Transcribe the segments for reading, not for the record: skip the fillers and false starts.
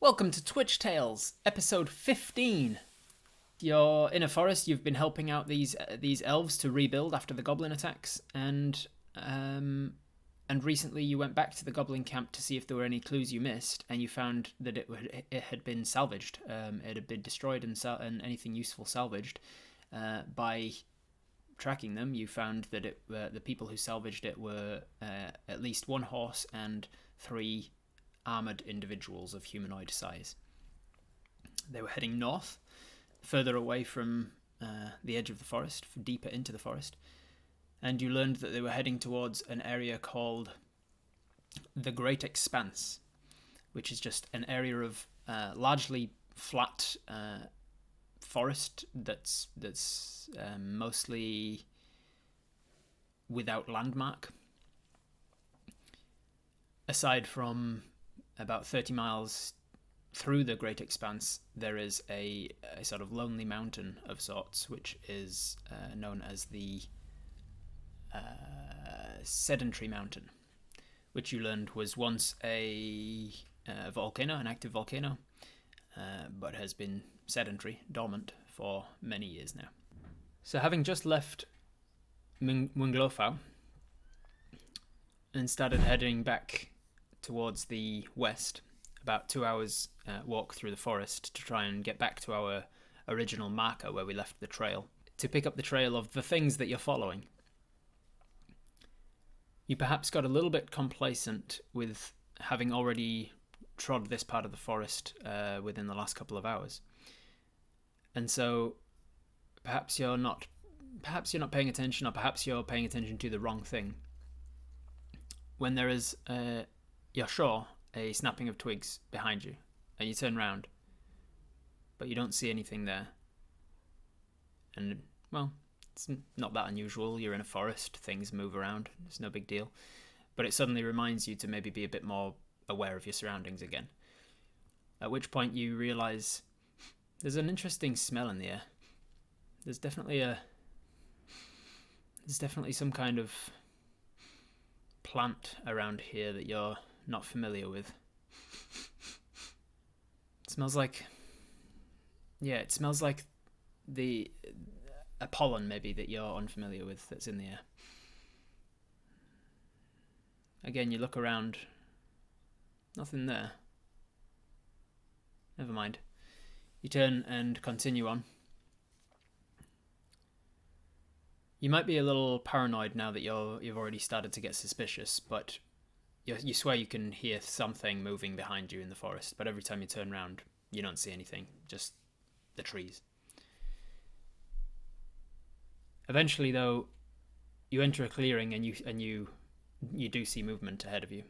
Welcome to Twitch Tales, episode 15. You're in a forest. You've been helping out these elves to rebuild after the goblin attacks, and recently you went back to the goblin camp to see if there were any clues you missed, and you found that it had been salvaged. It had been destroyed and anything useful salvaged. By tracking them, you found that the people who salvaged it were at least one horse and three armored individuals of humanoid size. They were heading north, further away from the edge of the forest, deeper into the forest, and you learned that they were heading towards an area called the Great Expanse, which is just an area of largely flat forest that's mostly without landmark, aside from about 30 miles through the Great Expanse. There is a sort of lonely mountain of sorts, which is known as the Sedentary Mountain, which you learned was once a volcano, an active volcano, but has been sedentary, dormant, for many years now. So having just left Munglofau and started heading back towards the west, about 2 hours walk through the forest to try and get back to our original marker where we left the trail, to pick up the trail of the things that you're following. You perhaps got a little bit complacent with having already trod this part of the forest within the last couple of hours, and so perhaps you're not paying attention, or perhaps you're paying attention to the wrong thing, when there is you're sure a snapping of twigs behind you, and you turn round, but you don't see anything there. And, well, it's not that unusual. You're in a forest, things move around, it's no big deal. But it suddenly reminds you to maybe be a bit more aware of your surroundings again. At which point you realise there's an interesting smell in the air. There's definitely some kind of plant around here that you're not familiar with. It smells like a pollen maybe that you're unfamiliar with that's in the air. Again, you look around, nothing there. Never mind. You turn and continue on. You might be a little paranoid now that you've already started to get suspicious, but you swear you can hear something moving behind you in the forest, but every time you turn around, you don't see anything, just the trees. Eventually, though, you enter a clearing and you do see movement ahead of you.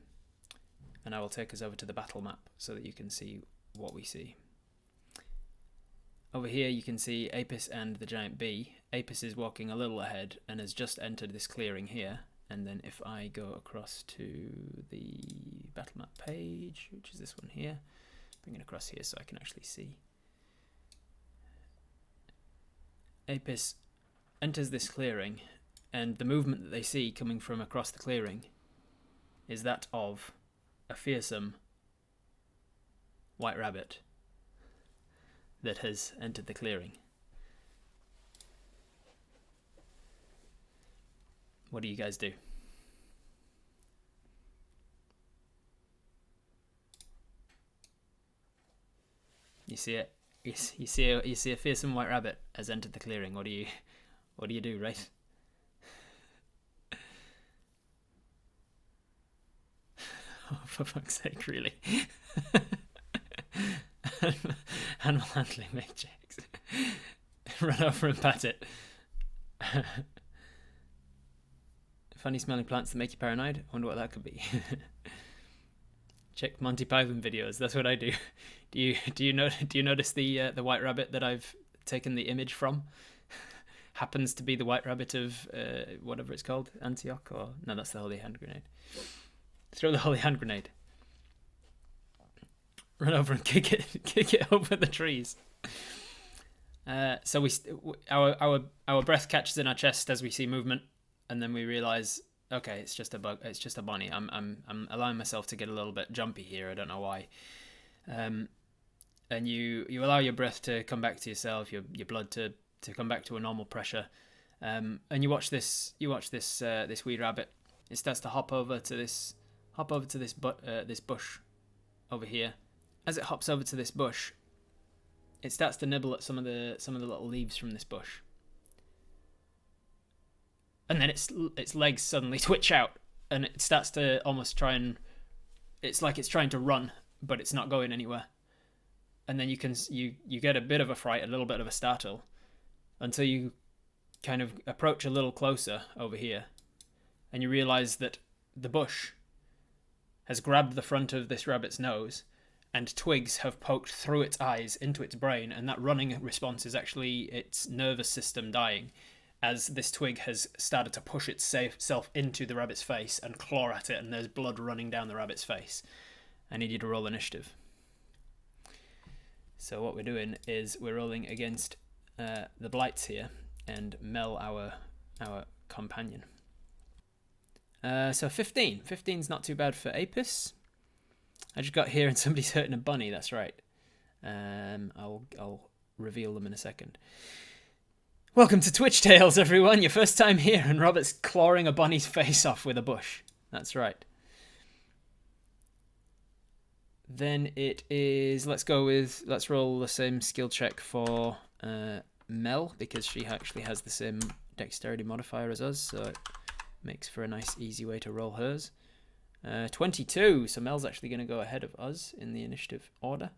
And I will take us over to the battle map so that you can see what we see. Over here you can see Apis and the giant bee. Apis is walking a little ahead and has just entered this clearing here. And then if I go across to the battle map page, which is this one here, bring it across here so I can actually see. Apis enters this clearing, and the movement that they see coming from across the clearing is that of a fearsome white rabbit that has entered the clearing. What do you guys do? You see it. You see a fearsome white rabbit has entered the clearing. What do you do, right? Oh, for fuck's sake, really? Animal handling, make checks. Run over and pat it. Funny smelling plants that make you paranoid. I wonder what that could be. Check Monty Python videos. That's what I do. Do you notice the white rabbit that I've taken the image from? Happens to be the white rabbit of whatever it's called, Antioch, or no, that's the holy hand grenade. Throw the holy hand grenade. Run over and kick it over the trees. So our breath catches in our chest as we see movement, and then we realise, okay, it's just a bug. It's just a bunny. I'm allowing myself to get a little bit jumpy here. I don't know why. and you allow your breath to come back to yourself, your blood to come back to a normal pressure, and you watch this wee rabbit. It starts to hop over to this bush over here. As it hops over to this bush, it starts to nibble at some of the little leaves from this bush, and then its legs suddenly twitch out, and it starts to almost try and, it's like it's trying to run, but it's not going anywhere. And then you get a bit of a fright, a little bit of a startle, until you kind of approach a little closer over here, and you realize that the bush has grabbed the front of this rabbit's nose, and twigs have poked through its eyes into its brain, and that running response is actually its nervous system dying, as this twig has started to push itself into the rabbit's face and claw at it, and there's blood running down the rabbit's face. I need you to roll initiative. So what we're doing is we're rolling against the Blights here, and Mel, our companion. So 15. 15's not too bad for Apis. I just got here and somebody's hurting a bunny, that's right. I'll reveal them in a second. Welcome to Twitch Tales, everyone. Your first time here, and Robert's clawing a bunny's face off with a bush. That's right. Then it is, let's roll the same skill check for Mel, because she actually has the same dexterity modifier as us, so it makes for a nice easy way to roll hers. 22, so Mel's actually going to go ahead of us in the initiative order.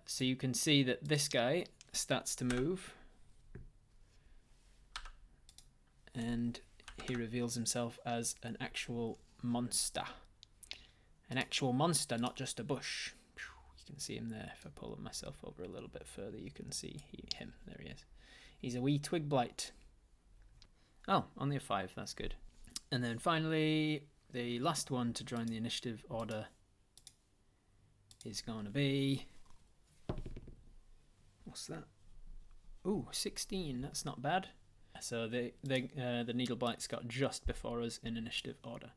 So you can see that this guy starts to move, and he reveals himself as an actual monster. An actual monster, not just a bush. You can see him there. If I pull myself over a little bit further, you can see him. There he is. He's a wee twig blight. Oh, only a 5. That's good. And then finally, the last one to join the initiative order is going to be... What's that? Ooh, 16. That's not bad. So the needle blights got just before us in initiative order.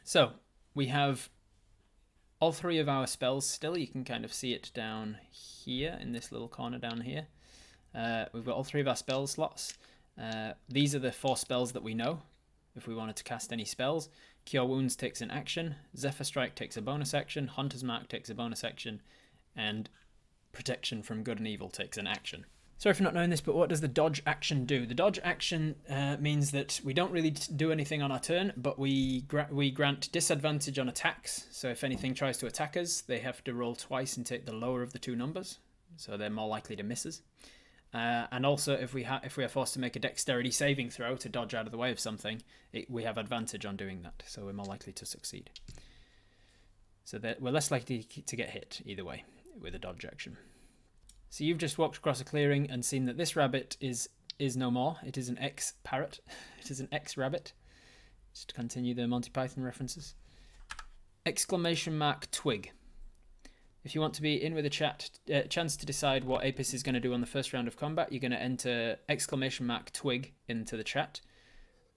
So we have all 3 of our spells still. You can kind of see it down here in this little corner down here. We've got all 3 of our spell slots. These are the 4 spells that we know if we wanted to cast any spells. Cure Wounds takes an action, Zephyr Strike takes a bonus action, Hunter's Mark takes a bonus action, and Protection from Good and Evil takes an action. Sorry for not knowing this, but what does the dodge action do? The dodge action means that we don't really do anything on our turn, but we grant disadvantage on attacks. So if anything tries to attack us, they have to roll twice and take the lower of the 2 numbers, so they're more likely to miss us. And also, if we are forced to make a dexterity saving throw to dodge out of the way of something, we have advantage on doing that, so we're more likely to succeed. So that we're less likely to get hit either way with a dodge action. So you've just walked across a clearing and seen that this rabbit is no more. It is an ex-parrot. It is an ex-rabbit. Just to continue the Monty Python references. !Twig. If you want to be in with a chance to decide what Apis is going to do on the first round of combat, you're going to enter !Twig into the chat.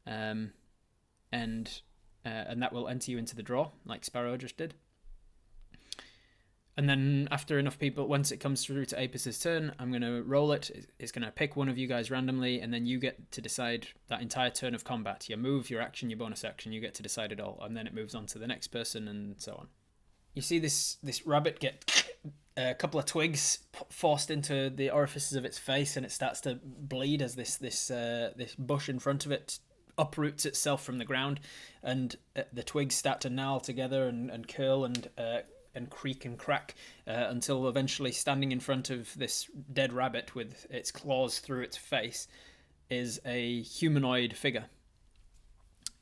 And that will enter you into the draw, like Sparrow just did. And then after enough people, once it comes through to Apis's turn, I'm going to roll it. It's going to pick one of you guys randomly, and then you get to decide that entire turn of combat. Your move, your action, your bonus action, you get to decide it all. And then it moves on to the next person and so on. You see this rabbit get a couple of twigs forced into the orifices of its face, and it starts to bleed as this bush in front of it uproots itself from the ground, and the twigs start to gnarl together and curl and creak and crack until eventually, standing in front of this dead rabbit with its claws through its face, is a humanoid figure.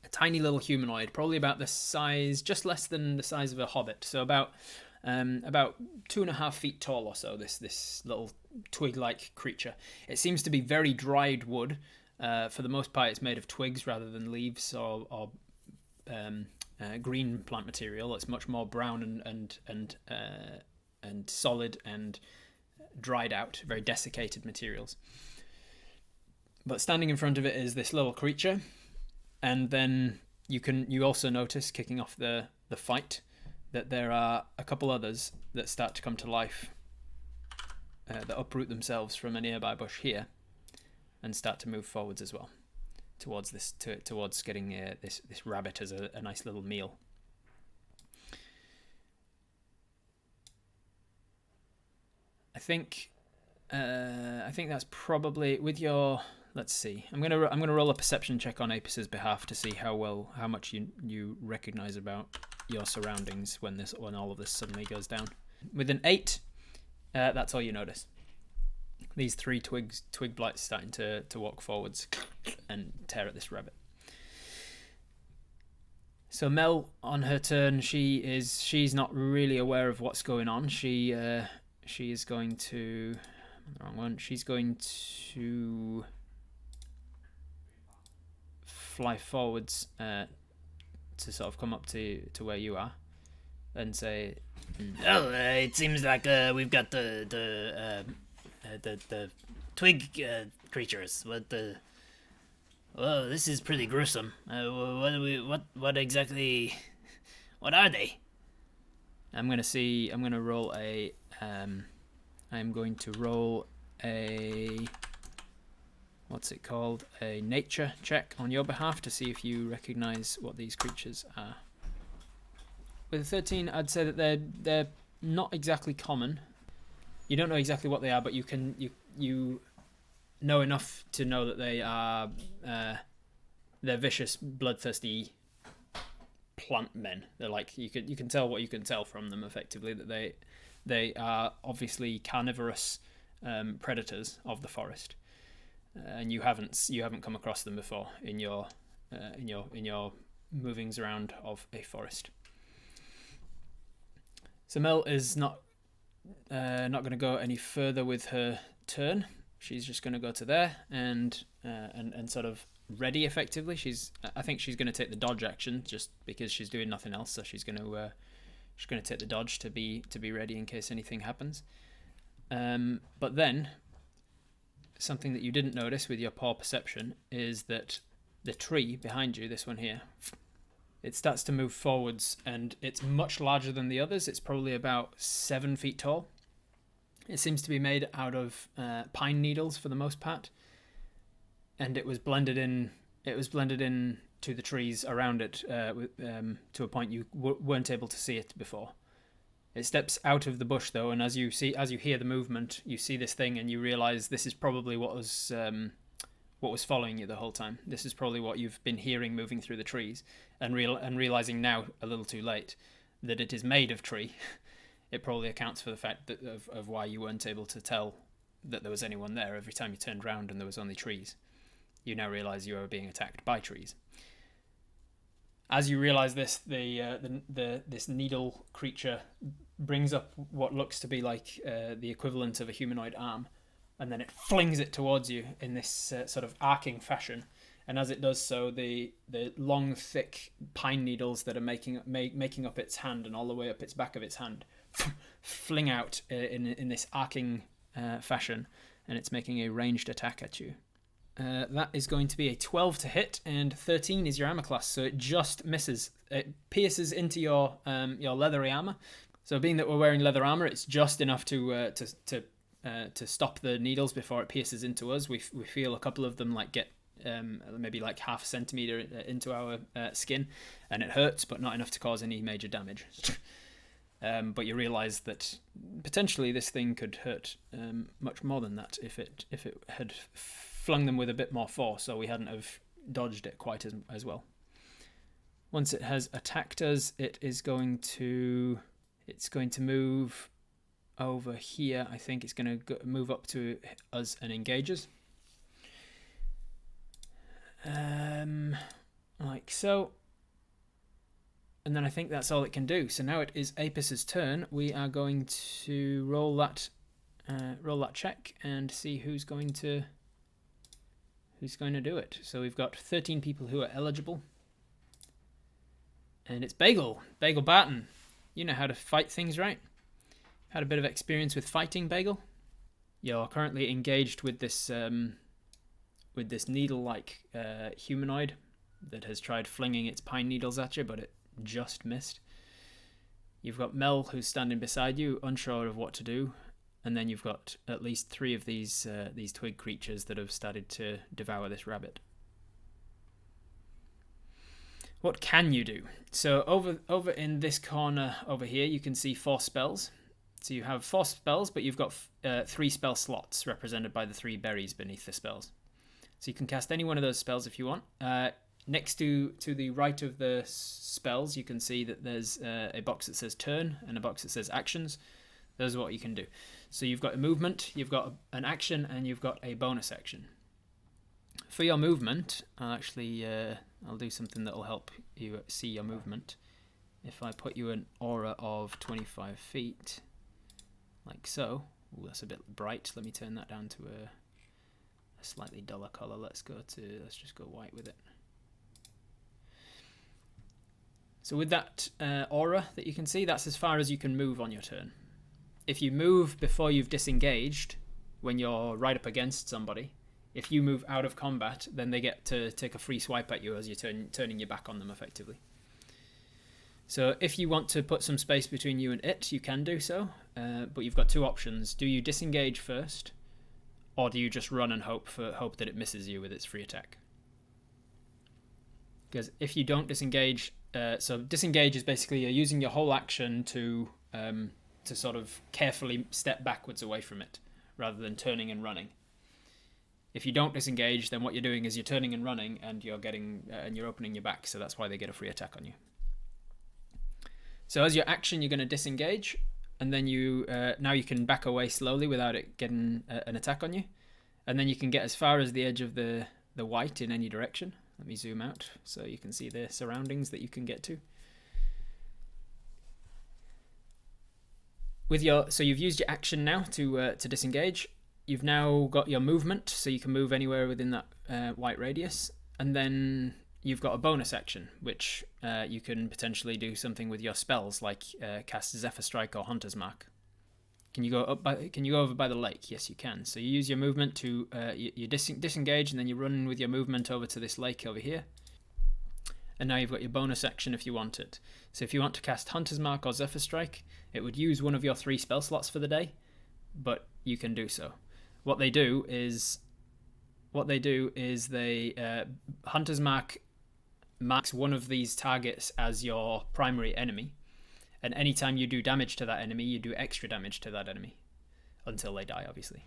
A tiny little humanoid, probably about the size, just less than the size of a hobbit, so about 2.5 feet tall or so, this little twig-like creature. It seems to be very dried wood. For the most part, it's made of twigs rather than leaves or green plant material. It's much more brown and solid and dried out, very desiccated materials. But standing in front of it is this little creature, and then you also notice, kicking off the fight, that there are a couple others that start to come to life that uproot themselves from a nearby bush here and start to move forwards as well towards this towards getting this rabbit as a nice little meal. I think that's probably with your. Let's see. I'm gonna roll a perception check on Apus's behalf to see how much you recognize about your surroundings when all of this suddenly goes down. With an 8, that's all you notice. These 3 twig blights starting to walk forwards and tear at this rabbit. So Mel, on her turn, she's not really aware of what's going on. She is going to. The wrong one. She's going to fly forwards to sort of come up to where you are and say, "Oh, it seems like we've got the twig creatures. Well, this is pretty gruesome. What exactly? What are they?" I'm going to roll a. I'm going to roll a. What's it called? A nature check on your behalf to see if you recognize what these creatures are. With a 13, I'd say that they're not exactly common. You don't know exactly what they are, but you know enough to know that they are they're vicious, bloodthirsty plant men. They're like you can tell what you can tell from them effectively that they are obviously carnivorous predators of the forest. And you haven't come across them before in your movings around of a forest. So Mel is not going to go any further with her turn. She's just going to go to there and sort of ready effectively. I think she's going to take the dodge action just because she's doing nothing else. So she's going to take the dodge to be ready in case anything happens. But then. Something that you didn't notice with your poor perception is that the tree behind you, this one here, it starts to move forwards and it's much larger than the others. It's probably about 7 feet tall. It seems to be made out of pine needles for the most part, and it was blended in to the trees around it to a point you weren't able to see it before. It steps out of the bush though, and as you hear the movement, you see this thing, and you realize this is probably what was following you the whole time. This is probably what you've been hearing moving through the trees, and realizing now, a little too late, that it is made of tree. It probably accounts for the fact that of why you weren't able to tell that there was anyone there every time you turned round and there was only trees. You now realize you are being attacked by trees. As you realize this, this needle creature brings up what looks to be like the equivalent of a humanoid arm, and then it flings it towards you in this sort of arcing fashion. And as it does so, the long, thick pine needles that are making up its hand and all the way up its back of its hand fling out in this arcing fashion, and it's making a ranged attack at you. That is going to be a 12 to hit, and 13 is your armor class, so it just misses. It pierces into your leathery armor. So being that we're wearing leather armor, it's just enough to stop the needles before it pierces into us. We feel a couple of them get maybe like half a centimeter into our skin, and it hurts, but not enough to cause any major damage. But you realize that potentially this thing could hurt much more than that if it had flung them with a bit more force, so we hadn't have dodged it quite as well. Once it has attacked us, it's going to move over here. I think it's going to move up to us and engage us. Like so. And then I think that's all it can do. So now it is Apus's turn. We are going to roll that check and see who's going to do it. So we've got 13 people who are eligible. And it's Bagel Barton. You know how to fight things, right? Had a bit of experience with fighting, Bagel? You're currently engaged with this needle-like humanoid that has tried flinging its pine needles at you, but it just missed. You've got Mel, who's standing beside you, unsure of what to do. and then you've got at least 3 of these twig creatures that have started to devour this rabbit. What can you do? So over in this corner over here, you can see 4 spells. So you have 4 spells, but you've got 3 spell slots represented by the 3 berries beneath the spells. So you can cast any one of those spells if you want. Next to the right of the spells, you can see that there's a box that says turn and a box that says actions. Those are what you can do. So you've got a movement, you've got an action, and you've got a bonus action. For your movement, I'll do something that will help you see your movement. If I put you an aura of 25 feet, like so. Ooh, that's a bit bright. Let me turn that down to a slightly duller color. Let's just go white with it. So with that aura that you can see, that's as far as you can move on your turn. If you move before you've disengaged, when you're right up against somebody, if you move out of combat, then they get to take a free swipe at you as you're turning your back on them effectively. So if you want to put some space between you and it, you can do so, but you've got 2 options. Do you disengage first, or do you just run and hope that it misses you with its free attack? Because if you don't disengage, so disengage is basically you're using your whole action to sort of carefully step backwards away from it, rather than turning and running. If you don't disengage, then what you're doing is you're turning and running, and you're opening your back. So that's why they get a free attack on you. So as your action, you're going to disengage, and then now you can back away slowly without it getting an attack on you, and then you can get as far as the edge of the white in any direction. Let me zoom out so you can see the surroundings that you can get to. So you've used your action now to disengage. You've now got your movement, so you can move anywhere within that white radius, and then you've got a bonus action, which you can potentially do something with your spells, like cast Zephyr Strike or Hunter's Mark. Can you go over by the lake? Yes, you can. So you use your movement to you disengage, and then you run with your movement over to this lake over here. And now you've got your bonus action if you want it. So if you want to cast Hunter's Mark or Zephyr Strike, it would use one of your 3 spell slots for the day, but you can do so. What they do is they Hunter's Mark marks one of these targets as your primary enemy, and anytime you do damage to that enemy, you do extra damage to that enemy until they die, obviously.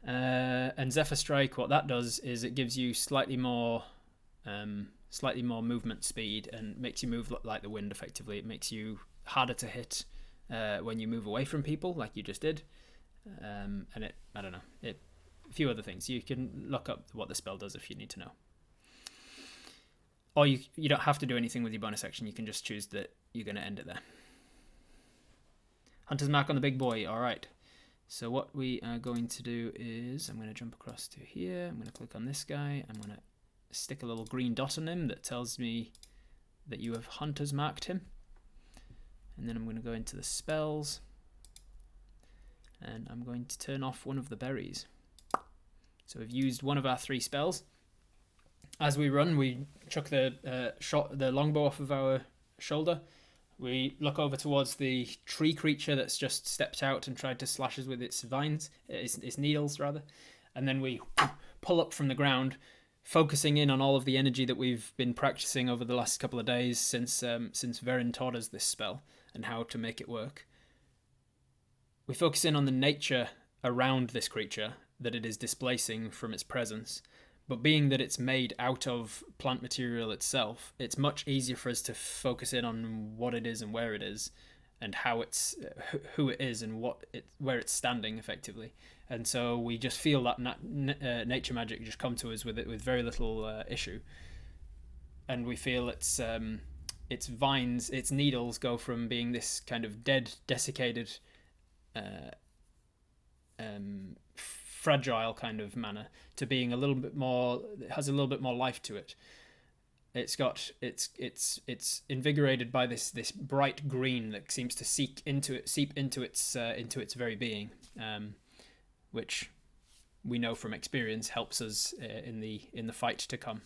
And Zephyr Strike, what that does is it gives you slightly more movement speed and makes you move like the wind effectively. It makes you harder to hit when you move away from people, like you just did. And a few other things. You can look up what the spell does if you need to know. Or you don't have to do anything with your bonus action. You can just choose that you're going to end it there. Hunter's Mark on the big boy. All right. So what we are going to do is I'm going to jump across to here. I'm going to click on this guy. I'm going to stick a little green dot on him that tells me that you have Hunter's Marked him. And then I'm going to go into the spells. And I'm going to turn off one of the berries. So we've used one of our 3 spells. As we run, we chuck the longbow off of our shoulder. We look over towards the tree creature that's just stepped out and tried to slash us with its needles, rather. And then we pull up from the ground, focusing in on all of the energy that we've been practicing over the last couple of days since Verin taught us this spell and how to make it work. We focus in on the nature around this creature that it is displacing from its presence, but being that it's made out of plant material itself, it's much easier for us to focus in on what it is and where it is, and how who it is and where it's standing effectively. And so we just feel that nature magic just come to us with very little issue, and we feel its vines, its needles go from being this kind of dead, desiccated, fragile kind of manner to being a little bit more, it has a little bit more life to it. It's invigorated by this bright green that seems to seep into its very being, which we know from experience helps us in the fight to come.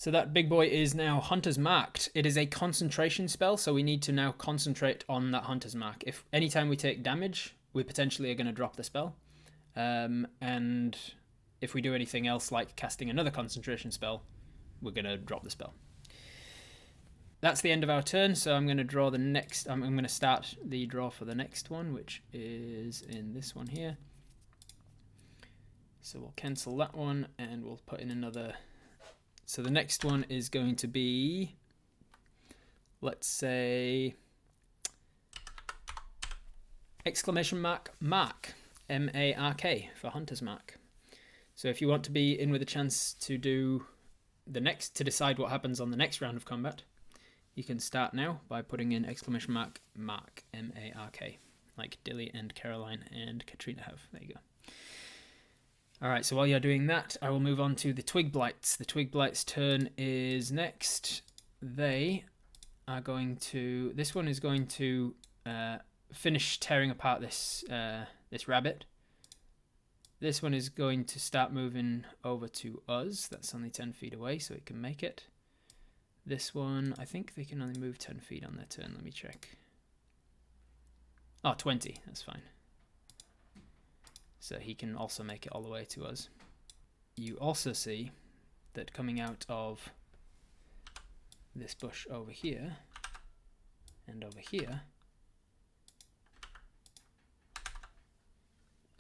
So that big boy is now Hunter's Marked. It is a concentration spell, so we need to now concentrate on that Hunter's Mark. If anytime we take damage, we potentially are going to drop the spell. And if we do anything else like casting another concentration spell, we're going to drop the spell. That's the end of our turn, so I'm going to draw the next... I'm going to start the draw for the next one, which is in this one here. So we'll cancel that one, and we'll put in another... So the next one is going to be, let's say, exclamation mark, mark, M-A-R-K for Hunter's Mark. So if you want to be in with a chance to do the next, to decide what happens on the next round of combat, you can start now by putting in exclamation mark, mark, M-A-R-K, like Dilly and Caroline and Katrina have. There you go. Alright, so while you're doing that, I will move on to the Twig Blights. The Twig Blights' turn is next. They are going to... This one is going to finish tearing apart this rabbit. This one is going to start moving over to us. That's only 10 feet away, so it can make it. This one, I think they can only move 10 feet on their turn. Let me check. Oh, 20. That's fine. So he can also make it all the way to us. You also see that coming out of this bush over here and over here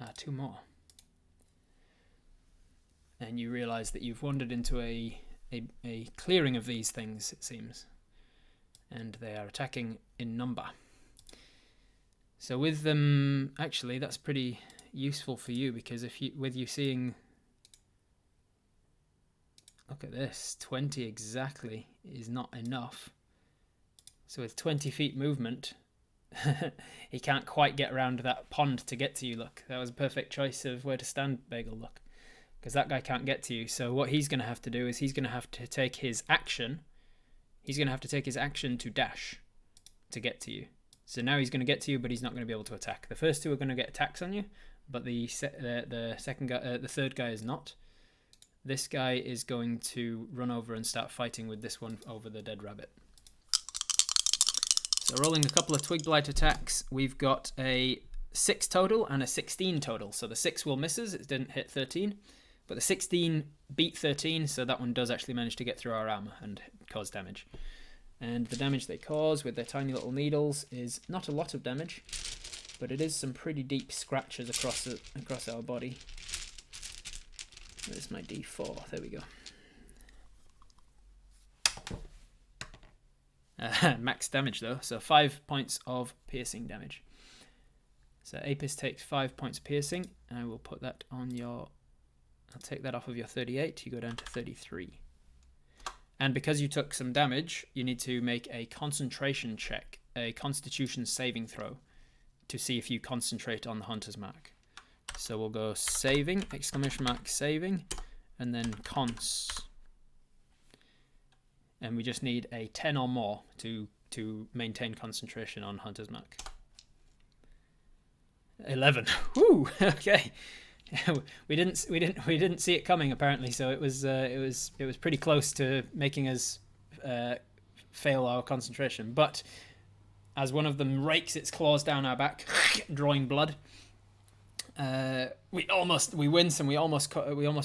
are two more. And you realize that you've wandered into a clearing of these things, it seems. And they are attacking in number. So with them, actually, that's pretty useful for you, because if you, with you seeing, look at this, 20 exactly is not enough. So with 20 feet movement, he can't quite get around that pond to get to you. Look, that was a perfect choice of where to stand, Bagel. Look, because that guy can't get to you. So what he's going to have to do is he's going to have to take his action. He's going to have to take his action to dash to get to you. So now he's going to get to you, but he's not going to be able to attack. The first two are going to get attacks on you, but the second guy, the third guy is not. This guy is going to run over and start fighting with this one over the dead rabbit. So rolling a couple of Twig Blight attacks, we've got a 6 total and a 16 total. So the 6 will misses, it didn't hit 13, but the 16 beat 13, so that one does actually manage to get through our armor and cause damage. And the damage they cause with their tiny little needles is not a lot of damage, but it is some pretty deep scratches across our body. There's my D4. There we go. Max damage though, so 5 points of piercing damage. So Apis takes 5 points of piercing. I will put that on your... I'll take that off of your 38. You go down to 33. And because you took some damage, you need to make a concentration check, a constitution saving throw, to see if you concentrate on the Hunter's Mark. So we'll go saving, exclamation mark saving, and then cons. And we just need a 10 or more to maintain concentration on Hunter's Mark. 11. Woo! Okay. we didn't see it coming apparently, so it was pretty close to making us fail our concentration. But as one of them rakes its claws down our back, drawing blood, we wince and we almost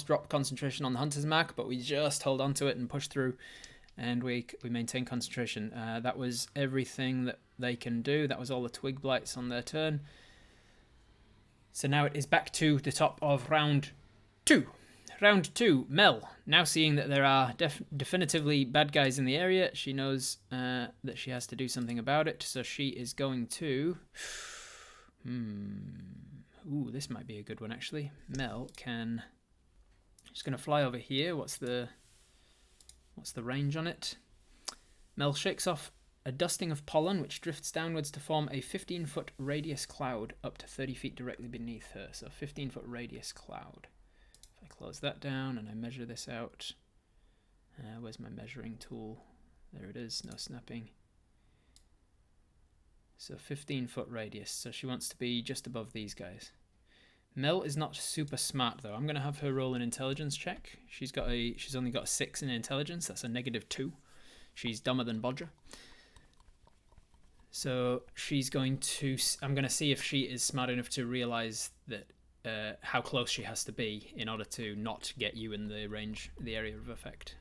drop concentration on the Hunter's Mark, but we just hold on to it and push through, and we maintain concentration. That was everything that they can do. That was all the Twig Blights on their turn. So now it is back to the top of round 2. Round 2, Mel. Now seeing that there are definitively bad guys in the area, she knows that she has to do something about it. So she is going to... Ooh, this might be a good one actually. Mel can... She's going to fly over here. What's the range on it? Mel shakes off a dusting of pollen which drifts downwards to form a 15-foot radius cloud up to 30 feet directly beneath her. So 15-foot radius cloud. If I close that down and I measure this out, where's my measuring tool? There it is, no snapping. So 15-foot radius, so she wants to be just above these guys. Mel is not super smart though. I'm gonna have her roll an intelligence check. She's only got a 6 in intelligence. That's a -2. She's dumber than Bodger. So she's going to. I'm gonna see if she is smart enough to realize that how close she has to be in order to not get you in the area of effect.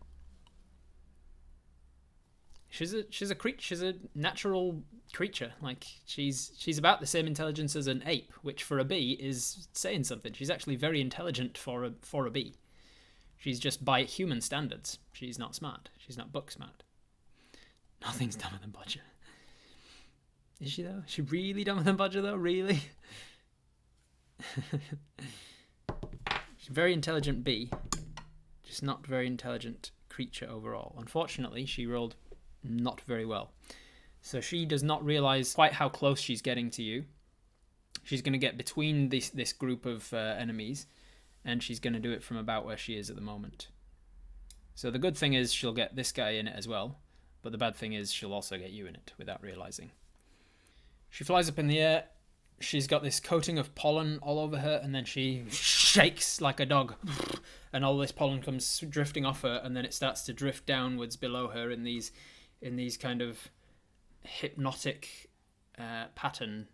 She's a natural creature. Like she's about the same intelligence as an ape, which for a bee is saying something. She's actually very intelligent for a bee. She's just by human standards. She's not smart. She's not book smart. Nothing's dumber than Bodger. Is she though? Is she really dumber than Bodger though? Really? She's a very intelligent bee, just not very intelligent creature overall. Unfortunately, she rolled not very well. So she does not realize quite how close she's getting to you. She's going to get between this group of enemies, and she's going to do it from about where she is at the moment. So the good thing is she'll get this guy in it as well, but the bad thing is she'll also get you in it without realizing. She flies up in the air. She's got this coating of pollen all over her, and then she shakes like a dog, and all this pollen comes drifting off her, and then it starts to drift downwards below her in these kind of hypnotic pattern,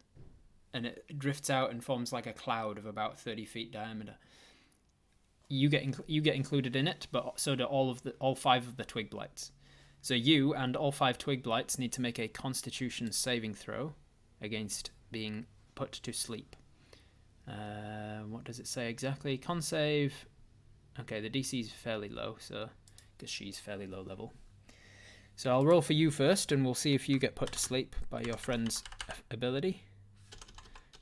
and it drifts out and forms like a cloud of about 30 feet diameter. You get included in it, but so do all 5 of the Twig Blights. So you and all 5 Twig Blights need to make a Constitution saving throw against being put to sleep. What does it say exactly? Con save. Okay, the DC is fairly low, so because she's fairly low level. So I'll roll for you first, and we'll see if you get put to sleep by your friend's ability.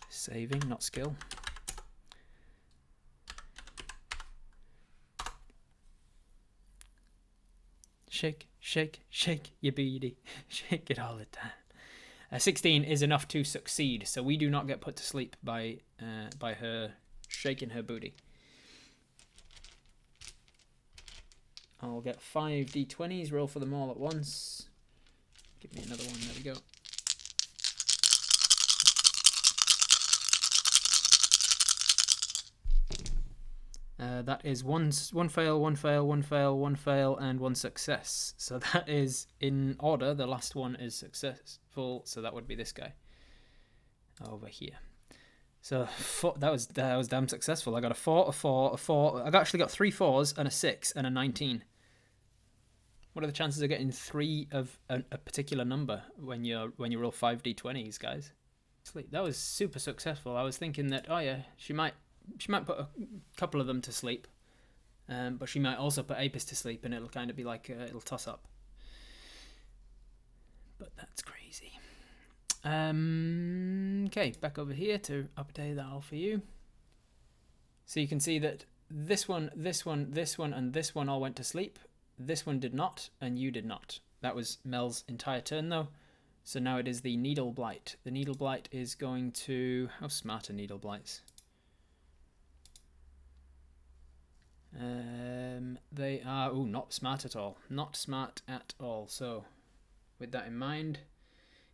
Saving, not skill. Shake, shake, shake, you beady. Shake it all the time. 16 is enough to succeed, so we do not get put to sleep by her shaking her booty. I'll get 5 d20s, roll for them all at once. Give me another one, there we go. That is one fail, one fail, one fail, one fail, and 1 success. So that is in order. The last one is successful, so that would be this guy over here. So that was damn successful. I got a 4, a 4, a 4. I actually got 3 4s and a 6 and a 19. What are the chances of getting 3 of a particular number when you roll 5 d20s, guys? That was super successful. I was thinking that, oh yeah, she might put a couple of them to sleep, but she might also put Apis to sleep, and it'll kind of be like it'll toss up. But that's crazy. Okay, back over here to update that all for you. So you can see that this one, this one, this one, and this one all went to sleep. This one did not, and you did not. That was Mel's entire turn, though. So now it is the Needle Blight. The Needle Blight is going to... How smart are Needle Blights? They are... Oh, not smart at all. Not smart at all. So, with that in mind,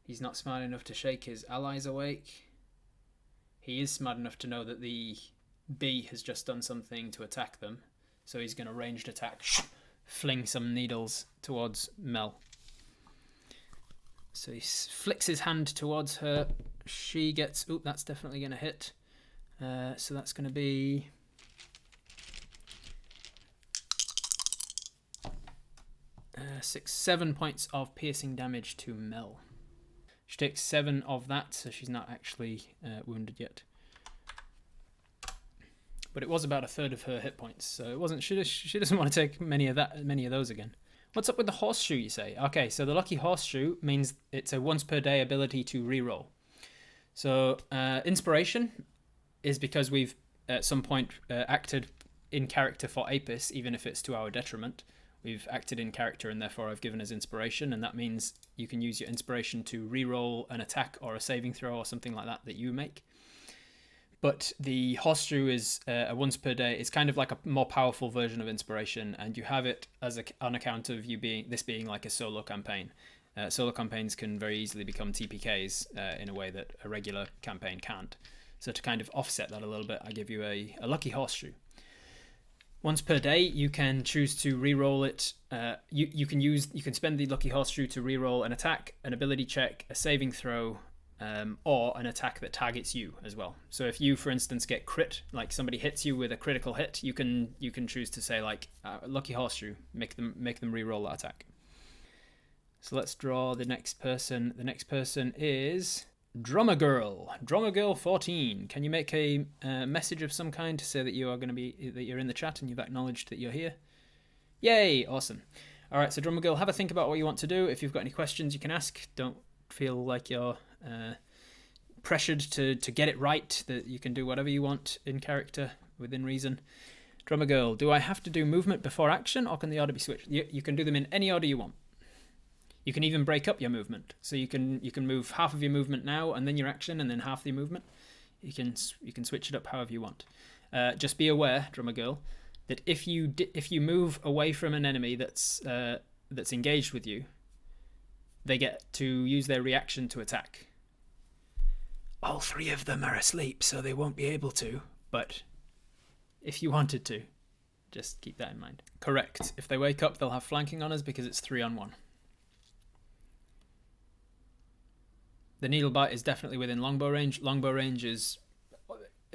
he's not smart enough to shake his allies awake. He is smart enough to know that the bee has just done something to attack them. So he's going to ranged attack... fling some needles towards Mel. So he flicks his hand towards her. She gets... Oop, that's definitely going to hit. So that's going to be... 7 points of piercing damage to Mel. She takes 7 of that, so she's not actually wounded yet. But it was about 1/3 of her hit points, so it wasn't. She doesn't want to take many of those again. What's up with the horseshoe, you say? Okay, so the lucky horseshoe means it's a once per day ability to reroll. So inspiration is because we've at some point acted in character for Apis, even if it's to our detriment. We've acted in character, and therefore I've given us inspiration, and that means you can use your inspiration to reroll an attack or a saving throw or something like that you make. But the horseshoe is a once per day. It's kind of like a more powerful version of inspiration, and you have it as on account of this being like a solo campaign. Solo campaigns can very easily become TPKs in a way that a regular campaign can't. So to kind of offset that a little bit, I give you a lucky horseshoe. Once per day, you can choose to re-roll it. You can spend the lucky horseshoe to re-roll an attack, an ability check, a saving throw, or an attack that targets you as well. So if you, for instance, get crit, like somebody hits you with a critical hit, you can choose to say like lucky horseshoe, make them re-roll that attack. So let's draw the next person. The next person is Drummer Girl. Drummer Girl 14. Can you make a message of some kind to say that you're in the chat and you've acknowledged that you're here? Yay! Awesome. All right, so Drummer Girl, have a think about what you want to do. If you've got any questions, you can ask. Don't feel like you're pressured to get it right. That you can do whatever you want in character within reason. Drummer Girl, do I have to do movement before action, or can the order be switched? You can do them in any order you want. You can even break up your movement, so you can move half of your movement now, and then your action, and then half the movement. You can switch it up however you want. Just be aware, Drummer Girl, that if you move away from an enemy that's engaged with you, they get to use their reaction to attack. All three of them are asleep, so they won't be able to. But if you wanted to, just keep that in mind. Correct. If they wake up, they'll have flanking on us because it's 3-on-1. The needle bite is definitely within longbow range. Longbow range is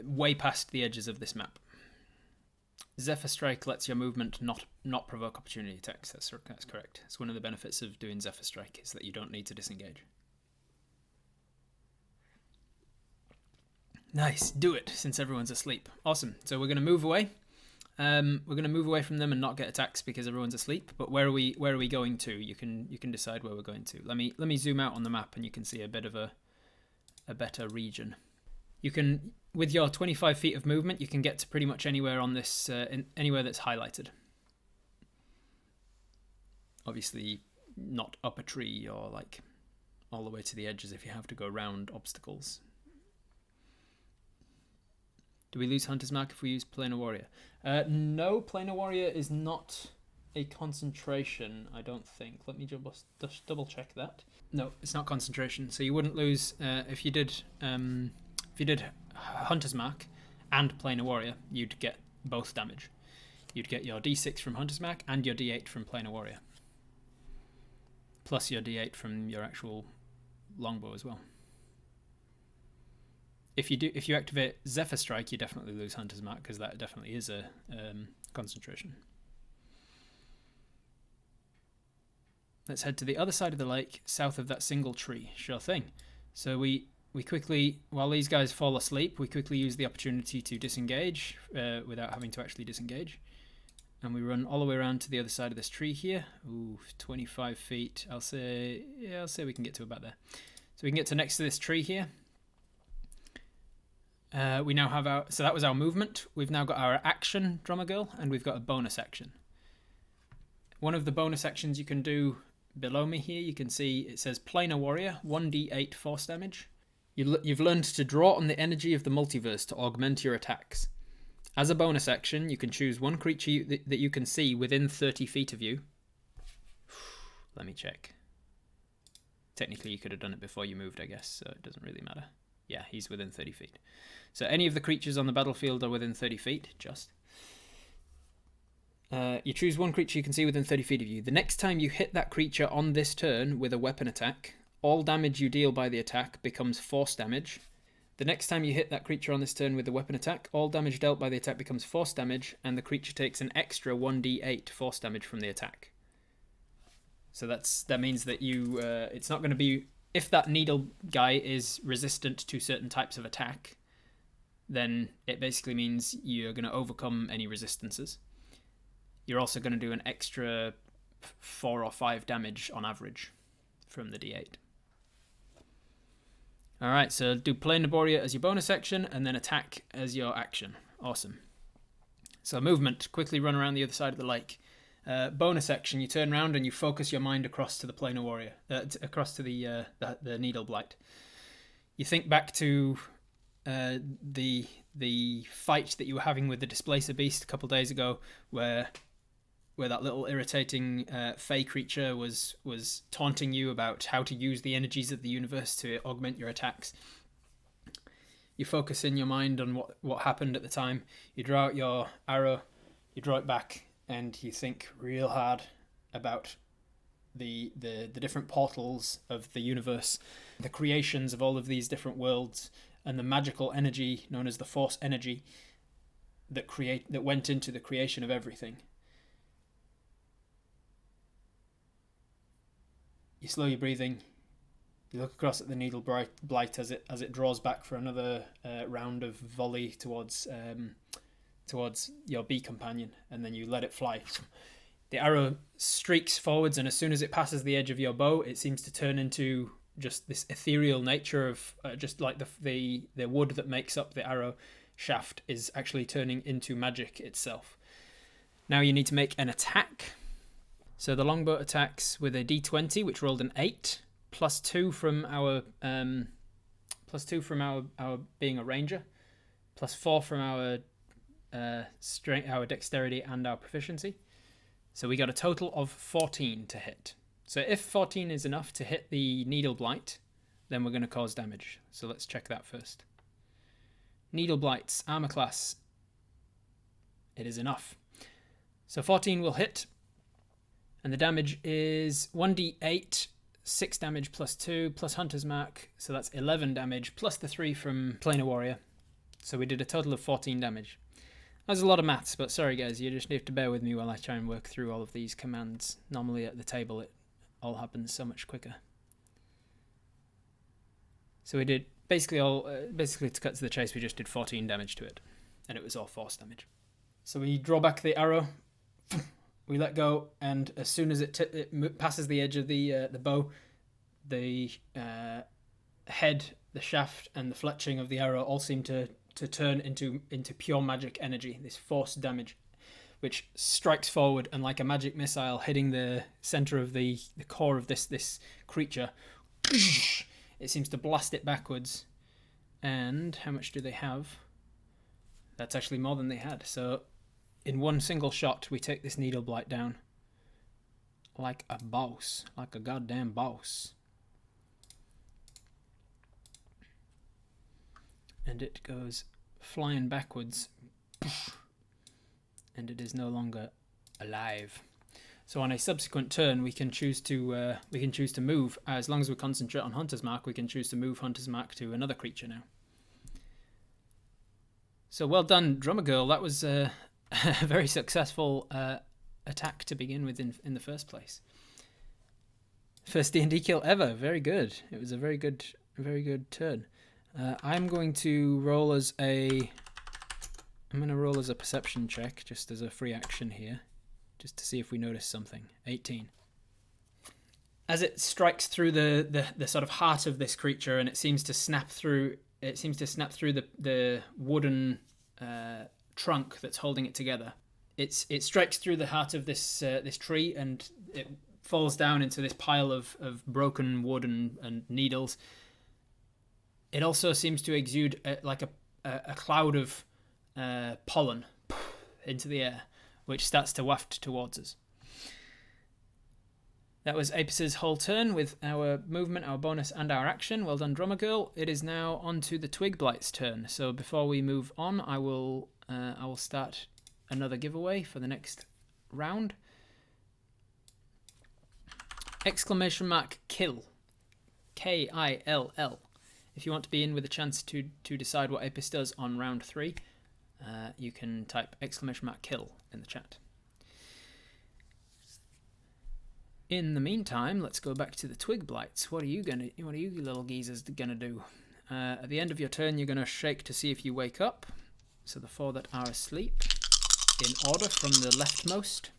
way past the edges of this map. Zephyr Strike lets your movement not provoke opportunity attacks. That's correct. It's one of the benefits of doing Zephyr Strike is that you don't need to disengage. Nice, do it since everyone's asleep. Awesome. So we're going to move away. We're going to move away from them and not get attacks because everyone's asleep. But where are we going to? You can decide where we're going to. Let me zoom out on the map and you can see a bit of a better region. You can, with your 25 feet of movement, you can get to pretty much anywhere on this anywhere that's highlighted. Obviously, not up a tree or like all the way to the edges if you have to go around obstacles. Do we lose Hunter's Mark if we use Planar Warrior? No, Planar Warrior is not a concentration, I don't think. Let me just double check that. No, it's not concentration. So you wouldn't lose if you did Hunter's Mark and Planar Warrior, you'd get both damage. You'd get your D6 from Hunter's Mark and your D8 from Planar Warrior. Plus your D8 from your actual longbow as well. If you activate Zephyr Strike, you definitely lose Hunter's Mark because that definitely is a concentration. Let's head to the other side of the lake, south of that single tree. Sure thing. So we quickly, while these guys fall asleep, we quickly use the opportunity to disengage without having to actually disengage. And we run all the way around to the other side of this tree here. Ooh, 25 feet. I'll say we can get to about there. So we can get to next to this tree here. We now have so that was our movement. We've now got our action, Drummer Girl, and we've got a bonus action. One of the bonus actions you can do below me here, you can see it says Planar Warrior, 1d8 force damage. You've learned to draw on the energy of the multiverse to augment your attacks. As a bonus action, you can choose one creature that you can see within 30 feet of you. Let me check. Technically, you could have done it before you moved, I guess, so it doesn't really matter. Yeah, he's within 30 feet. So any of the creatures on the battlefield are within 30 feet, just. You choose one creature you can see within 30 feet of you. The next time you hit that creature on this turn with a weapon attack, all damage you deal by the attack becomes force damage. The next time you hit that creature on this turn with a weapon attack, all damage dealt by the attack becomes force damage, and the creature takes an extra 1d8 force damage from the attack. So that means that you it's not going to be... If that needle guy is resistant to certain types of attack, then it basically means you're going to overcome any resistances. You're also going to do an extra 4 or 5 damage on average from the D8. Alright, so do Planar Warrior as your bonus action, and then attack as your action. Awesome. So movement, quickly run around the other side of the lake. Bonus action, you turn around and you focus your mind across to the Planar Warrior, across to the Needle Blight. You think back to the fight that you were having with the Displacer Beast a couple days ago, where that little irritating fey creature was taunting you about how to use the energies of the universe to augment your attacks. You focus in your mind on what happened at the time. You draw out your arrow, you draw it back, and you think real hard about the different portals of the universe, the creations of all of these different worlds, and the magical energy known as the Force energy that went into the creation of everything. You slow your breathing. You look across at the needle blight as it draws back for another round of volley towards your bee companion, and then you let it fly. The arrow streaks forwards, and as soon as it passes the edge of your bow, it seems to turn into just this ethereal nature of just like the wood that makes up the arrow shaft is actually turning into magic itself. Now you need to make an attack. So the longbow attacks with a d20, which rolled an 8, +2 from our being a ranger, +4 from our strength, our dexterity, and our proficiency. So we got a total of 14 to hit. So if 14 is enough to hit the needle blight, then we're going to cause damage. So let's check that first. Needle blights, armor class. It is enough. So 14 will hit. And the damage is 1d8, 6 damage +2, plus Hunter's Mark. So that's 11 damage, plus the 3 from Planar Warrior. So we did a total of 14 damage. That's a lot of maths, but sorry guys, you just have to bear with me while I try and work through all of these commands. Normally at the table it all happens so much quicker. So we did basically to cut to the chase, we just did 14 damage to it, and it was all force damage. So we draw back the arrow, we let go, and as soon as it passes the edge of the bow, the head, the shaft, and the fletching of the arrow all seem to turn into pure magic energy, this force damage, which strikes forward and like a magic missile hitting the center of the core of this creature, it seems to blast it backwards. And how much do they have? That's actually more than they had. So in one single shot, we take this needle blight down like a boss, like a goddamn boss. And it goes flying backwards, and it is no longer alive. So on a subsequent turn, we can choose to move. As long as we concentrate on Hunter's Mark, we can choose to move Hunter's Mark to another creature now. So well done, Drummer Girl. That was a very successful attack to begin with in the first place. First D&D kill ever. Very good. It was a very good turn. I'm going to roll as a perception check, just as a free action here, just to see if we notice something. 18. As it strikes through the sort of heart of this creature, and it seems to snap through the wooden trunk that's holding it together. It strikes through the heart of this tree, and it falls down into this pile of broken wood and needles. It also seems to exude like a cloud of pollen into the air, which starts to waft towards us. That was Apis' whole turn with our movement, our bonus, and our action. Well done, Drummer Girl. It is now on to the Twig Blight's turn. So before we move on, I will start another giveaway for the next round. !kill. KILL. If you want to be in with a chance to decide what Apis does on round 3, you can type !kill in the chat. In the meantime, let's go back to the Twig Blights. What are you little geezers gonna do? At the end of your turn, you're gonna shake to see if you wake up. So the 4 that are asleep, in order from the leftmost.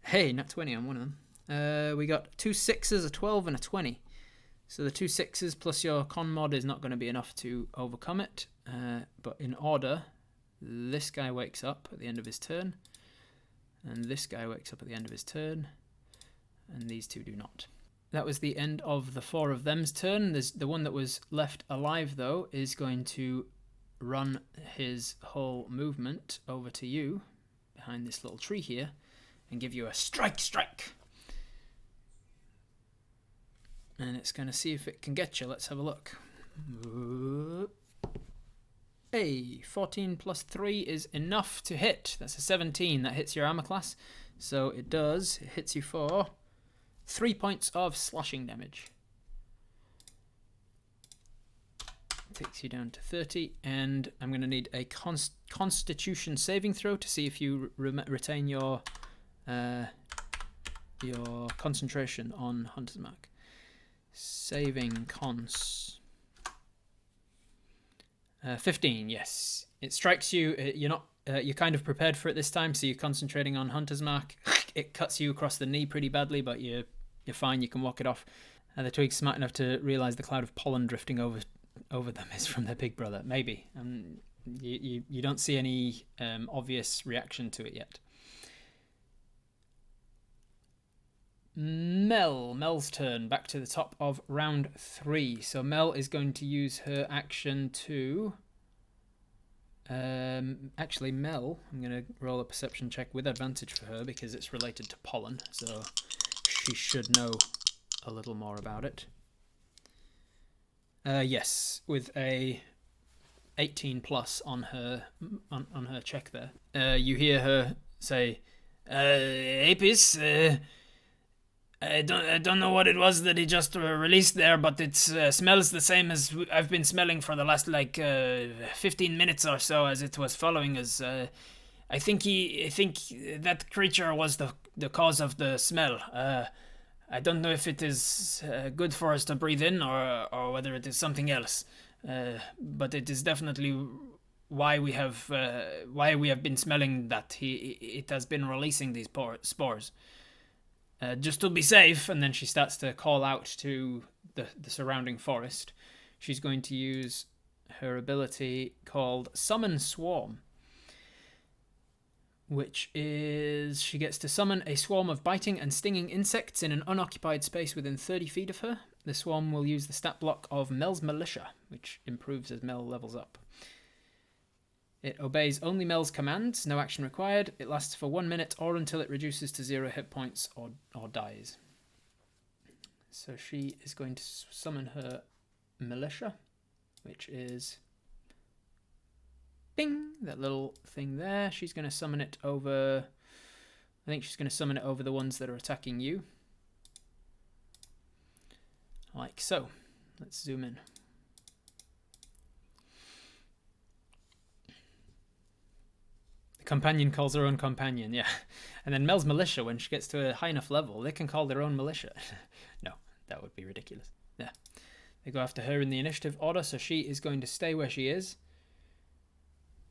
Hey, nat 20 on one of them. We got 2 6s, a 12, and a 20. So the 2 6s plus your con mod is not going to be enough to overcome it. But in order, this guy wakes up at the end of his turn. And this guy wakes up at the end of his turn. And these two do not. That was the end of the 4 of them's turn. The one that was left alive, though, is going to run his whole movement over to you, behind this little tree here, and give you a strike. And it's going to see if it can get you. Let's have a look. A 14 plus 3 is enough to hit. That's a 17. That hits your armor class. So it does. It hits you for 3 points of slashing damage. Takes you down to 30. And I'm going to need a constitution saving throw to see if you retain your concentration on Hunter's Mark. Saving cons. 15, yes. It strikes you. You're kind of prepared for it this time, so you're concentrating on Hunter's Mark. It cuts you across the knee pretty badly, but you're fine. You can walk it off. The Twig's smart enough to realize the cloud of pollen drifting over them is from their big brother. Maybe. You don't see any obvious reaction to it yet. Mel's turn, back to the top of round 3. So Mel is going to use her action to actually Mel, I'm going to roll a perception check with advantage for her because it's related to pollen, so she should know a little more about it. Yes, with a 18 plus on her check there. You hear her say, Apis, I don't know what it was that he just released there, but it smells the same as I've been smelling for the last 15 minutes or so as it was following us. I think that creature was the cause of the smell. I don't know if it is good for us to breathe in or whether it is something else. But it is definitely why we have been smelling that. It has been releasing these spores. Just to be safe, and then she starts to call out to the surrounding forest. She's going to use her ability called Summon Swarm, which is she gets to summon a swarm of biting and stinging insects in an unoccupied space within 30 feet of her. The swarm will use the stat block of Mel's Militia, which improves as Mel levels up. It obeys only Mel's commands, no action required. It lasts for 1 minute or until it reduces to 0 hit points or dies. So she is going to summon her Militia, which is bing, that little thing there. She's going to summon it over, I think she's going to summon it over the ones that are attacking you. Like so. Let's zoom in. Companion calls her own companion, yeah. And then Mel's Militia, when she gets to a high enough level, they can call their own militia. No, that would be ridiculous. Yeah. They go after her in the initiative order, so she is going to stay where she is.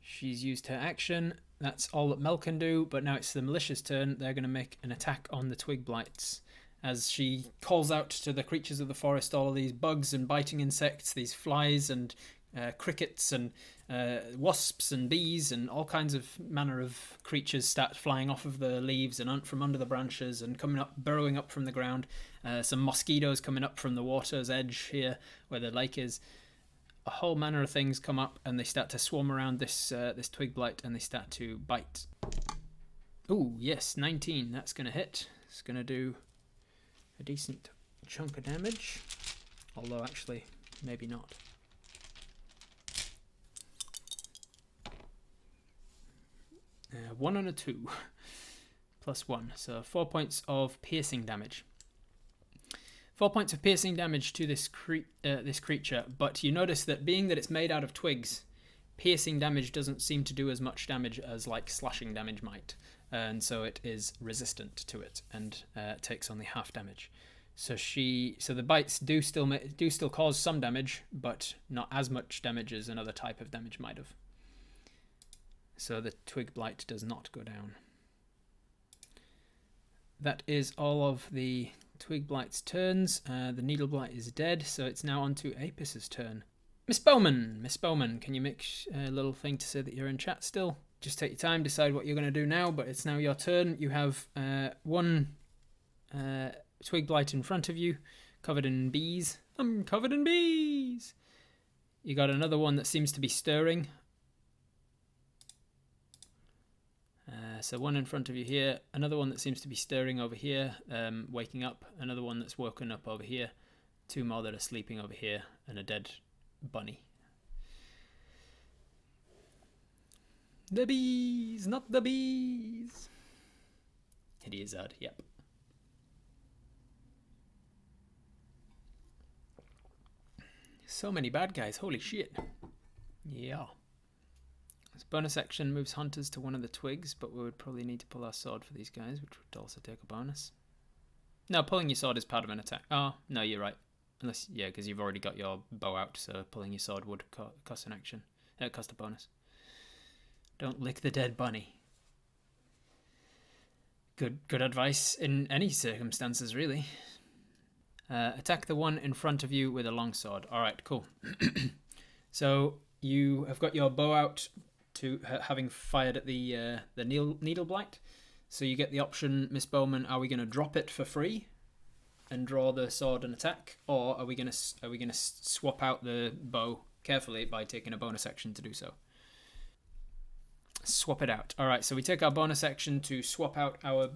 She's used her action. That's all that Mel can do, but now it's the Militia's turn. They're going to make an attack on the Twig Blights. As she calls out to the creatures of the forest, all of these bugs and biting insects, these flies and crickets and wasps and bees and all kinds of manner of creatures start flying off of the leaves and from under the branches and coming up, burrowing up from the ground. Some mosquitoes coming up from the water's edge here where the lake is. A whole manner of things come up and they start to swarm around this Twig Blight and they start to bite. Oh yes, 19. That's going to hit. It's going to do a decent chunk of damage. Although actually, maybe not. 1 and a 2 plus 1, so 4 points of piercing damage. 4 points of piercing damage to this creature, but you notice that being that it's made out of twigs, piercing damage doesn't seem to do as much damage as like slashing damage might, and so it is resistant to it and takes only half damage. So the bites do still cause some damage, but not as much damage as another type of damage might have. So the Twig Blight does not go down. That is all of the Twig Blight's turns. The Needle Blight is dead, so it's now on to Apis's turn. Miss Bowman, can you make a little thing to say that you're in chat still? Just take your time, decide what you're going to do now, but it's now your turn. You have one Twig Blight in front of you, covered in bees. I'm covered in bees! You got another one that seems to be stirring. So one in front of you here, another one that seems to be stirring over here, waking up, another one that's woken up over here, 2 more that are sleeping over here, and a dead bunny. The bees, not the bees. It is odd, yep. So many bad guys, holy shit. Yeah. This bonus action moves hunters to one of the twigs, but we would probably need to pull our sword for these guys, which would also take a bonus. No, pulling your sword is part of an attack. Oh, no, you're right. Unless, yeah, because you've already got your bow out, so pulling your sword would cost an action. Cost a bonus. Don't lick the dead bunny. Good advice in any circumstances, really. Attack the one in front of you with a longsword. Alright, cool. So you have got your bow out to having fired at the needle blight. So you get the option, Miss Bowman, are we going to drop it for free and draw the sword and attack, or are we going to swap out the bow carefully by taking a bonus action to do so? Swap it out. All right, so we take our bonus action to swap out our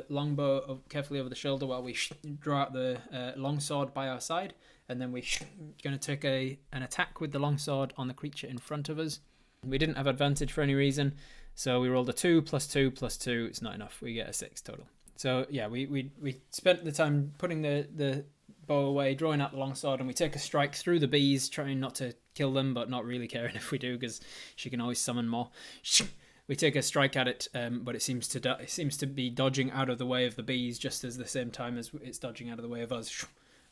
longbow carefully over the shoulder while we draw out the longsword by our side, and then we're going to take an attack with the longsword on the creature in front of us. We didn't have advantage for any reason, so we rolled a 2 plus 2 plus 2. It's not enough. We get a 6 total. So yeah, we spent the time putting the bow away, drawing out the longsword, and we take a strike through the bees, trying not to kill them, but not really caring if we do, because she can always summon more. We take a strike at it, but it seems to be dodging out of the way of the bees just as the same time as it's dodging out of the way of us.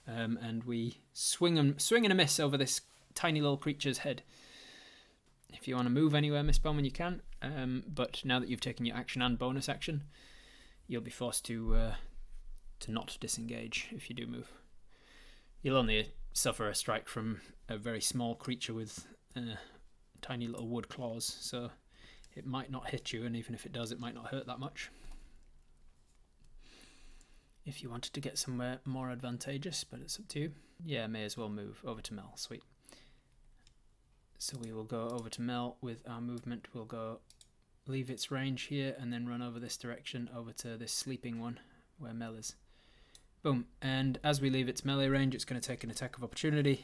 And we swing and a miss over this tiny little creature's head. If you want to move anywhere, Miss Bowman, you can. But now that you've taken your action and bonus action, you'll be forced to not disengage if you do move. You'll only suffer a strike from a very small creature with tiny little wood claws, so it might not hit you, and even if it does, it might not hurt that much. If you wanted to get somewhere more advantageous, but it's up to you. Yeah, may as well move over to Mel. Sweet. So we will go over to Mel with our movement. We'll go leave its range here and then run over this direction over to this sleeping one where Mel is. Boom. And as we leave its melee range, it's going to take an attack of opportunity.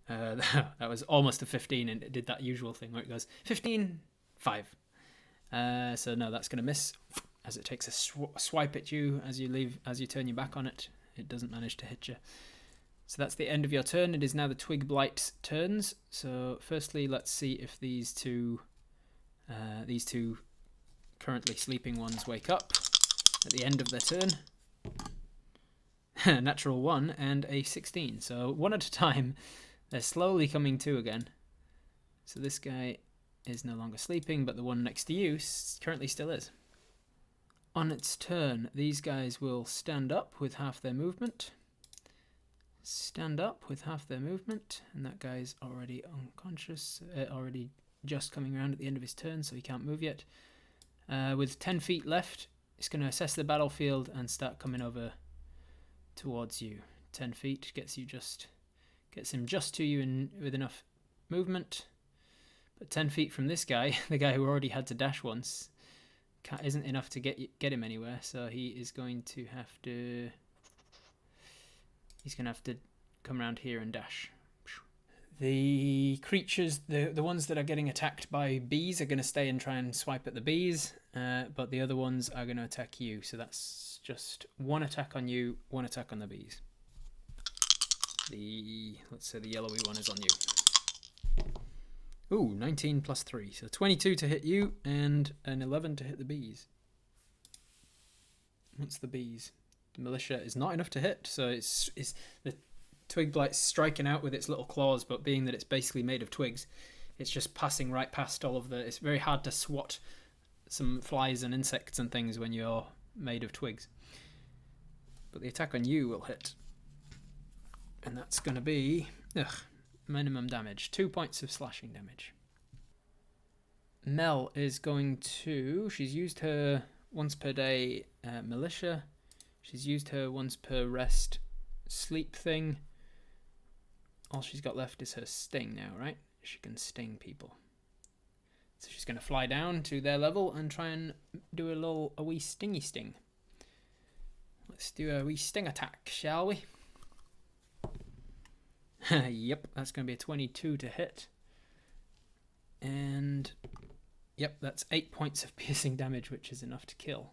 That was almost a 15, and it did that usual thing where it goes 15, 5. So no, that's going to miss as it takes a swipe at you as you turn your back on it. It doesn't manage to hit you. So that's the end of your turn. It is now the Twig Blight's turns. So firstly, let's see if these two currently sleeping ones wake up at the end of their turn. Natural 1 and a 16. So one at a time. They're slowly coming to again. So this guy is no longer sleeping, but the one next to you currently still is. On its turn, these guys will stand up with half their movement. Stand up with half their movement, and that guy's already unconscious, already just coming around at the end of his turn, so he can't move yet. With 10 feet left, it's going to assess the battlefield and start coming over towards you. 10 feet gets him just to you with enough movement. But 10 feet from this guy, the guy who already had to dash once, isn't enough to get him anywhere. So he is going to have to... He's going to have to come around here and dash. The creatures, the ones that are getting attacked by bees are going to stay and try and swipe at the bees. But the other ones are going to attack you. So that's just one attack on you, one attack on the bees. Let's say the yellowy one is on you. Ooh, 19 plus 3. So 22 to hit you and an 11 to hit the bees. What's the bees? The militia is not enough to hit, so it's the Twig Blight striking out with its little claws, but being that it's basically made of twigs, it's just passing right past all of the... It's very hard to swat some flies and insects and things when you're made of twigs. But the attack on you will hit. And that's going to be minimum damage. 2 points of slashing damage. Mel is going to... She's used her once per day militia. She's used her once per rest sleep thing. All she's got left is her sting now, right? She can sting people. So she's going to fly down to their level and try and do a wee stingy sting. Let's do a wee sting attack, shall we? Yep, that's going to be a 22 to hit. And yep, that's 8 points of piercing damage, which is enough to kill,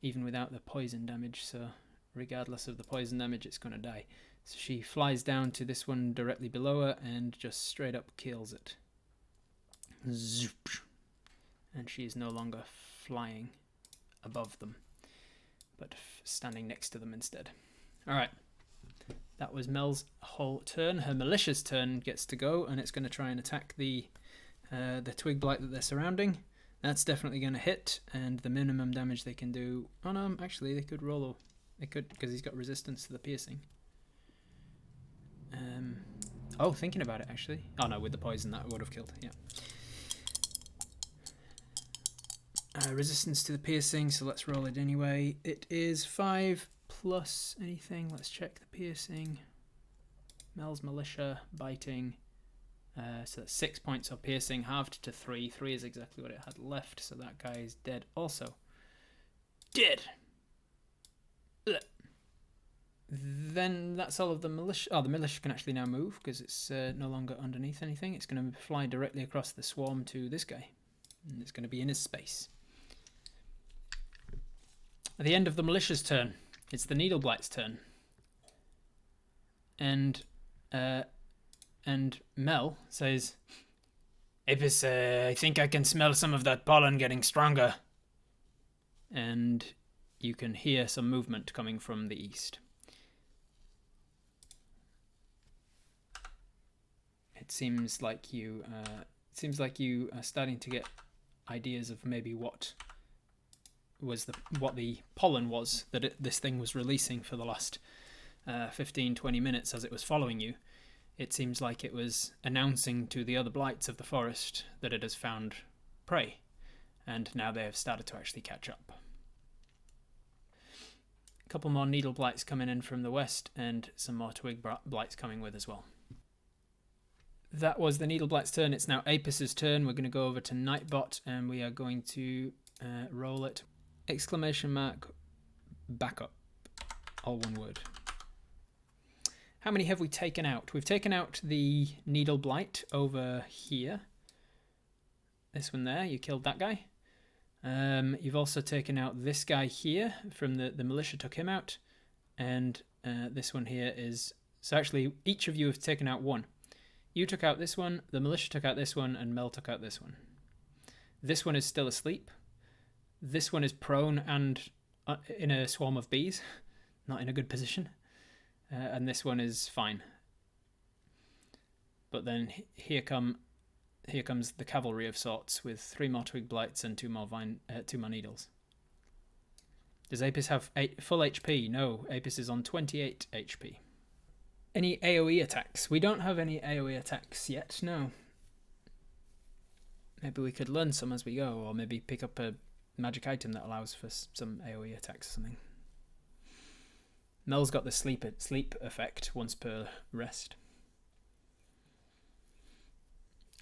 even without the poison damage. So regardless of the poison damage, it's going to die. So she flies down to this one directly below her and just straight up kills it. Zoop. And she is no longer flying above them, but standing next to them instead. Alright, that was Mel's whole turn. Her malicious turn gets to go, and it's going to try and attack the Twig Blight that they're surrounding. That's definitely going to hit, and the minimum damage they can do... Oh no, actually they could roll... They could, because he's got resistance to the piercing. Oh, thinking about it, actually. Oh no, with the poison that would have killed, yeah. Resistance to the piercing, so let's roll it anyway. It is 5 plus anything. Let's check the piercing. Mel's Militia, biting. So that's 6 points of piercing, halved to 3. 3 is exactly what it had left, so that guy is dead also. Dead! Ugh. Then that's all of the militia. Oh, the militia can actually now move because it's no longer underneath anything. It's going to fly directly across the swarm to this guy. And it's going to be in his space. At the end of the militia's turn, it's the Needle Blight's turn. And Mel says, Apis, I think I can smell some of that pollen getting stronger. And you can hear some movement coming from the east. It seems like you are starting to get ideas of maybe what the pollen was that this thing was releasing for the last 15-20 minutes as it was following you. It seems like it was announcing to the other blights of the forest that it has found prey, and now they have started to actually catch up. A couple more needle blights coming in from the west, and some more twig blights coming with as well. That was the Needle Blight's turn. It's now Apis's turn. We're going to go over to Nightbot, and we are going to roll it. Exclamation mark, backup. All one word. How many have we taken out? We've taken out the Needle Blight over here. This one there, you killed that guy. You've also taken out this guy here from the militia, took him out. And this one here is... So actually, each of you have taken out one. You took out this one, the militia took out this one, and Mel took out this one. This one is still asleep. This one is prone and in a swarm of bees, not in a good position. And this one is fine. But then here comes the cavalry of sorts with 3 more twig blights and 2 more needles. Does Apis have full HP? No, Apis is on 28 HP. Any AoE attacks? We don't have any AoE attacks yet, no. Maybe we could learn some as we go, or maybe pick up a magic item that allows for some AoE attacks or something. Mel's got the sleep effect once per rest.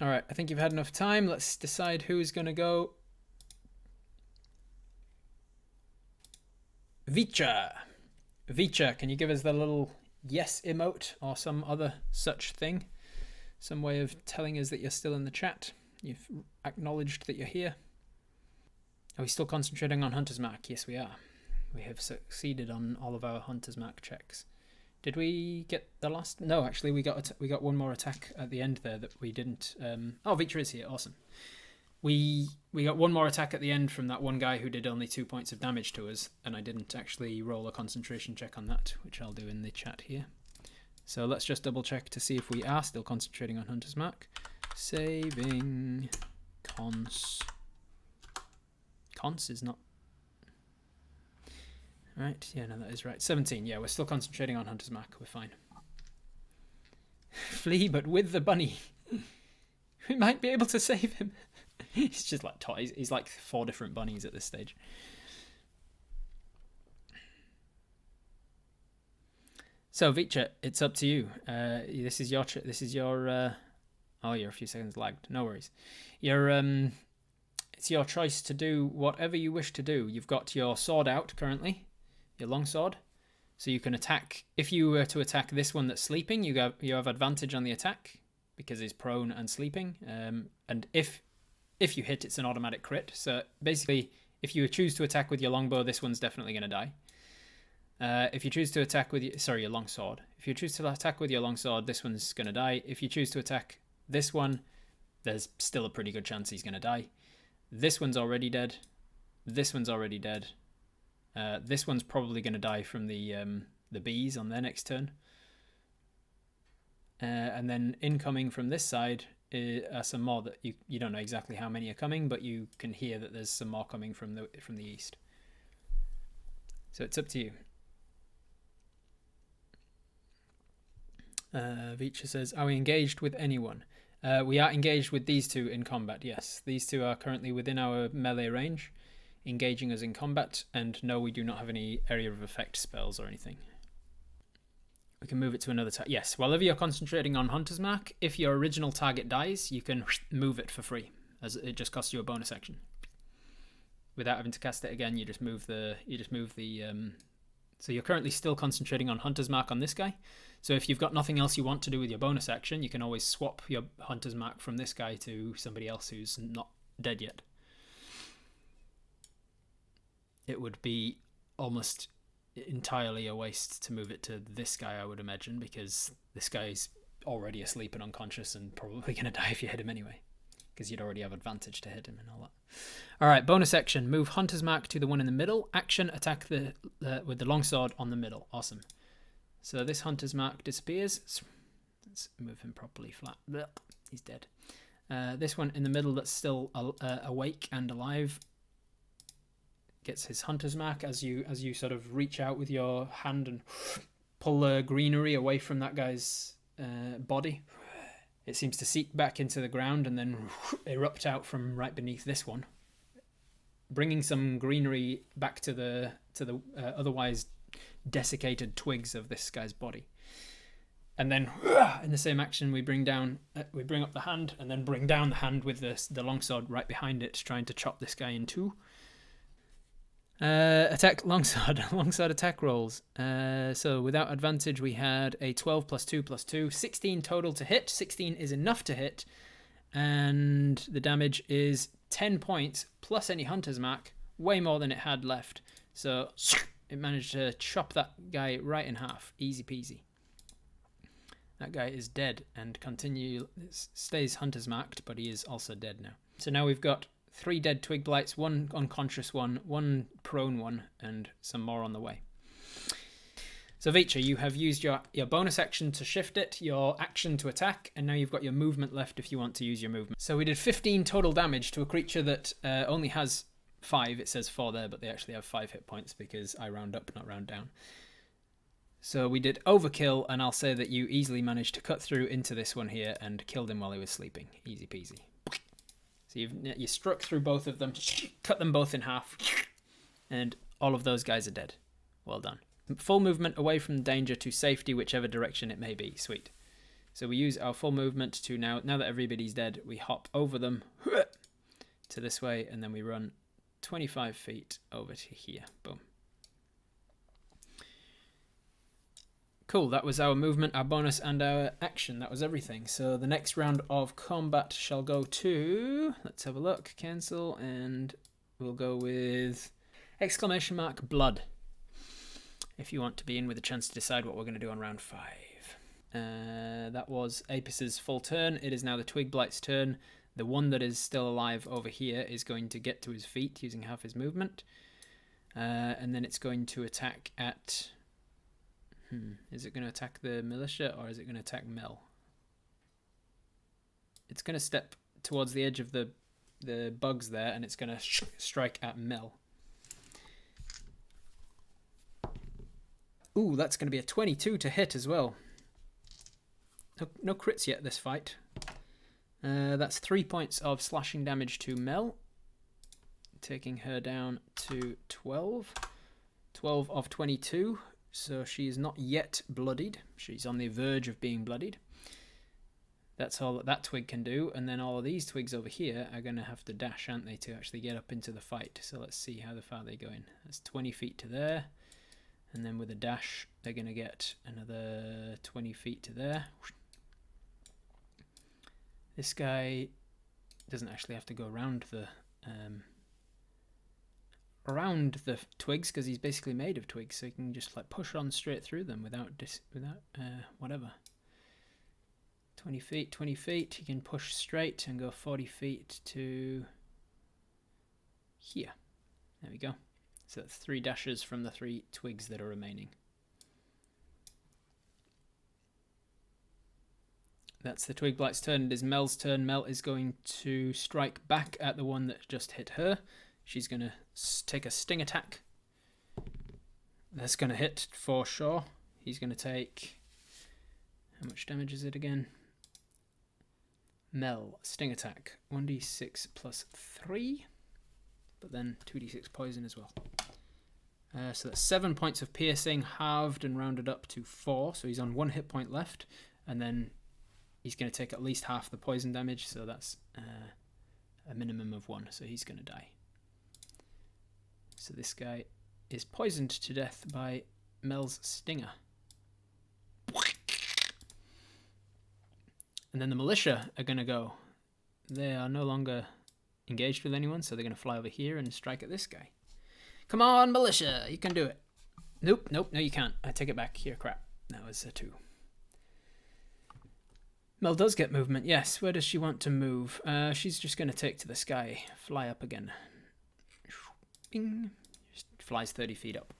Alright, I think you've had enough time. Let's decide who's going to go. Vicha! Vicha, can you give us the little yes emote or some other such thing? Some way of telling us that you're still in the chat. You've acknowledged that you're here. Are we still concentrating on Hunter's Mark? Yes, we are. We have succeeded on all of our Hunter's Mark checks. Did we get the last? No, actually, we got one more attack at the end there that we didn't. Oh, Victor is here. Awesome. We got one more attack at the end from that one guy who did only 2 points of damage to us, and I didn't actually roll a concentration check on that, which I'll do in the chat here. So let's just double check to see if we are still concentrating on Hunter's Mark. Saving cons. Cons is not. Right, yeah, no, that is right. 17, yeah, we're still concentrating on Hunter's Mark. We're fine. Flee, but with the bunny. We might be able to save him. He's just like toys. He's like 4 different bunnies at this stage. So, Vicha, it's up to you. This is your... oh, you're a few seconds lagged. No worries. It's your choice to do whatever you wish to do. You've got your sword out currently. Your longsword, so you can attack. If you were to attack this one that's sleeping, you have advantage on the attack because he's prone and sleeping. And if you hit, it's an automatic crit. So basically, if you choose to attack with your longbow, this one's definitely going to die. If you choose to attack with your longsword. If you choose to attack with your longsword, this one's going to die. If you choose to attack this one, there's still a pretty good chance he's going to die. This one's already dead. This one's already dead. This one's probably going to die from the bees on their next turn. And then incoming from this side are some more that you don't know exactly how many are coming, but you can hear that there's some more coming from the east. So it's up to you. Vicha says, are we engaged with anyone? We are engaged with these two in combat, yes. These two are currently within our melee range, engaging us in combat, and no, we do not have any area of effect spells or anything. We can move it to another target. Yes, while you're concentrating on Hunter's Mark, if your original target dies, you can move it for free, as it just costs you a bonus action. Without having to cast it again, you just move the. So you're currently still concentrating on Hunter's Mark on this guy. So if you've got nothing else you want to do with your bonus action, you can always swap your Hunter's Mark from this guy to somebody else who's not dead yet. It would be almost entirely a waste to move it to this guy, I would imagine, because this guy's already asleep and unconscious and probably going to die if you hit him anyway, because you'd already have advantage to hit him and all that. All right, bonus action, move Hunter's Mark to the one in the middle. Action, attack with the longsword on the middle. Awesome. So this Hunter's Mark disappears. Let's move him properly flat. He's dead. This one in the middle that's still awake and alive gets his Hunter's Mark as you sort of reach out with your hand and pull the greenery away from that guy's body. It seems to seep back into the ground and then erupt out from right beneath this one, bringing some greenery back to the otherwise desiccated twigs of this guy's body. And then in the same action, we bring up the hand and then bring down the hand with the longsword right behind it, trying to chop this guy in two. Attack longsword attack rolls. So without advantage, we had a 12 plus 2 plus 2, 16 total to hit. 16 is enough to hit, and the damage is 10 points plus any Hunter's Mark, way more than it had left. So it managed to chop that guy right in half, easy peasy. That guy is dead and stays Hunter's Marked, but he is also dead now. So now we've got 3 dead Twig Blights, 1 unconscious one, 1 prone one, and some more on the way. So Vicha, you have used your bonus action to shift it, your action to attack, and now you've got your movement left if you want to use your movement. So we did 15 total damage to a creature that only has 5. It says 4 there, but they actually have 5 hit points because I round up, not round down. So we did overkill, and I'll say that you easily managed to cut through into this one here and killed him while he was sleeping. Easy peasy. So you struck through both of them, cut them both in half, and all of those guys are dead. Well done. Full movement away from danger to safety, whichever direction it may be. Sweet. So we use our full movement to now that everybody's dead, we hop over them to this way, and then we run 25 feet over to here. Boom. Cool, that was our movement, our bonus, and our action. That was everything. So the next round of combat shall go to... Let's have a look. Cancel, and we'll go with... !blood. If you want to be in with a chance to decide what we're going to do on round 5. That was Apis's full turn. It is now the Twig Blight's turn. The one that is still alive over here is going to get to his feet using half his movement. And then it's going to attack at... Is it going to attack the militia or is it going to attack Mel? It's going to step towards the edge of the bugs there, and it's going to strike at Mel. Ooh, that's going to be a 22 to hit as well. No crits yet this fight. That's 3 points of slashing damage to Mel, taking her down to 12. 12 of 22. So she is not yet bloodied. She's on the verge of being bloodied. That's all that twig can do. And then all of these twigs over here are going to have to dash, aren't they, to actually get up into the fight. So let's see how far they go in. That's 20 feet to there. And then with a dash, they're going to get another 20 feet to there. This guy doesn't actually have to go around the twigs because he's basically made of twigs, so he can just like push on straight through them without whatever. 20 feet, 20 feet. He can push straight and go 40 feet to here. There we go. So that's 3 dashes from the 3 twigs that are remaining. That's the Twig Blight's turn. It is Mel's turn. Mel is going to strike back at the one that just hit her. She's going to take a sting attack. That's going to hit for sure. He's going to take... How much damage is it again? Mel, sting attack. 1d6 plus 3. But then 2d6 poison as well. So that's 7 points of piercing, halved and rounded up to 4. So he's on 1 hit point left. And then he's going to take at least half the poison damage. So that's a minimum of 1. So he's going to die. So this guy is poisoned to death by Mel's stinger. And then the militia are going to go. They are no longer engaged with anyone, so they're going to fly over here and strike at this guy. Come on, militia, you can do it. Nope, no, you can't. I take it back. Here, crap. That was a 2. Mel does get movement, yes. Where does she want to move? She's just going to take to the sky. Fly up again. Bing. Just flies 30 feet up.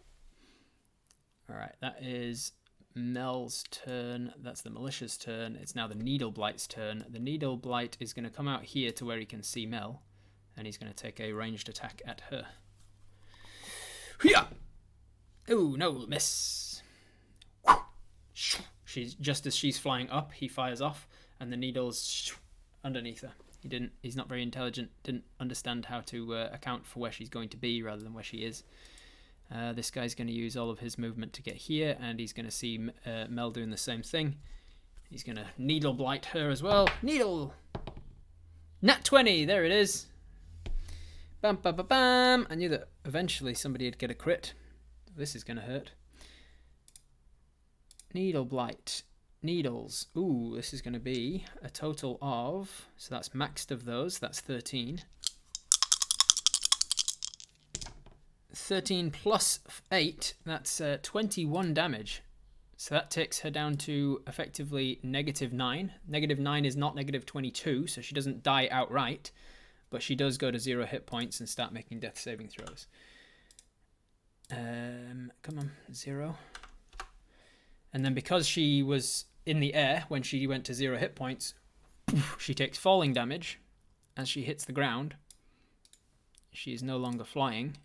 Alright, that is Mel's turn. That's the militia's turn. It's now the Needle Blight's turn. The Needle Blight is going to come out here to where he can see Mel. And he's going to take a ranged attack at her. Oh, no, miss. Just as she's flying up, he fires off. And the needle's underneath her. He's not very intelligent, didn't understand how to account for where she's going to be rather than where she is. This guy's going to use all of his movement to get here, and he's going to see Mel doing the same thing. He's going to Needle Blight her as well. Needle! Nat 20, there it is. Bam, bam, bam, bam. I knew that eventually somebody would get a crit. This is going to hurt. Needle Blight. Needles. Ooh, this is going to be a total of... So that's maxed of those. That's 13. 13 plus 8. That's 21 damage. So that takes her down to effectively -9. -9 is not -22, so she doesn't die outright. But she does go to 0 hit points and start making death saving throws. Come on, 0. And then because she was in the air when she went to 0 hit points, she takes falling damage as she hits the ground. She is no longer flying.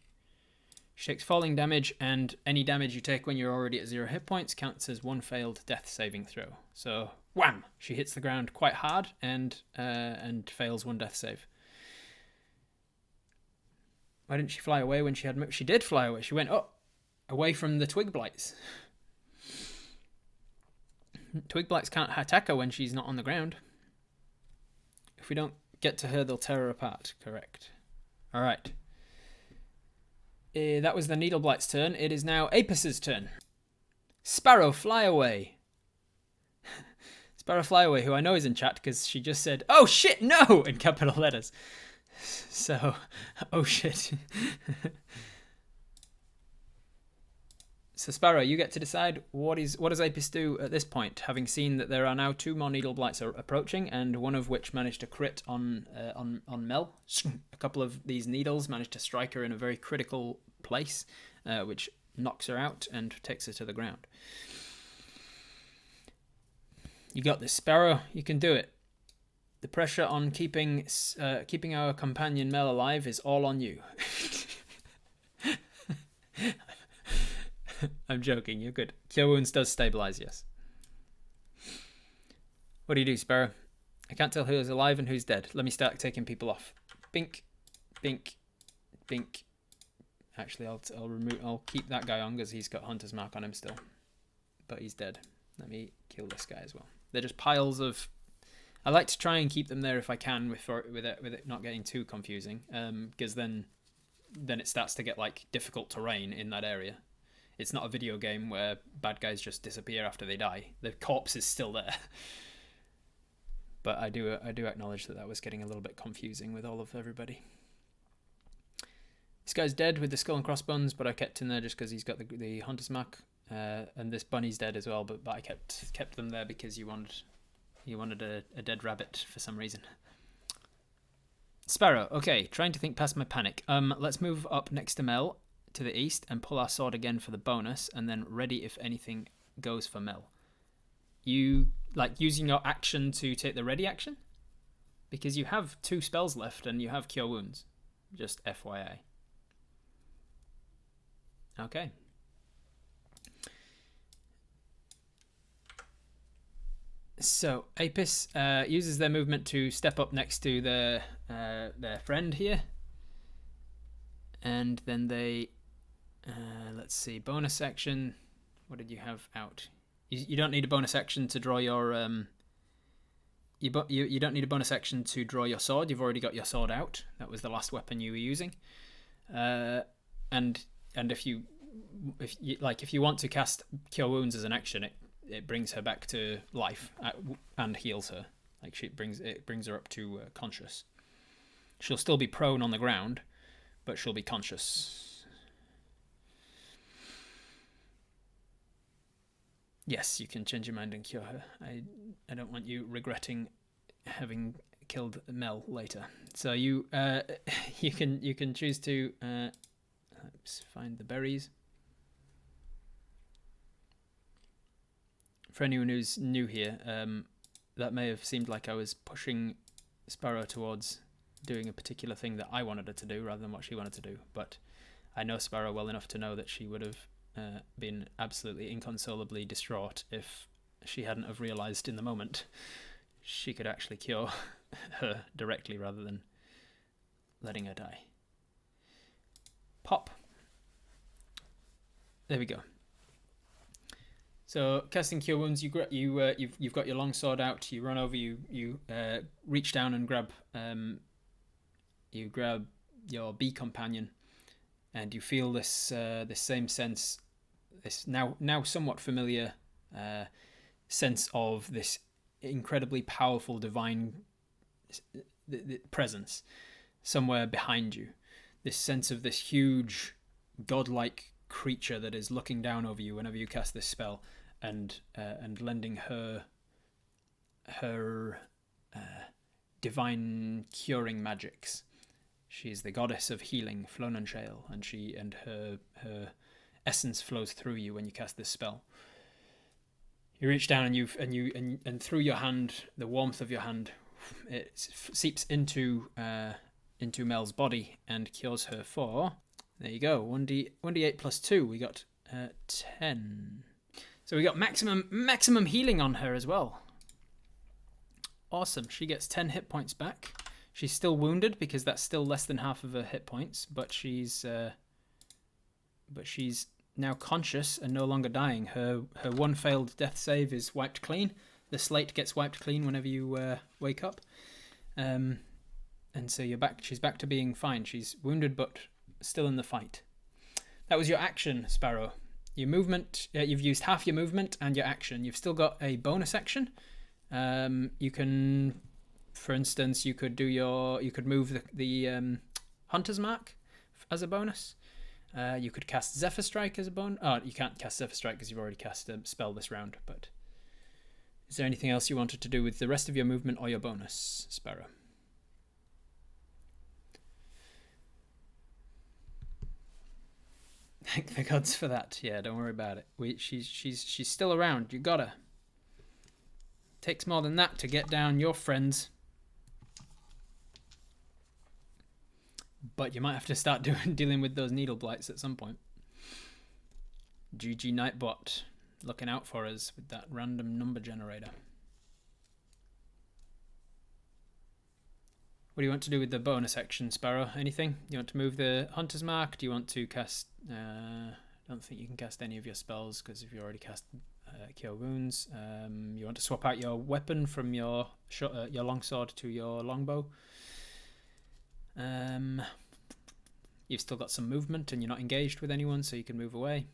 She takes falling damage, and any damage you take when you're already at 0 hit points counts as 1 failed death saving throw. So, wham! She hits the ground quite hard and fails 1 death save. Why didn't she fly away when she had... She did fly away. She went away from the Twig Blights. Twig Blights can't attack her when she's not on the ground. If we don't get to her, they'll tear her apart. Correct. Alright. That was the Needle Blight's turn. It is now Apis's turn. Sparrow, fly away. Sparrow, fly away, who I know is in chat because she just said, "Oh shit, no!" in capital letters. So, oh shit. So Sparrow, you get to decide what does Apis do at this point, having seen that there are now 2 more Needle Blights are approaching, and one of which managed to crit on Mel. A couple of these needles managed to strike her in a very critical place, which knocks her out and takes her to the ground. You got this, Sparrow. You can do it. The pressure on keeping our companion Mel alive is all on you. I'm joking, you're good. Cure Wounds does stabilize, yes. What do you do, Sparrow? I can't tell who's alive and who's dead. Let me start taking people off. Bink, bink, bink. Actually, I'll keep that guy on because he's got Hunter's Mark on him still. But he's dead. Let me kill this guy as well. They're just piles of... I like to try and keep them there if I can with it not getting too confusing. Because then it starts to get like difficult terrain in that area. It's not a video game where bad guys just disappear after they die. The corpse is still there. But I do acknowledge that was getting a little bit confusing with all of everybody. This guy's dead with the skull and crossbones, but I kept him there just because he's got the hunter's mark. And this bunny's dead as well, but I kept them there because you wanted a dead rabbit for some reason. Sparrow, okay, trying to think past my panic. Let's move up next to Mel to the east and pull our sword again for the bonus, and then ready if anything goes for Mel. You like using your action to take the ready action? Because you have 2 spells left and you have Cure Wounds. Just FYI. Okay. So Apis uses their movement to step up next to their friend here, and then they let's see, bonus action. What did you have out? You don't need a bonus action to draw your you don't need a bonus action to draw your sword. You've already got your sword out. That was the last weapon you were using. And if you want to cast Cure Wounds as an action, it brings her back to life and heals her. Like it brings her up to conscious. She'll still be prone on the ground, but she'll be conscious. Yes, you can change your mind and cure her. I don't want you regretting having killed Mel later. So you can choose to let's find the berries. For anyone who's new here, that may have seemed like I was pushing Sparrow towards doing a particular thing that I wanted her to do rather than what she wanted to do. But I know Sparrow well enough to know that she would have been absolutely inconsolably distraught if she hadn't have realised in the moment she could actually cure her directly rather than letting her die. Pop. There we go. So casting Cure Wounds, you've got your long sword out. You run over. You reach down and grab your bee companion, and you feel this same sense, this now somewhat familiar sense of this incredibly powerful divine presence somewhere behind you. This sense of this huge godlike creature that is looking down over you whenever you cast this spell, and lending her divine curing magics. She is the goddess of healing, Flonanshale, and her essence flows through you when you cast this spell. You reach down and through your hand, the warmth of your hand, it seeps into Mel's body and cures her for. There you go, 1d8 plus 2. We got 10. So we got maximum healing on her as well. Awesome. She gets 10 hit points back. She's still wounded because that's still less than half of her hit points, but she's now conscious and no longer dying. Her one failed death save is wiped clean. The slate gets wiped clean whenever you wake up. And so she's back to being fine. She's wounded but still in the fight. That was your action, Sparrow. Your movement, you've used half your movement and your action. You've still got a bonus action. You can, for instance, you could move the Hunter's Mark as a bonus. You could cast Zephyr Strike as a bonus. Oh, you can't cast Zephyr Strike because you've already cast a spell this round. But is there anything else you wanted to do with the rest of your movement or your bonus, Sparrow? Thank the gods for that. Yeah, don't worry about it. She's still around. You got her. Takes more than that to get down your friends. But you might have to start dealing with those needle blights at some point. GG Nightbot looking out for us with that random number generator. What do you want to do with the bonus action, Sparrow? Anything? You want to move the Hunter's Mark? Do you want to cast... I don't think you can cast any of your spells because if you already cast Cure Wounds. You want to swap out your weapon from your longsword to your longbow. You've still got some movement and you're not engaged with anyone, so you can move away.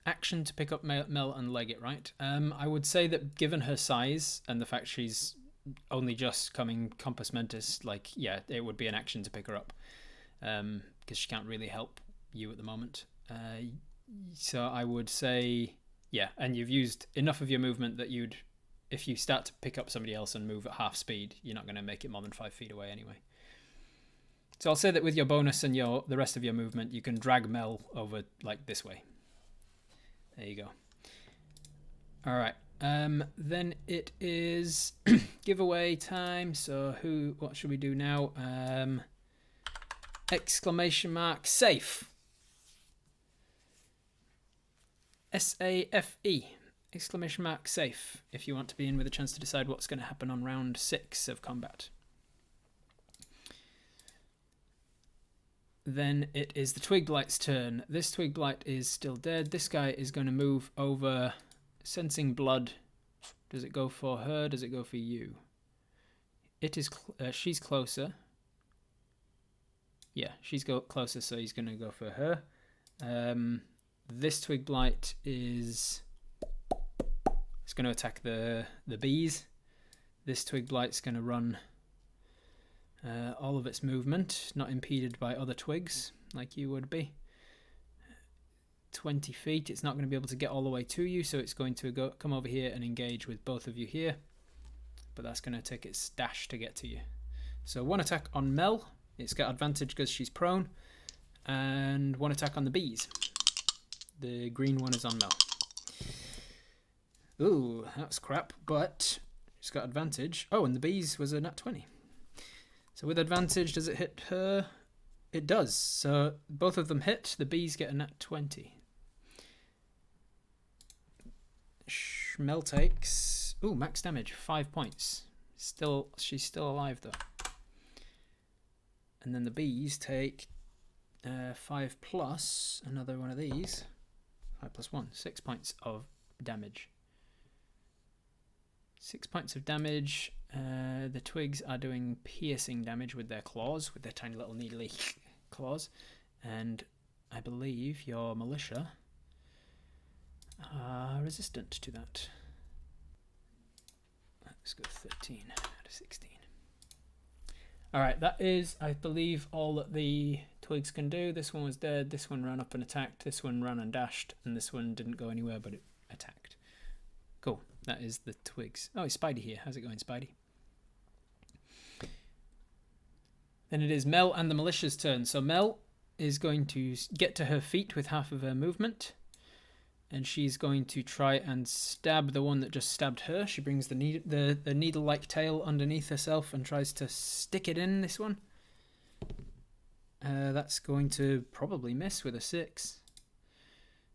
action to pick up Mel and leg it, right? I would say that given her size and the fact she's only just coming Compass Mentis, like, yeah, it would be an action to pick her up. Because she can't really help you at the moment. So I would say, yeah, and you've used enough of your movement that if you start to pick up somebody else and move at half speed, you're not going to make it more than 5 feet away anyway. So I'll say that with your bonus and the rest of your movement, you can drag Mel over like this way. There you go. All right. Then it is giveaway time. So what should we do now? Exclamation mark safe. SAFE. Exclamation mark safe. If you want to be in with a chance to decide what's going to happen on round 6 of combat. Then it is the Twig Blight's turn. This Twig Blight is still dead. This guy is going to move over, sensing blood. Does it go for her? Does it go for you? It is. She's closer. Yeah, she's closer, so he's going to go for her. This Twig Blight is. It's going to attack the bees. This Twig Blight's going to run. All of its movement, not impeded by other twigs, like you would be. 20 feet, it's not going to be able to get all the way to you, so it's going to come over here and engage with both of you here. But that's going to take its dash to get to you. So one attack on Mel, it's got advantage because she's prone, and one attack on the bees. The green one is on Mel. Ooh, that's crap, but it's got advantage. Oh, and the bees was a nat 20. So with advantage, does it hit her? It does. So both of them hit. The bees get a nat 20. Mel takes max damage, 5 points. She's still alive though. And then the bees take 5 plus another one of these. 5 plus 1, 6 points of damage. 6 points of damage. The twigs are doing piercing damage with their claws, with their tiny little needly claws. And I believe your militia are resistant to that. Let's go 13 out of 16. Alright, that is, I believe, all that the twigs can do. This one was dead, this one ran up and attacked, this one ran and dashed, and this one didn't go anywhere but it attacked. Cool, that is the twigs. Oh, it's Spidey here. How's it going, Spidey? Then it is Mel and the militia's turn. So Mel is going to get to her feet with half of her movement. And she's going to try and stab the one that just stabbed her. She brings the needle-like tail underneath herself and tries to stick it in this one. That's going to probably miss with a 6.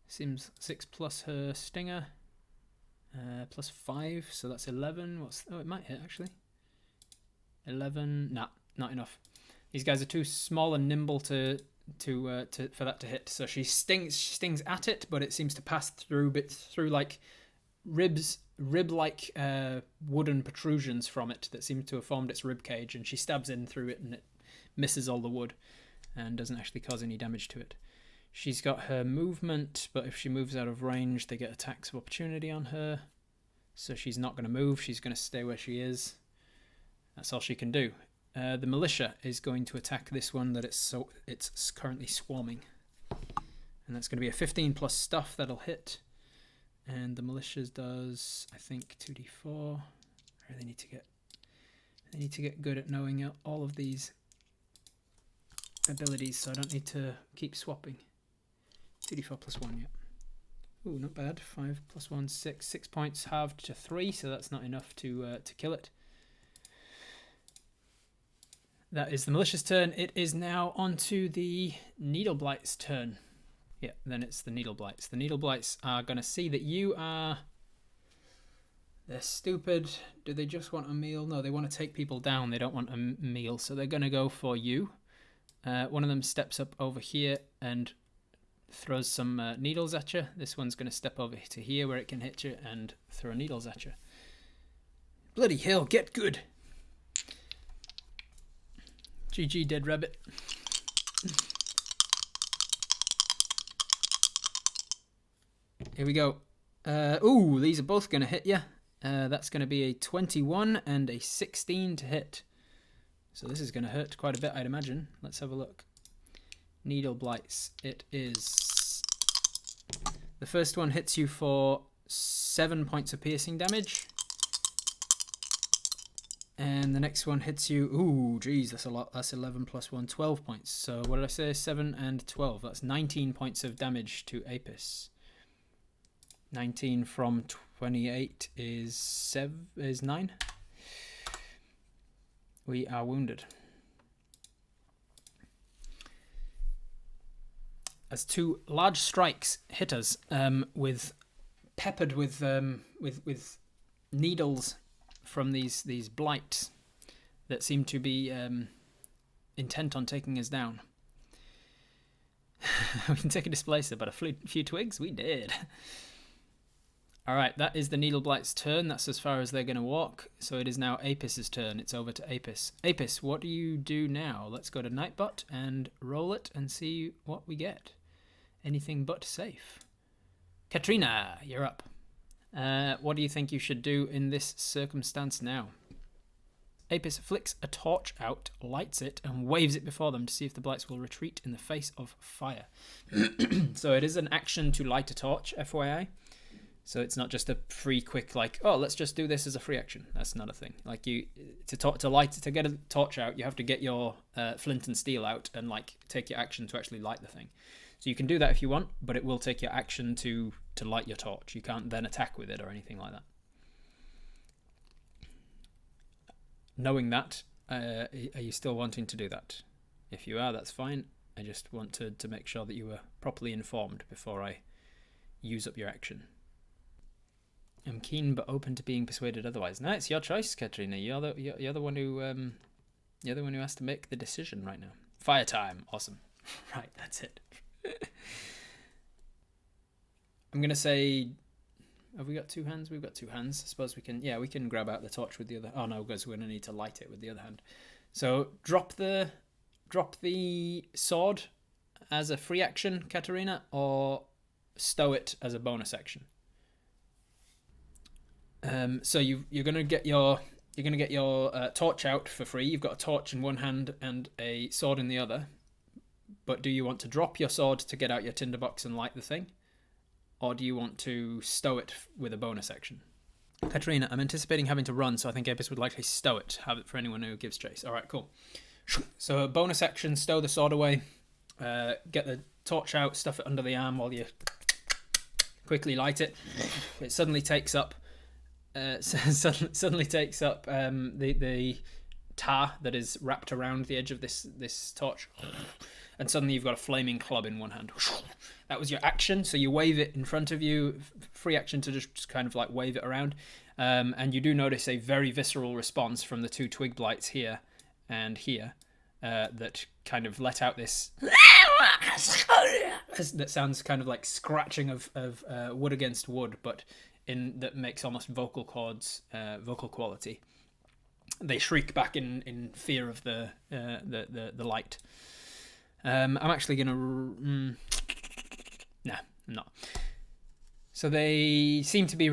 Seems 6 plus her stinger. Plus 5, so that's 11. It might hit actually. 11. Nah, not enough. These guys are too small and nimble for that to hit. So she stings at it, but it seems to pass through like rib-like wooden protrusions from it that seem to have formed its rib cage, and she stabs in through it, and it misses all the wood and doesn't actually cause any damage to it. She's got her movement, but if she moves out of range, they get attacks of opportunity on her. So she's not going to move. She's going to stay where she is. That's all she can do. The militia is going to attack this one that it's currently swarming. And that's going to be a 15 plus stuff that'll hit. And the militia's does, I think, 2d4. I really need to get good at knowing all of these abilities, so I don't need to keep swapping. 2d4 plus 1, yeah. Ooh, not bad. 5 plus 1, 6. 6 points halved to 3, so that's not enough to kill it. That is the militia's turn. It is now on to the Needle Blight's turn. Yeah, then it's the Needle Blights. The Needle Blights are going to see that you are... They're stupid. Do they just want a meal? No, they want to take people down. They don't want a meal, so they're going to go for you. One of them steps up over here and throws some needles at you. This one's going to step over to here where it can hit you and throw needles at you. Bloody hell, get good. GG, dead rabbit. here we go. Ooh, these are both going to hit you. That's going to be a 21 and a 16 to hit. So this is going to hurt quite a bit, I'd imagine. Let's have a look. Needle Blights. It is... The first one hits you for 7 points of piercing damage. And the next one hits you... Ooh, geez, that's a lot. That's 11 plus 1, 12 points. So what did I say? 7 and 12. That's 19 points of damage to Apis. 19 from 28 is 9. We are wounded. As 2 large strikes hit us, peppered with needles from these blights that seem to be intent on taking us down. We can take a displacer, but a few twigs? We did. Alright, that is the Needle Blight's turn. That's as far as they're going to walk. So it is now Apis' turn. It's over to Apis. Apis, what do you do now? Let's go to Nightbot and roll it and see what we get. Anything but safe. Katrina, you're up. What do you think you should do in this circumstance now? Apis flicks a torch out, lights it, and waves it before them to see if the Blights will retreat in the face of fire. So it is an action to light a torch, FYI. So it's not just a free, quick, like, oh, let's just do this as a free action. That's not a thing. Like, to get a torch out, you have to get your flint and steel out and like take your action to actually light the thing. So you can do that if you want, but it will take your action to light your torch. You can't then attack with it or anything like that. Knowing that, are you still wanting to do that? If you are, that's fine. I just want to make sure that you were properly informed before I use up your action. I'm keen but open to being persuaded otherwise. No, it's your choice, Katrina. You're the one who has to make the decision right now. Fire time, awesome. Right, that's it. I'm gonna say, have we got 2 hands? We've got 2 hands. I suppose we can. Yeah, we can grab out the torch with the other. Oh no, because we're gonna need to light it with the other hand. So drop the sword as a free action, Katarina, or stow it as a bonus action. So you're gonna get your torch out for free. You've got a torch in one hand and a sword in the other. But do you want to drop your sword to get out your tinderbox and light the thing? Or do you want to stow it with a bonus action? Katrina, I'm anticipating having to run, so I think Apis would likely stow it. Have it for anyone who gives chase. Alright, cool. So a bonus action, stow the sword away. Get the torch out, stuff it under the arm while you quickly light it. It suddenly takes up the tar that is wrapped around the edge of this torch, and suddenly you've got a flaming club in one hand. That was your action, so you wave it in front of you, free action to just kind of like wave it around, and you do notice a very visceral response from the 2 twig blights here and here that kind of let out this that sounds kind of like scratching of wood against wood, but that makes almost vocal quality. They shriek back in fear of the light. I'm actually gonna nah, I'm not. So they seem to be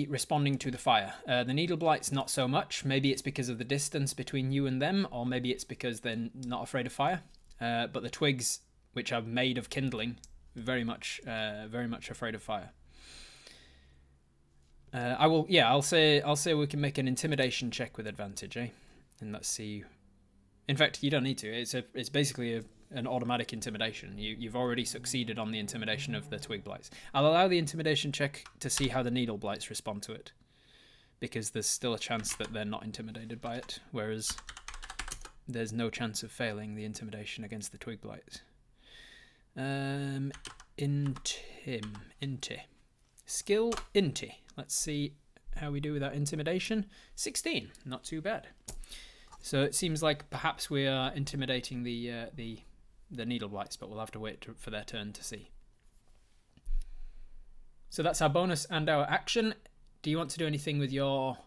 responding to the fire. The needle blights not so much. Maybe it's because of the distance between you and them, or maybe it's because they're not afraid of fire. But the twigs, which are made of kindling, very much afraid of fire. I'll say we can make an intimidation check with advantage, eh? And let's see. In fact, you don't need to. It's basically an automatic intimidation. You've already succeeded on the intimidation of the twig blights. I'll allow the intimidation check to see how the needle blights respond to it, because there's still a chance that they're not intimidated by it, whereas there's no chance of failing the intimidation against the twig blights. Inti. Skill Inti. Let's see how we do with that intimidation. 16, not too bad. So it seems like perhaps we are intimidating the needle blights, but we'll have to wait for their turn to see. So that's our bonus and our action. Do you want to do anything with your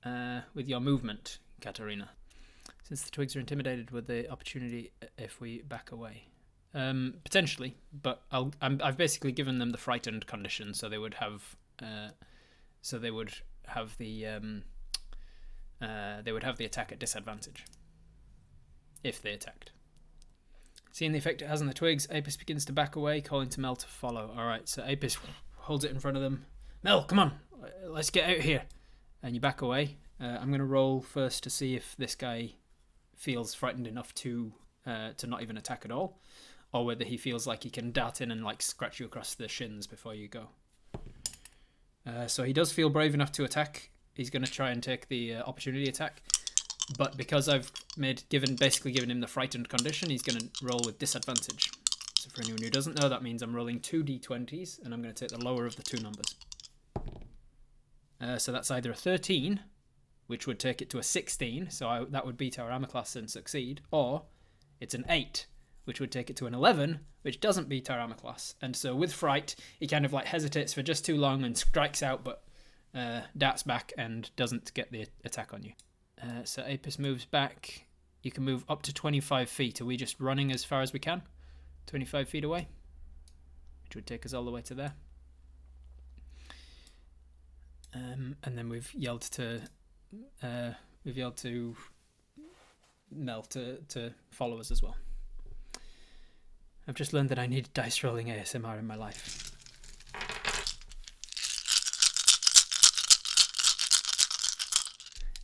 movement, Katarina? Since the twigs are intimidated with the opportunity if we back away. Potentially, but I've basically given them the frightened condition, so they would have the attack at disadvantage if they attacked. Seeing the effect it has on the twigs, Apis begins to back away, calling to Mel to follow. Alright, so Apis holds it in front of them. Mel, come on, let's get out here. And you back away. I'm going to roll first to see if this guy feels frightened enough to not even attack at all, or whether he feels like he can dart in and like scratch you across the shins before you go. So he does feel brave enough to attack. He's going to try and take the opportunity attack. But because I've basically given him the frightened condition, he's going to roll with disadvantage. So for anyone who doesn't know, that means I'm rolling 2 d20s, and I'm going to take the lower of the two numbers. So that's either a 13, which would take it to a 16, so that would beat our armor class and succeed, or it's an 8, which would take it to an 11, which doesn't beat our armor class. And so with fright, he kind of like hesitates for just too long and strikes out, but darts back and doesn't get the attack on you. So Apis moves back. You can move up to 25 feet. Are we just running as far as we can? 25 feet away? Which would take us all the way to there. And then we've yelled to Mel to follow us as well. I've just learned that I need dice rolling ASMR in my life.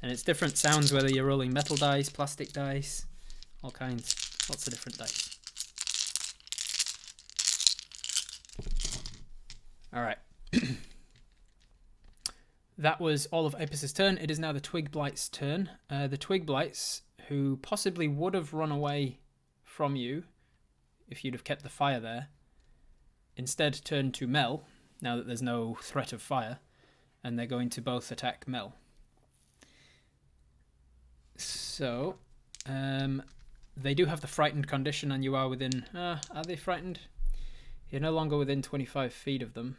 And it's different sounds whether you're rolling metal dice, plastic dice, all kinds, lots of different dice. Alright. That was all of Apis' turn. It is now the Twig Blight's turn. The Twig Blights, who possibly would have run away from you if you'd have kept the fire there, instead turn to Mel, now that there's no threat of fire, and they're going to both attack Mel. So, they do have the frightened condition, and you are within... are they frightened? You're no longer within 25 feet of them.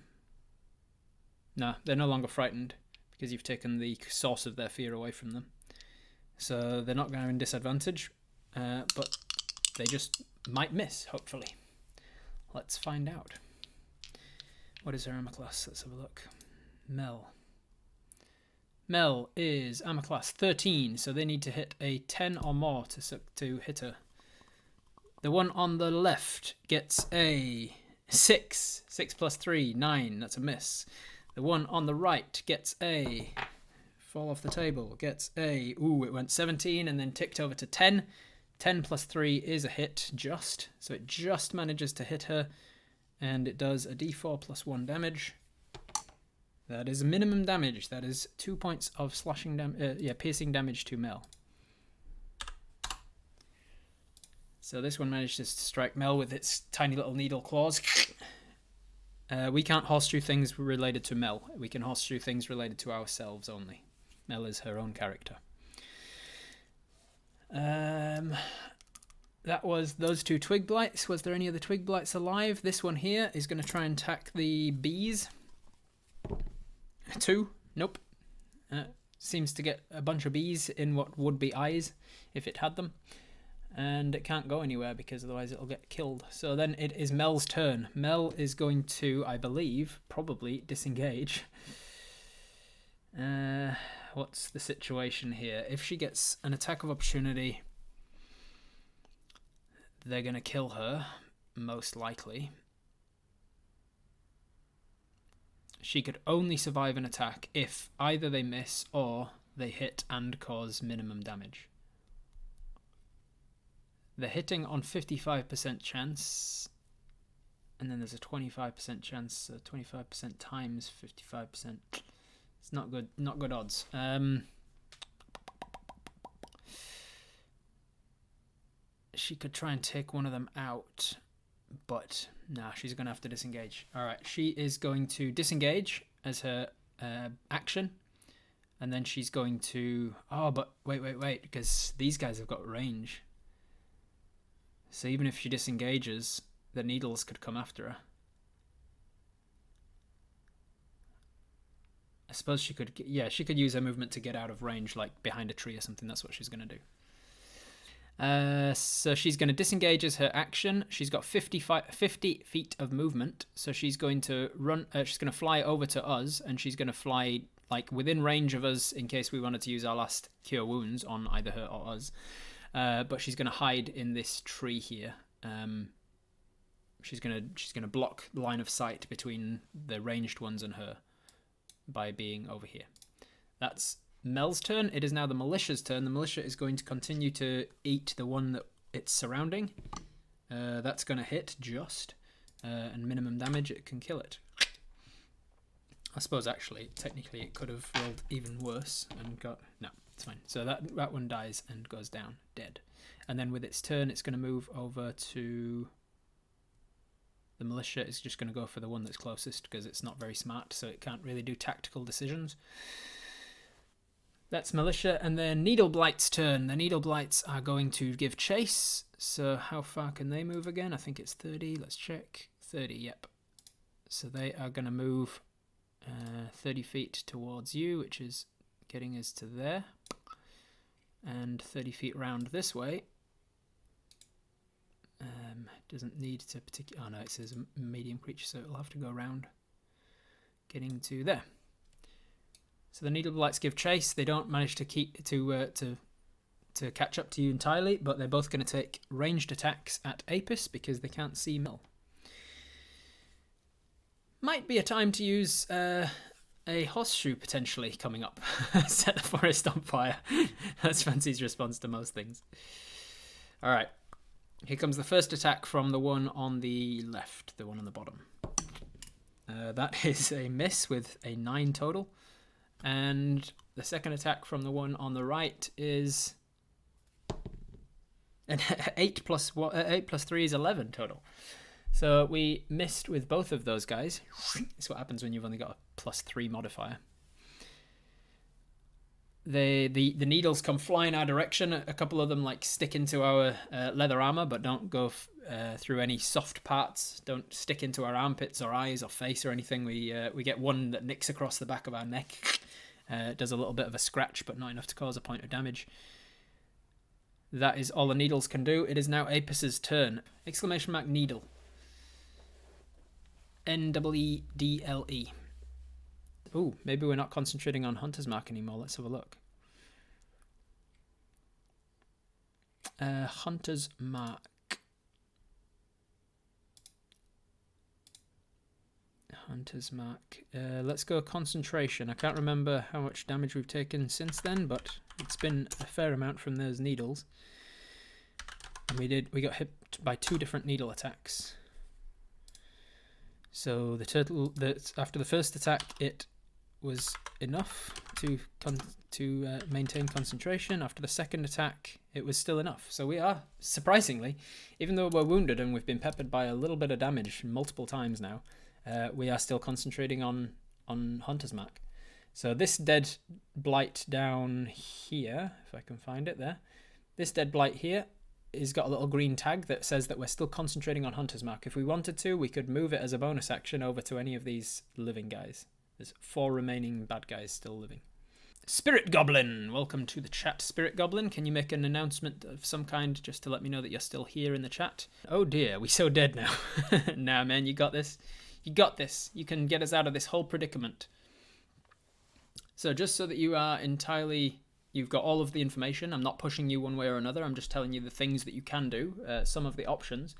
No, they're no longer frightened, because you've taken the source of their fear away from them. So they're not going to have a disadvantage, but they just might miss, hopefully. Let's find out. What is her armor class? Let's have a look. Mel. Mel is armor class 13, so they need to hit a 10 or more to hit her. The one on the left gets a 6. 6 plus 3, 9. That's a miss. The one on the right gets a... fall off the table. Gets a... ooh, it went 17 and then ticked over to 10. 10 plus 3 is a hit, just. So it just manages to hit her. And it does a d4 plus 1 damage. That is a minimum damage. That is 2 points of slashing piercing damage to Mel. So this one manages to strike Mel with its tiny little needle claws. We can't horseshoe things related to Mel. We can horseshoe things related to ourselves only. Mel is her own character. That was those two Twig Blights. Was there any other Twig Blights alive? This one here is going to try and attack the bees. 2. Nope. Seems to get a bunch of bees in what would be eyes if it had them. And it can't go anywhere because otherwise it'll get killed. So then it is Mel's turn. Mel is going to, I believe, probably disengage. What's the situation here? If she gets an attack of opportunity, they're going to kill her, most likely. She could only survive an attack if either they miss or they hit and cause minimum damage. They're hitting on 55% chance, and then there's a 25% chance, so 25% times 55%. It's not good odds. She could try and take one of them out, but nah, she's going to have to disengage. Alright, she is going to disengage as her action, and then she's going to... oh, but wait, because these guys have got range. So even if she disengages, the needles could come after her. I suppose she could... yeah, she could use her movement to get out of range, like behind a tree or something. That's what she's going to do. So she's going to disengage as her action. She's got 50 feet of movement. So she's going to run. She's going to fly over to us, and she's going to fly like within range of us in case we wanted to use our last cure wounds on either her or us. But she's going to hide in this tree here. She's gonna block line of sight between the ranged ones and her by being over here. That's Mel's turn. It is now the militia's turn. The militia is going to continue to eat the one that it's surrounding. That's going to hit just, and minimum damage. It can kill it. I suppose actually, technically, it could have rolled even worse and got no. It's fine. So that one dies and goes down dead. And then with its turn, it's going to move over to. The militia is just going to go for the one that's closest because it's not very smart, so it can't really do tactical decisions. That's militia, and then Needle Blight's turn. The Needle Blights are going to give chase. So how far can they move again? I think it's 30. Let's check. 30, yep. So they are going to move 30 feet towards you, which is getting us to there. And 30 feet round this way. Doesn't need to particular. Oh no, it says a medium creature, so it'll have to go around, getting to there. So the Needle Blights give chase. They don't manage to keep to catch up to you entirely, but they're both going to take ranged attacks at Apis because they can't see Mel. Might be a time to use a horseshoe potentially coming up. Set the forest on fire. That's Fancy's response to most things. All right. Here comes the first attack from the one on the left, the one on the bottom. That is a miss with a 9 total. And the second attack from the one on the right is an 8 plus 3 is 11 total. So we missed with both of those guys. It's what happens when you've only got a +3 modifier. The needles come flying our direction. A couple of them like stick into our leather armor, but don't go through any soft parts. Don't stick into our armpits or eyes or face or anything. We get one that nicks across the back of our neck. It does a little bit of a scratch, but not enough to cause a point of damage. That is all the needles can do. It is now Apis's turn. Exclamation mark needle. N-E-E-D-L-E. Ooh, maybe we're not concentrating on Hunter's Mark anymore. Let's have a look. Hunter's Mark. Hunter's Mark. Let's go concentration. I can't remember how much damage we've taken since then, but it's been a fair amount from those needles. And we got hit by 2 different needle attacks. So the turtle, after the first attack, it was enough to maintain concentration. After the second attack, it was still enough. So we are, surprisingly, even though we're wounded and we've been peppered by a little bit of damage multiple times now, we are still concentrating on Hunter's Mark. So this dead Blight down here, if I can find it there, this dead Blight here has got a little green tag that says that we're still concentrating on Hunter's Mark. If we wanted to, we could move it as a bonus action over to any of these living guys. There's 4 remaining bad guys still living. Spirit Goblin! Welcome to the chat, Spirit Goblin. Can you make an announcement of some kind just to let me know that you're still here in the chat? Oh dear, we're so dead now. Nah, man, you got this. You got this. You can get us out of this whole predicament. So just so that you are entirely... You've got all of the information. I'm not pushing you one way or another. I'm just telling you the things that you can do, some of the options.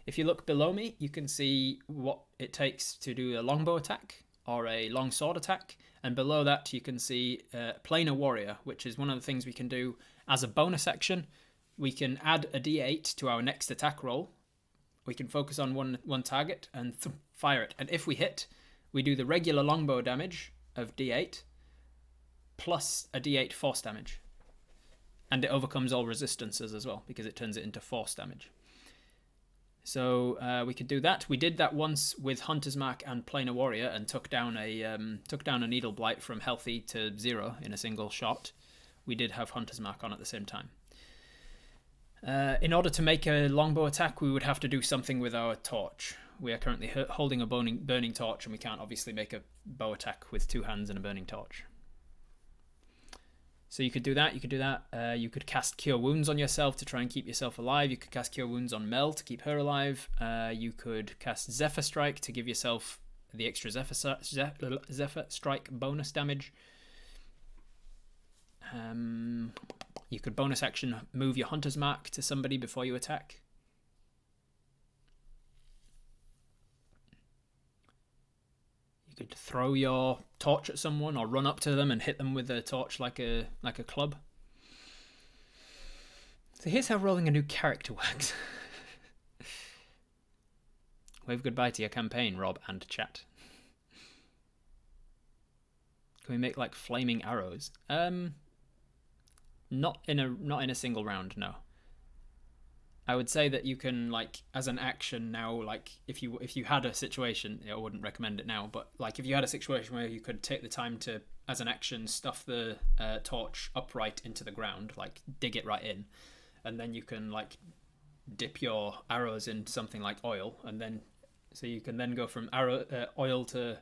If you look below me, you can see what it takes to do a longbow attack or a long sword attack. And below that, you can see Planar Warrior, which is one of the things we can do as a bonus action. We can add a d8 to our next attack roll. We can focus on one target and fire it. And if we hit, we do the regular longbow damage of d8 plus a d8 force damage. And it overcomes all resistances as well, because it turns it into force damage. So we could do that. We did that once with Hunter's Mark and Planar Warrior and took down a Needle Blight from healthy to 0 in a single shot. We did have Hunter's Mark on at the same time. In order to make a longbow attack, we would have to do something with our torch. We are currently holding a burning torch, and we can't obviously make a bow attack with 2 hands and a burning torch. So you could do that. You could do that. You could cast Cure Wounds on yourself to try and keep yourself alive. You could cast Cure Wounds on Mel to keep her alive. You could cast Zephyr Strike to give yourself the extra Zephyr Strike bonus damage. You could bonus action move your Hunter's Mark to somebody before you attack. You could throw your torch at someone or run up to them and hit them with a torch like a club. So here's how rolling a new character works. Wave goodbye to your campaign, Rob and chat. Can we make like flaming arrows? Not in a single round, no. I would say that you can, like, as an action now, like if you had a situation, I wouldn't recommend it now, but like if you had a situation where you could take the time to, as an action, stuff the torch upright into the ground, like dig it right in, and then you can like dip your arrows in something like oil, and then so you can then go from oil to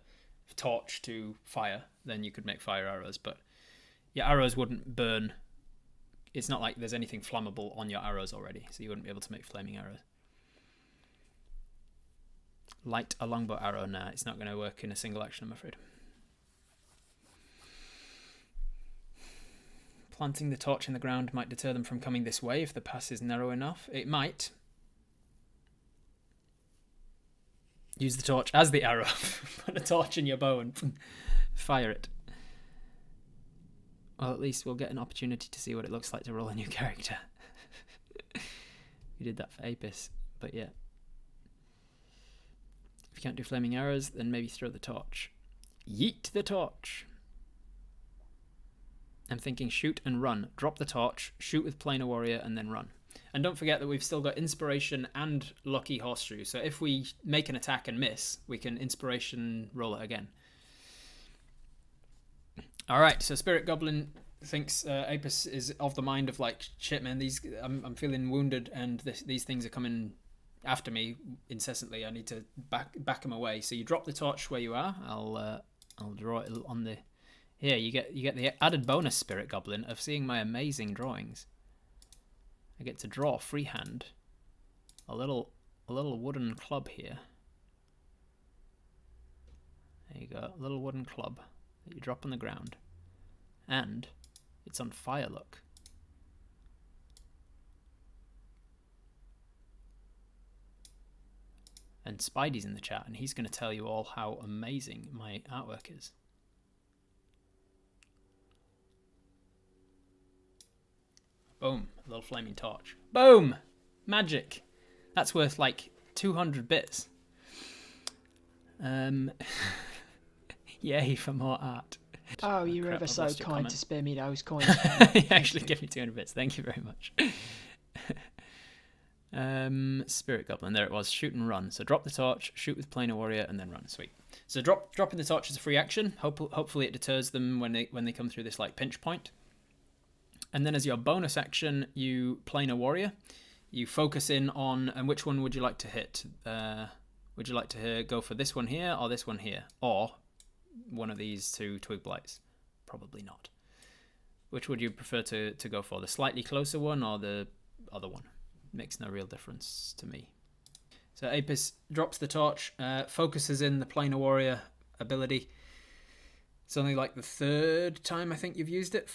torch to fire. Then you could make fire arrows, but your arrows wouldn't burn. It's not like there's anything flammable on your arrows already, so you wouldn't be able to make flaming arrows. Light a longbow arrow? Nah, it's not going to work in a single action, I'm afraid. Planting the torch in the ground might deter them from coming this way if the pass is narrow enough. It might. Use the torch as the arrow. Put a torch in your bow and fire it. Well, at least we'll get an opportunity to see what it looks like to roll a new character. We did that for Apis, but yeah. If you can't do flaming arrows, then maybe throw the torch. Yeet the torch. I'm thinking shoot and run. Drop the torch, shoot with Planar Warrior, and then run. And don't forget that we've still got Inspiration and Lucky Horseshoe. So if we make an attack and miss, we can Inspiration roll it again. All right, so Spirit Goblin thinks Apis is of the mind of like, shit, man, I'm feeling wounded, and these things are coming after me incessantly. I need to back them away. So you drop the torch where you are. I'll draw it on the. Here you get the added bonus, Spirit Goblin, of seeing my amazing drawings. I get to draw freehand a little wooden club here. There you go, a little wooden club that you drop on the ground, and it's on fire, look. And Spidey's in the chat, and he's going to tell you all how amazing my artwork is. Boom, a little flaming torch. Boom, magic. That's worth like 200 bits. Yay for more art. Oh, you're ever so kind to spare me those coins. You actually give me 200 bits. Thank you very much. Spirit Goblin. There it was. Shoot and run. So drop the torch, shoot with Planar Warrior, and then run. Sweet. So dropping the torch is a free action. Hopefully it deters them when they come through this like pinch point. And then as your bonus action, you Planar Warrior. You focus in on, and which one would you like to hit? Would you like to go for this one here or this one here? Or one of these two Twig Blights? Probably not. Which would you prefer to go for? The slightly closer one or the other one? Makes no real difference to me. So Apis drops the torch, focuses in the Planar Warrior ability. It's only like the third time I think you've used it.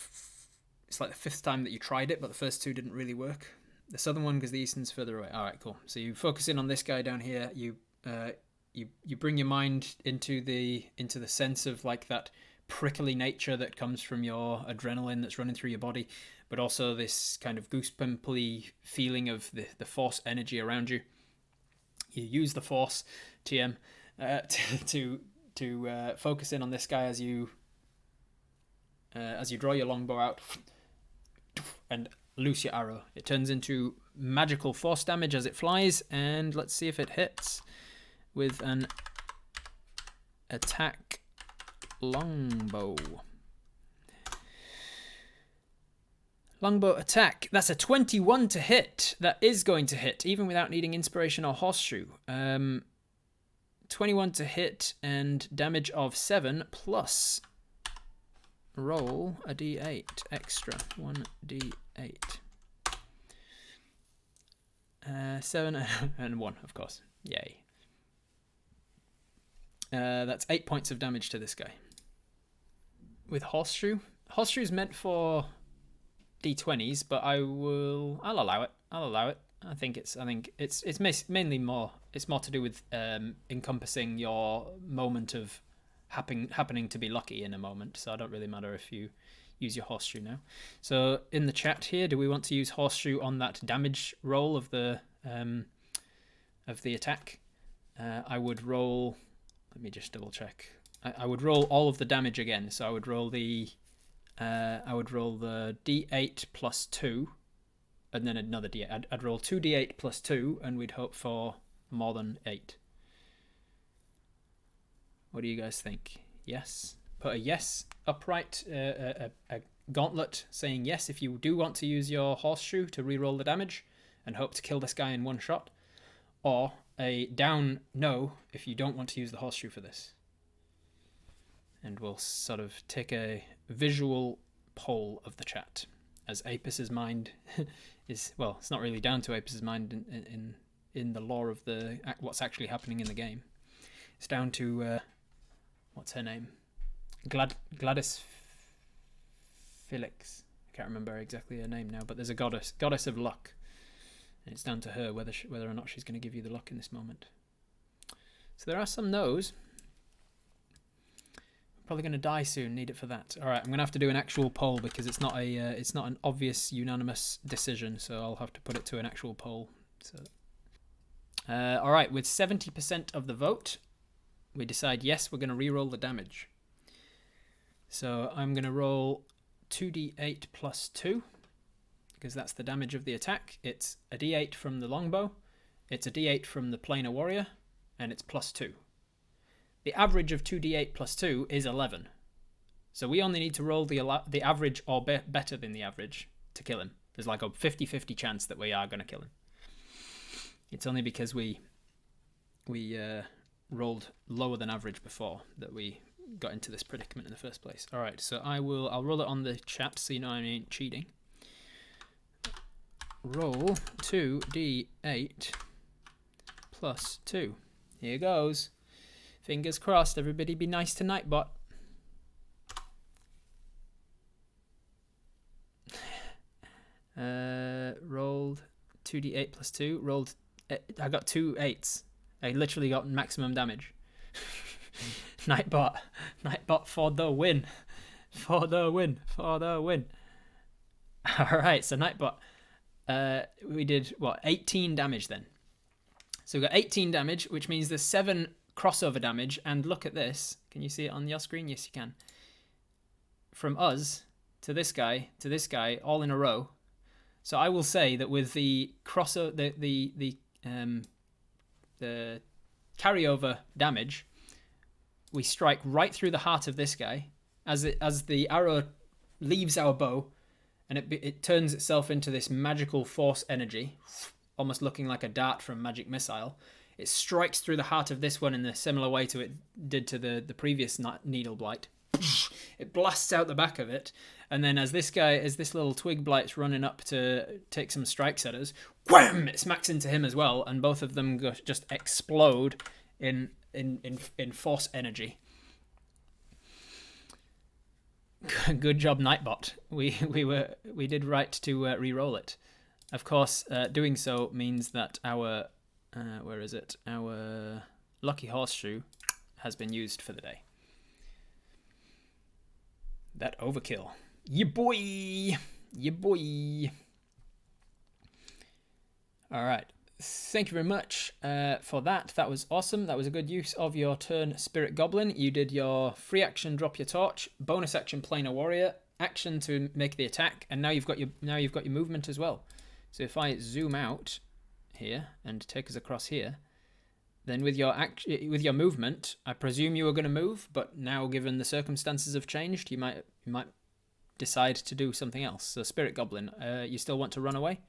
It's like the fifth time that you tried it, but the first two didn't really work. The southern one, because the eastern's further away. All right, cool. So you focus in on this guy down here. You bring your mind into the sense of like that prickly nature that comes from your adrenaline that's running through your body, but also this kind of goosebumpy feeling of the force energy around you. You use the force, TM, to focus in on this guy as you draw your longbow out and loose your arrow. It turns into magical force damage as it flies, and let's see if it hits with an attack longbow. Longbow attack. That's a 21 to hit. That is going to hit, even without needing inspiration or horseshoe. 21 to hit and damage of 7 plus roll a d8 extra. 1d8. 7 and 1, of course. Yay. That's 8 points of damage to this guy. With Horseshoe. Horseshoe is meant for d20s, but I'll allow it. I'll allow it. I think it's mainly more. It's more to do with encompassing your moment of happening to be lucky in a moment. So I don't really matter if you use your Horseshoe now. So in the chat here, do we want to use Horseshoe on that damage roll of the attack? I would roll. Let me just double check. I would roll all of the damage again. So I would roll the d8 plus 2, and then another d8. I'd roll 2d8 plus 2, and we'd hope for more than 8. What do you guys think? Yes. Put a yes upright, a gauntlet saying yes if you do want to use your Horseshoe to reroll the damage and hope to kill this guy in one shot, or a down no if you don't want to use the Horseshoe for this. And we'll sort of take a visual poll of the chat, as Apus's mind is, well, it's not really down to Apus's mind in the lore of what's actually happening in the game. It's down to what's her name? Gladys Felix. I can't remember exactly her name now, but there's a goddess of luck, and it's down to her whether or not she's going to give you the luck in this moment. So there are some no's. Probably going to die soon. Need it for that. All right, I'm going to have to do an actual poll because it's not an obvious unanimous decision. So I'll have to put it to an actual poll. So, all right, with 70% of the vote, we decide yes, we're going to re-roll the damage. So I'm going to roll 2d8 plus 2 because that's the damage of the attack. It's a d8 from the longbow, it's a d8 from the planar warrior, and it's plus 2. The average of 2d8 plus 2 is 11. So we only need to roll the average or better than the average to kill him. There's like a 50-50 chance that we are going to kill him. It's only because we rolled lower than average before that we got into this predicament in the first place. All right, so I'll roll it on the chat so you know I ain't cheating. Roll 2d8 plus 2. Here goes. Fingers crossed, everybody be nice to Nightbot. Rolled 2d8 plus 2. Rolled. I got 2 8s. I literally got maximum damage. Nightbot for the win. For the win. Alright, so Nightbot. We did, 18 damage then. So we got 18 damage, which means there's 7 crossover damage. And look at this. Can you see it on your screen? Yes, you can. From us to this guy, all in a row. So I will say that with the crossover, the carryover damage, we strike right through the heart of this guy as the arrow leaves our bow, and it turns itself into this magical force energy, almost looking like a dart from Magic Missile. It strikes through the heart of this one in a similar way to it did to the previous Needle Blight. It blasts out the back of it, and then as this little Twig Blight's running up to take some strikes at us, wham! It smacks into him as well, and both of them just explode in force energy. Good job, Nightbot. We did right to re-roll it. Of course, doing so means that our our lucky horseshoe has been used for the day. That overkill. Yeah, boy. All right. Thank you very much for that. That was awesome. That was a good use of your turn, Spirit Goblin. You did your free action, drop your torch, bonus action, Planar Warrior, action to make the attack, and now you've got your movement as well. So if I zoom out here and take us across here, then with your movement, I presume you were going to move, but now given the circumstances have changed, you might decide to do something else. So Spirit Goblin, you still want to run away?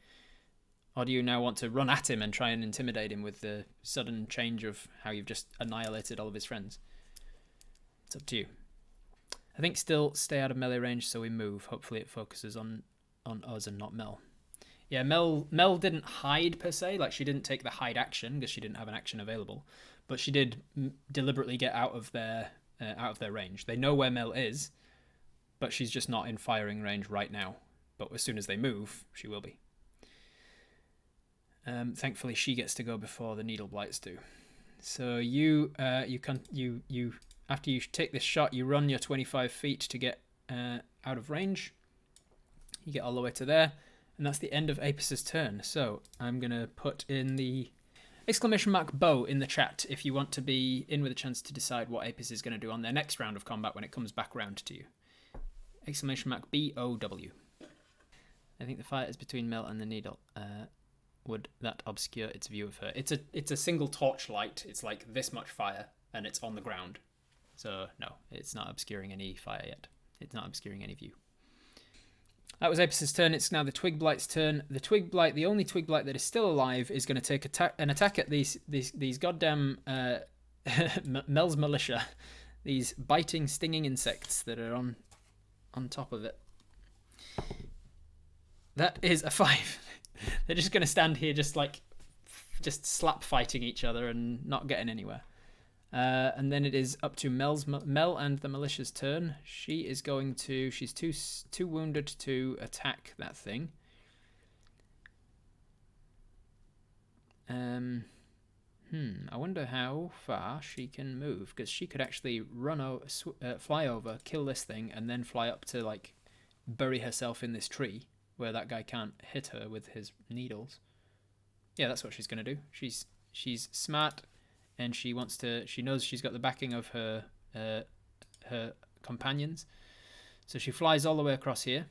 Or do you now want to run at him and try and intimidate him with the sudden change of how you've just annihilated all of his friends? It's up to you. I think still stay out of melee range, so we move. Hopefully it focuses on us and not Mel. Yeah, Mel didn't hide per se. Like, she didn't take the hide action because she didn't have an action available. But she did deliberately get out of their range. They know where Mel is, but she's just not in firing range right now. But as soon as they move, she will be. Thankfully, she gets to go before the needle blights do. So you after you take this shot, you run your 25 feet to get out of range. You get all the way to there, and that's the end of Apis's turn. So I'm gonna put in the !bow in the chat if you want to be in with a chance to decide what Apis is going to do on their next round of combat when it comes back round to you. !BOW. I think the fight is between Mel and the needle. Would that obscure its view of her? It's a single torchlight. It's like this much fire, and it's on the ground. So no, it's not obscuring any fire yet. It's not obscuring any view. That was Apis' turn. It's now the Twig Blight's turn. The Twig Blight, the only Twig Blight that is still alive, is going to take an attack at these goddamn Mel's militia. These biting, stinging insects that are on top of it. That is a 5. They're just going to stand here just slap fighting each other and not getting anywhere. And then it is up to Mel and the militia's turn. She's too wounded to attack that thing. I wonder how far she can move, because she could actually fly over, kill this thing, and then fly up to like bury herself in this tree where that guy can't hit her with his needles. Yeah, that's what she's gonna do. She's smart. And she knows she's got the backing of her companions. So she flies all the way across here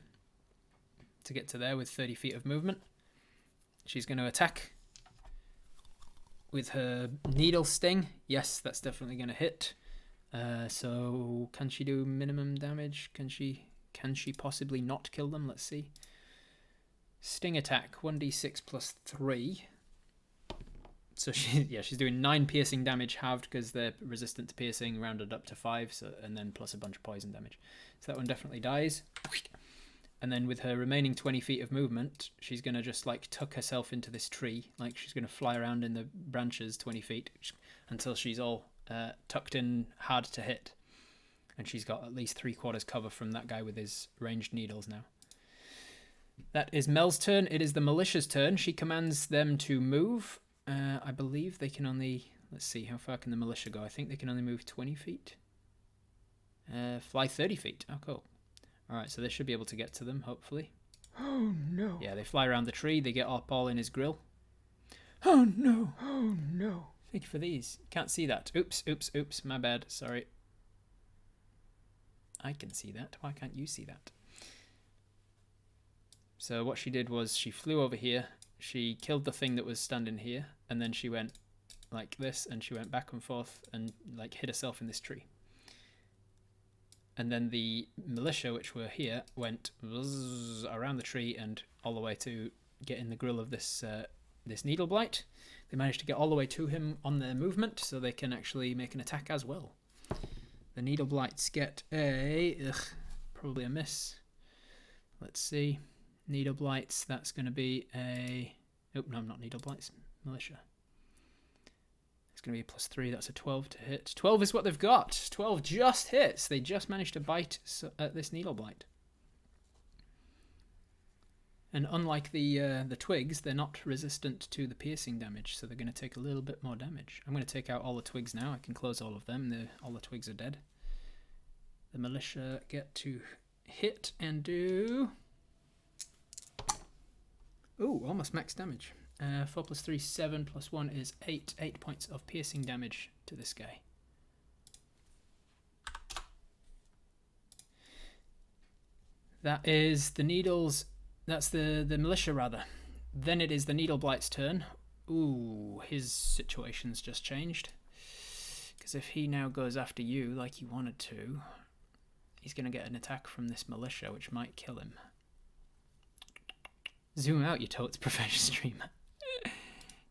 to get to there with 30 feet of movement. She's going to attack with her needle sting. Yes, that's definitely going to hit. So can she do minimum damage? Can she possibly not kill them? Let's see. Sting attack, 1d6 plus 3. So she's doing 9 piercing damage halved because they're resistant to piercing, rounded up to 5, and then plus a bunch of poison damage. So that one definitely dies. And then with her remaining 20 feet of movement, she's going to just like tuck herself into this tree. Like, she's going to fly around in the branches 20 feet until she's all tucked in hard to hit. And she's got at least 3/4 cover from that guy with his ranged needles now. That is Mel's turn. It is the militia's turn. She commands them to move. I believe they can only... Let's see, how far can the militia go? I think they can only move 20 feet. Fly 30 feet. Oh, cool. Alright, so they should be able to get to them, hopefully. Oh, no. Yeah, they fly around the tree. They get up all in his grill. Oh, no. Oh, no. Thank you for these. Can't see that. Oops. My bad. Sorry. I can see that. Why can't you see that? So what she did was she flew over here. She killed the thing that was standing here, and then she went like this, and she went back and forth and like hid herself in this tree. And then the militia, which were here, went around the tree and all the way to get in the grill of this needle blight. They managed to get all the way to him on their movement, so they can actually make an attack as well. The needle blights get probably a miss. Let's see. Needle blights, that's going to be a... Oh, no, not needle blights. Militia. It's going to be a +3. That's a 12 to hit. 12 is what they've got. 12 just hits. They just managed to bite at this needle blight. And unlike the twigs, they're not resistant to the piercing damage, so they're going to take a little bit more damage. I'm going to take out all the twigs now. I can close all of them. All the twigs are dead. The militia get to hit and do... Ooh, almost max damage. 4 + 3, 7 + 1 is 8. 8 points of piercing damage to this guy. That is the needles. That's the militia, rather. Then it is the needle blight's turn. Ooh, his situation's just changed. Because if he now goes after you like he wanted to, he's going to get an attack from this militia, which might kill him. Zoom out, you totes profesh streamer.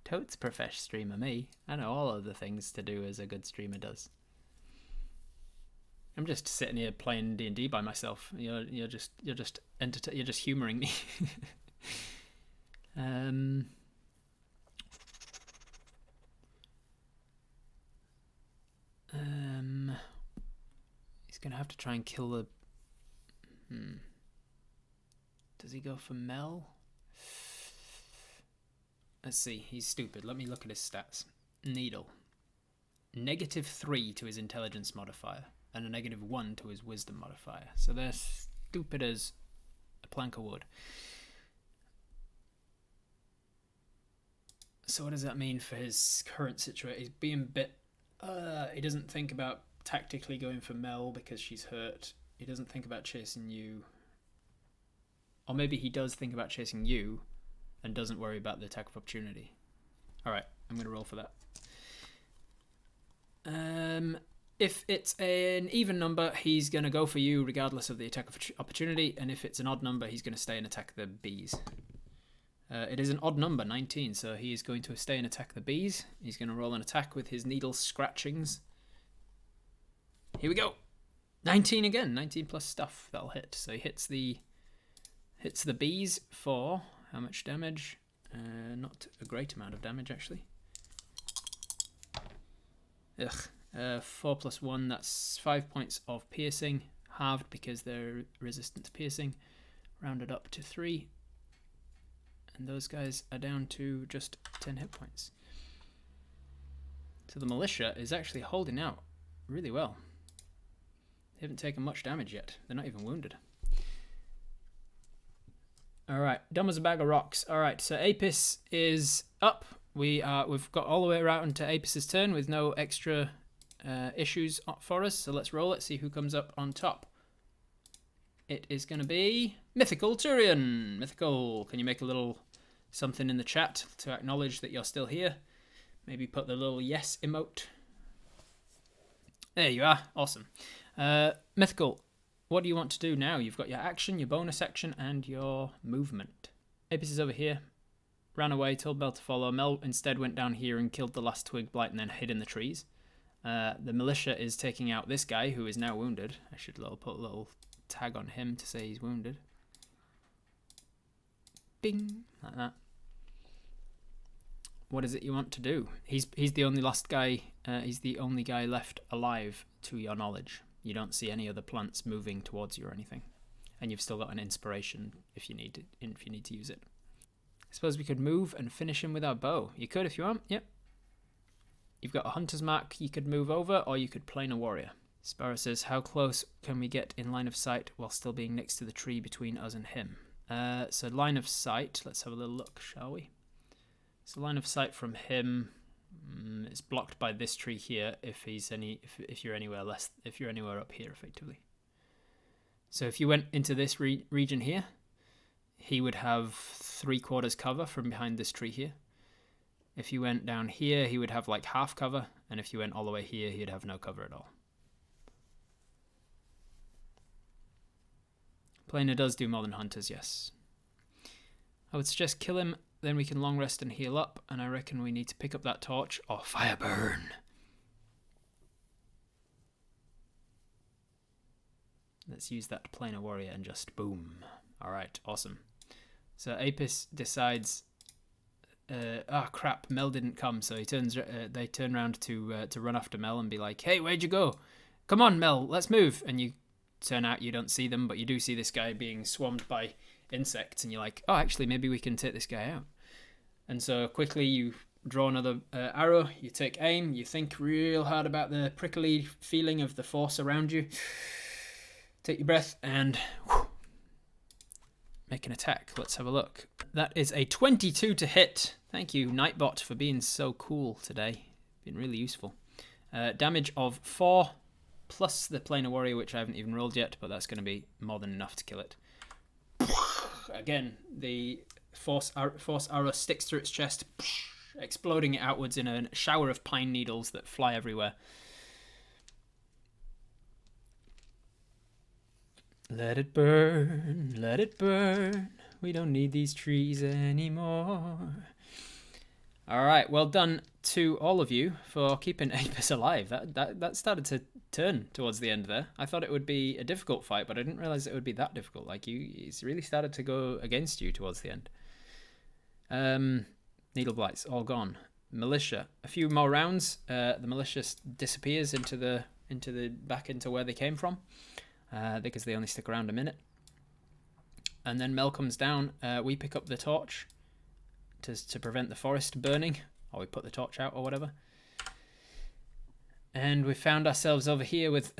Totes profesh streamer, me. I know all of the things to do as a good streamer does. I'm just sitting here playing D&D by myself. You're just humoring me. He's gonna have to try and kill the. Does he go for Mel? Let's see. He's stupid. Let me look at his stats. Needle. -3 to his intelligence modifier and a -1 to his wisdom modifier. So they're stupid as a plank of wood. So what does that mean for his current situation? He's being a bit... he doesn't think about tactically going for Mel because she's hurt. He doesn't think about chasing you. Or maybe he does think about chasing you and doesn't worry about the attack of opportunity. Alright, I'm going to roll for that. If it's an even number, he's going to go for you regardless of the attack of opportunity. And if it's an odd number, he's going to stay and attack the bees. It is an odd number, 19, so he is going to stay and attack the bees. He's going to roll an attack with his needle scratchings. Here we go. 19 again. 19 plus stuff. That'll hit. So he hits the bees for how much damage? Not a great amount of damage, actually. Ugh. 4 plus 1, that's 5 points of piercing. Halved because they're resistant to piercing. Rounded up to 3. And those guys are down to just 10 hit points. So the militia is actually holding out really well. They haven't taken much damage yet. They're not even wounded. Alright, dumb as a bag of rocks. Alright, so Apis is up. We've got all the way around to Apis's turn with no extra issues for us. So let's roll it, see who comes up on top. It is going to be Mythical Turian. Mythical, can you make a little something in the chat to acknowledge that you're still here? Maybe put the little yes emote. There you are. Awesome. Mythical, what do you want to do now? You've got your action, your bonus action, and your movement. Apis is over here. Ran away, told Mel to follow. Mel instead went down here and killed the last Twig Blight and then hid in the trees. The militia is taking out this guy who is now wounded. I should put a little tag on him to say he's wounded. Bing, like that. What is it you want to do? He's the only last guy. He's the only guy left alive, to your knowledge. You don't see any other plants moving towards you or anything, and you've still got an inspiration if you need to use it. I suppose we could move and finish him with our bow. You could if you want. Yep. You've got a hunter's mark. You could move over, or you could plane a warrior. Sparrow says, "How close can we get in line of sight while still being next to the tree between us and him?" So line of sight. Let's have a little look, shall we? So line of sight from him is blocked by this tree here. If you're anywhere up here, effectively. So if you went into this region here, he would have 3/4 cover from behind this tree here. If you went down here, he would have like half cover, and if you went all the way here, he'd have no cover at all. Planer does do more than hunters, yes. I would suggest kill him, then we can long rest and heal up, and I reckon we need to pick up that torch or fire burn. Let's use that to plane a warrior and just boom. Alright, awesome. So Apis decides, crap, Mel didn't come, so they turn around to run after Mel and be like, "Hey, where'd you go? Come on, Mel, let's move." And you turn out you don't see them, but you do see this guy being swarmed by insects, and you're like, "Oh, actually, maybe we can take this guy out." And so quickly you draw another arrow, you take aim, you think real hard about the prickly feeling of the force around you. Take your breath and make an attack. Let's have a look. That is a 22 to hit. Thank you, Nightbot, for being so cool today. Been really useful. Damage of 4 plus the planar warrior, which I haven't even rolled yet, but that's going to be more than enough to kill it. Again, the force arrow sticks through its chest, exploding it outwards in a shower of pine needles that fly everywhere. Let it burn, we don't need these trees anymore. All right, well done to all of you for keeping Apis alive. That started to turn towards the end there. I thought it would be a difficult fight, but I didn't realize it would be that difficult. Like it's really started to go against you towards the end. Needle blights all gone. Militia, a few more rounds. The militia disappears into back into where they came from, because they only stick around a minute. And then Mel comes down. We pick up the torch to prevent the forest burning, or we put the torch out or whatever. And we found ourselves over here with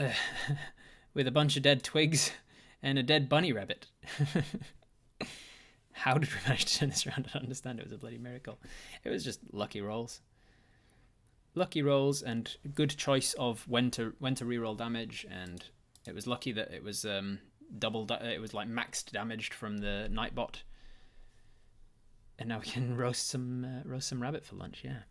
with a bunch of dead twigs and a dead bunny rabbit. How did we manage to turn this around? I don't understand. It was a bloody miracle. It was just lucky rolls. Lucky rolls and good choice of when to reroll damage, and it was lucky that it was it was like maxed damaged from the Nightbot. And now we can roast some rabbit for lunch. Yeah.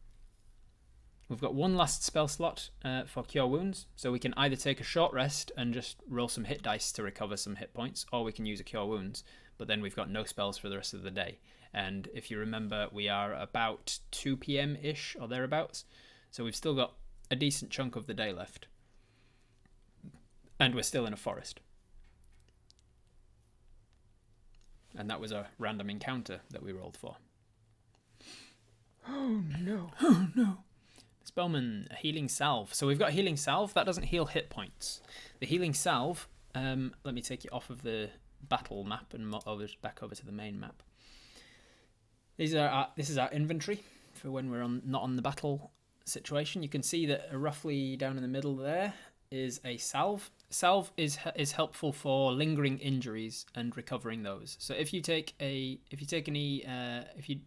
We've got one last spell slot for Cure Wounds, so we can either take a short rest and just roll some hit dice to recover some hit points, or we can use a Cure Wounds, but then we've got no spells for the rest of the day. And if you remember, we are about 2 p.m.-ish or thereabouts, so we've still got a decent chunk of the day left. And we're still in a forest. And that was a random encounter that we rolled for. Oh no. Oh no. Spellman, a healing salve. So we've got a healing salve. That doesn't heal hit points. The healing salve, let me take you off of the battle map and back over to the main map. This is our inventory for when we're not on the battle situation. You can see that roughly down in the middle there is a salve. Salve is helpful for lingering injuries and recovering those. So if you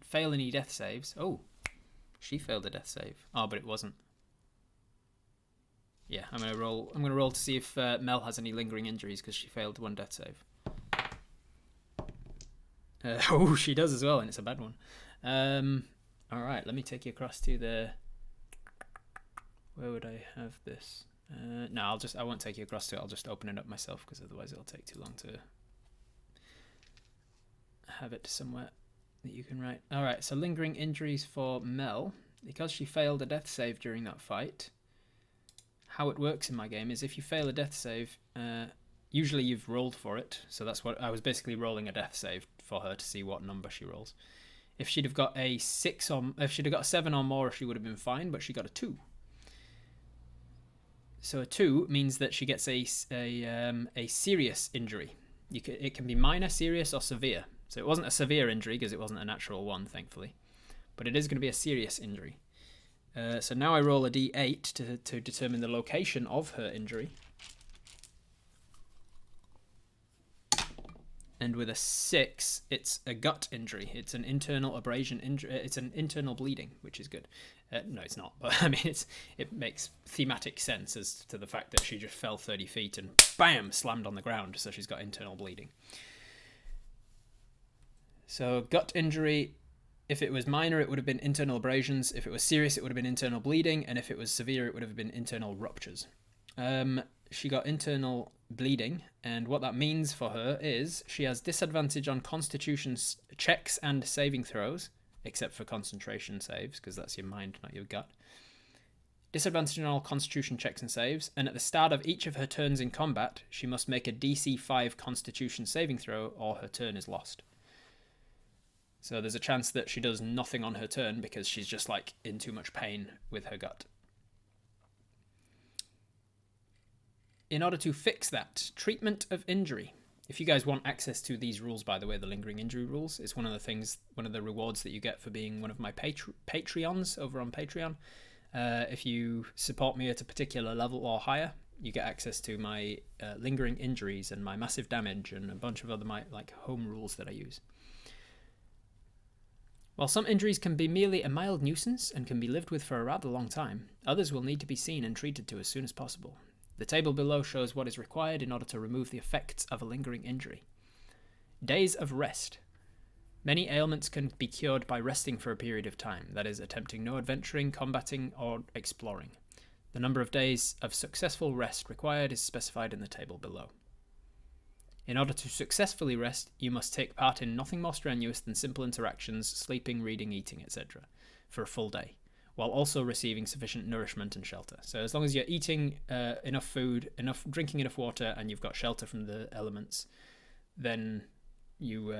fail any death saves, she failed a death save. Oh, but it wasn't. Yeah, I'm gonna roll to see if Mel has any lingering injuries because she failed one death save. She does as well, and it's a bad one. All right, let me take you across to the. Where would I have this? No, I won't take you across to it. I'll just open it up myself because otherwise it'll take too long to have it somewhere that you can write. All right, so lingering injuries for Mel. Because she failed a death save during that fight, how it works in my game is if you fail a death save, usually you've rolled for it. So that's what I was basically rolling a death save for her to see what number she rolls. If she'd have got a 6 or if she'd have got a 7 or more, she would have been fine, but she got a 2. So a 2 means that she gets a serious injury. It can be minor, serious, or severe. So it wasn't a severe injury because it wasn't a natural one, thankfully. But it is going to be a serious injury. So now I roll a d8 to determine the location of her injury. And with a 6, it's a gut injury. It's an internal abrasion injury. It's an internal bleeding, which is good. No, it's not. But I mean, it makes thematic sense as to the fact that she just fell 30 feet and bam, slammed on the ground. So she's got internal bleeding. So gut injury. If it was minor, it would have been internal abrasions. If it was serious, it would have been internal bleeding. And if it was severe, it would have been internal ruptures. She got internal bleeding. And what that means for her is she has disadvantage on constitution checks and saving throws, except for concentration saves, because that's your mind, not your gut. Disadvantage on all constitution checks and saves. And at the start of each of her turns in combat, she must make a DC 5 constitution saving throw or her turn is lost. So there's a chance that she does nothing on her turn because she's just like in too much pain with her gut. In order to fix that, treatment of injury. If you guys want access to these rules, by the way, the lingering injury rules, it's one of the rewards that you get for being one of my Patreons over on Patreon. If you support me at a particular level or higher, you get access to my lingering injuries and my massive damage and a bunch of other home rules that I use. While some injuries can be merely a mild nuisance and can be lived with for a rather long time, others will need to be seen and treated to as soon as possible. The table below shows what is required in order to remove the effects of a lingering injury. Days of rest. Many ailments can be cured by resting for a period of time, that is, attempting no adventuring, combating, or exploring. The number of days of successful rest required is specified in the table below. In order to successfully rest, you must take part in nothing more strenuous than simple interactions, sleeping, reading, eating, etc. for a full day, while also receiving sufficient nourishment and shelter. So as long as you're eating enough food, drinking enough water, and you've got shelter from the elements, then you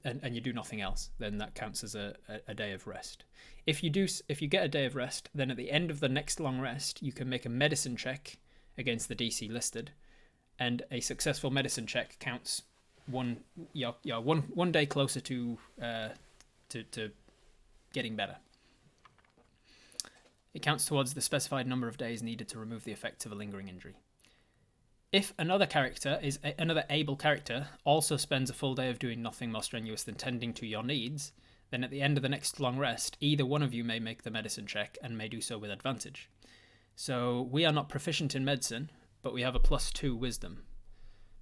and you do nothing else, then that counts as a day of rest. If you get a day of rest, then at the end of the next long rest, you can make a medicine check against the DC listed, and a successful medicine check counts one day closer to getting better. It counts towards the specified number of days needed to remove the effects of a lingering injury. If another able character also spends a full day of doing nothing more strenuous than tending to your needs, then at the end of the next long rest, either one of you may make the medicine check and may do so with advantage. So we are not proficient in medicine, but we have a +2 wisdom.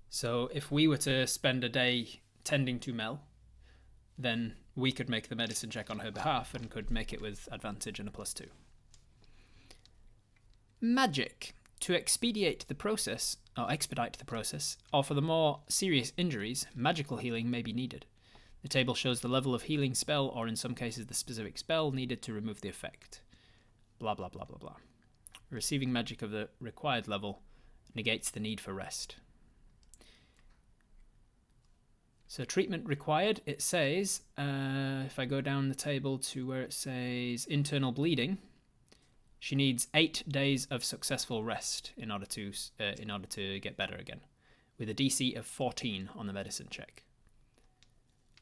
So if we were to spend a day tending to Mel, then we could make the medicine check on her behalf and could make it with advantage and a +2. Magic. To expedite the process, or for the more serious injuries, magical healing may be needed. The table shows the level of healing spell, or in some cases the specific spell needed to remove the effect. Blah blah blah blah blah. Receiving magic of the required level negates the need for rest. So treatment required, it says, if I go down the table to where it says internal bleeding, she needs 8 days of successful rest in order to get better again, with a DC of 14 on the medicine check.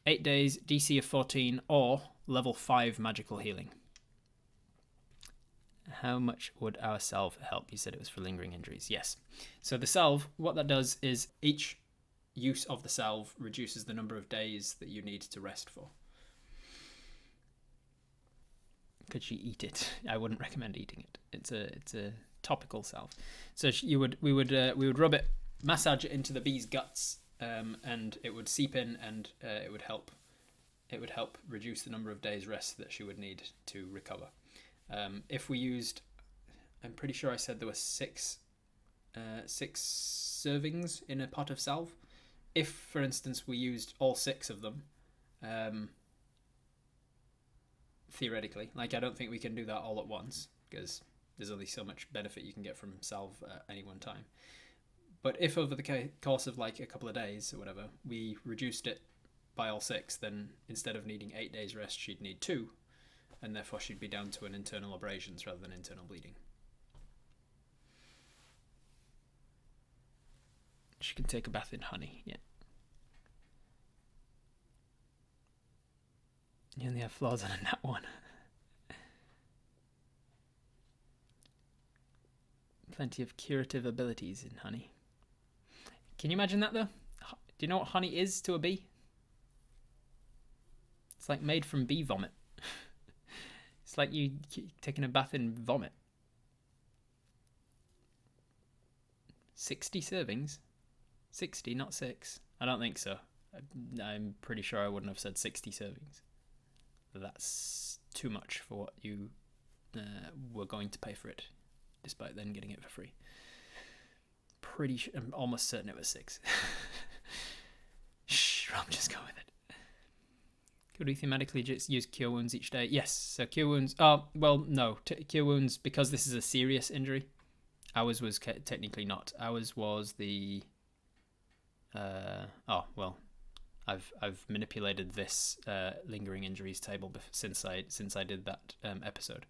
8 days, DC of 14, or level 5 magical healing. How much would our salve help? You said it was for lingering injuries. Yes. So the salve, what that does is each use of the salve reduces the number of days that you need to rest for. Could she eat it? I wouldn't recommend eating it. It's a topical salve. So we would rub it, massage it into the bee's guts, and it would seep in, and it would help reduce the number of days rest that she would need to recover. If we used, I'm pretty sure I said there were six servings in a pot of salve. If, for instance, we used all 6 of them, theoretically, like, I don't think we can do that all at once, because there's only so much benefit you can get from salve at any one time. But if over the course of like a couple of days or whatever, we reduced it by all 6, then instead of needing 8 days rest, she'd need 2, and therefore she'd be down to an internal abrasions rather than internal bleeding. She can take a bath in honey, yeah. You only have flaws on a nat 1. Plenty of curative abilities in honey. Can you imagine that, though? Do you know what honey is to a bee? It's like made from bee vomit. It's like you taking a bath in vomit. 60 servings? 60, not 6. I don't think so. I'm pretty sure I wouldn't have said 60 servings. That's too much for what you were going to pay for it, despite then getting it for free. I'm almost certain it was 6. Shh, Rob, just go with it. Could we thematically just use cure wounds each day? Yes, so cure wounds... Oh, well, no. Cure wounds, because this is a serious injury. Ours was technically not. Ours was the... I've manipulated this lingering injuries table since I did that episode,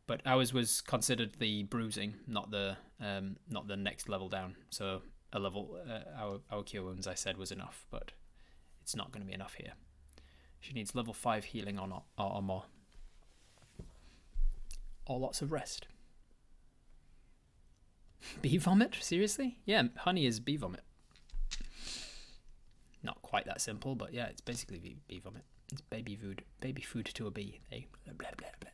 but ours was considered the bruising, not the next level down. So a level our cure wounds, I said, was enough, but it's not going to be enough here. She needs level 5 healing or more, or lots of rest. Bee vomit? Seriously? Yeah, honey is bee vomit. Not quite that simple, but yeah, it's basically bee vomit. It's baby food to a bee. They blah, blah, blah, blah.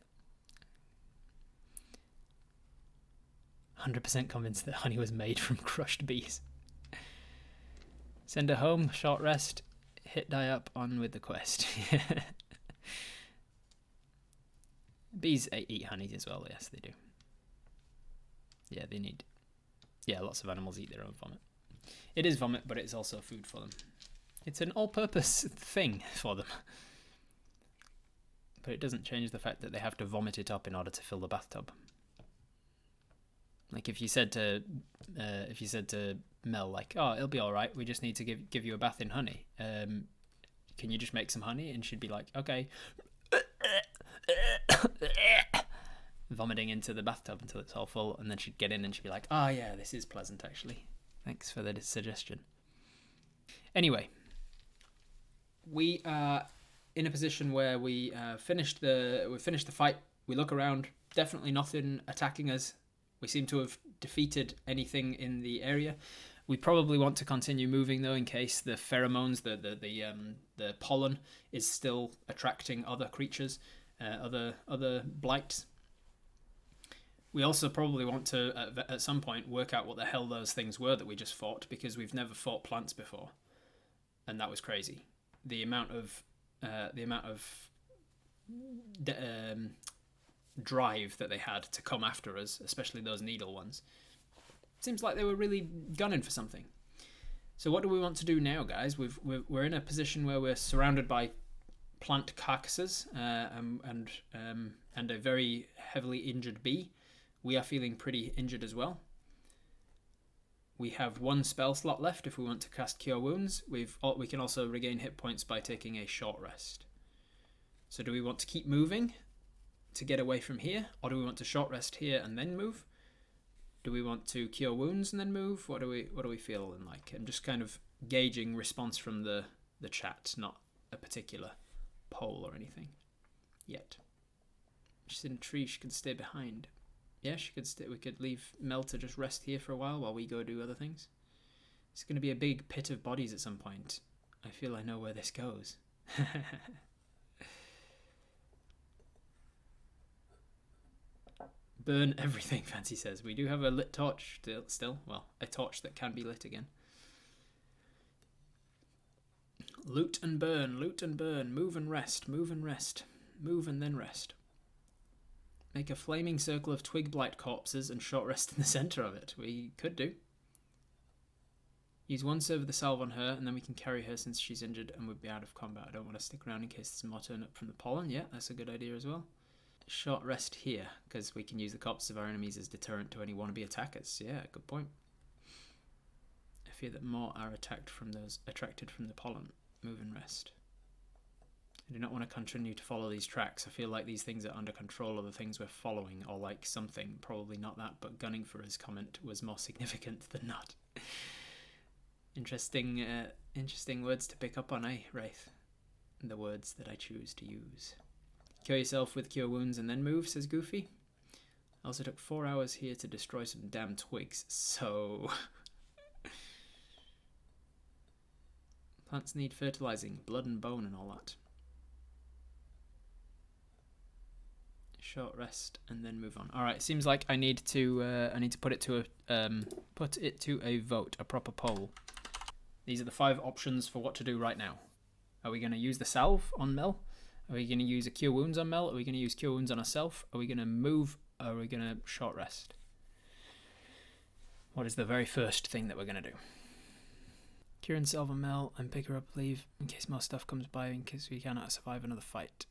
100% convinced that honey was made from crushed bees. Send her home, short rest, hit die up, on with the quest. Bees eat honey as well, yes, they do. Yeah, they need... Yeah, lots of animals eat their own vomit. It is vomit, but it's also food for them. It's an all-purpose thing for them. But it doesn't change the fact that they have to vomit it up in order to fill the bathtub. Like if you said to Mel, like, oh, it'll be all right. We just need to give you a bath in honey. Can you just make some honey? And she'd be like, okay. Vomiting into the bathtub until it's all full, and then she'd get in and she'd be like, oh yeah, this is pleasant actually. Thanks for the suggestion. Anyway, we are in a position where we finished the fight. We look around, definitely nothing attacking us. We seem to have defeated anything in the area. We probably want to continue moving though, in case the pheromones, the pollen, is still attracting other creatures, other blights. We also probably want to at some point work out what the hell those things were that we just fought, because we've never fought plants before, and that was crazy. The amount of drive that they had to come after us, especially those needle ones. Seems like they were really gunning for something. So what do we want to do now, guys? We're in a position where we're surrounded by plant carcasses and a very heavily injured bee. We are feeling pretty injured as well. We have one spell slot left if we want to cast Cure Wounds. We can also regain hit points by taking a short rest. So do we want to keep moving to get away from here, or do we want to short rest here and then move? Do we want to Cure Wounds and then move? What do we feel like? I'm just kind of gauging response from the chat, not a particular poll or anything yet. She's in a tree. She can stay behind. Yeah, she could stay. We could leave Mel to just rest here for a while we go do other things. It's going to be a big pit of bodies at some point. I feel I know where this goes. Burn everything, Fancy says. We do have a lit torch still. Well, a torch that can be lit again. Loot and burn, loot and burn. Move and rest, move and rest. Move and then rest. Make a flaming circle of twig blight corpses and short rest in the centre of it. We could do. Use one serve of the salve on her, and then we can carry her since she's injured and would be out of combat. I don't want to stick around in case there's more turn up from the pollen. Yeah, that's a good idea as well. Short rest here, because we can use the corpses of our enemies as deterrent to any wannabe attackers. Yeah, good point. I fear that more are attracted from the pollen. Move and rest. I do not want to continue to follow these tracks. I feel like these things are under control of the things we're following, or like something. Probably not that, but gunning for his comment was more significant than not. Interesting words to pick up on, eh, Wraith? The words that I choose to use. Cure yourself with Cure Wounds and then move, says Goofy. I also took 4 hours here to destroy some damn twigs, so... Plants need fertilizing, blood and bone and all that. Short rest and then move on. All right, seems like I need to put it to a vote, a proper poll. These are the 5 options for what to do right now. Are we going to use the salve on Mel? Are we going to use a Cure Wounds on Mel? Are we going to use Cure Wounds on ourselves? Are we going to move? Or are we going to short rest? What is the very first thing that we're going to do? Cure and salve on Mel and pick her up, leave in case more stuff comes by, in case we cannot survive another fight.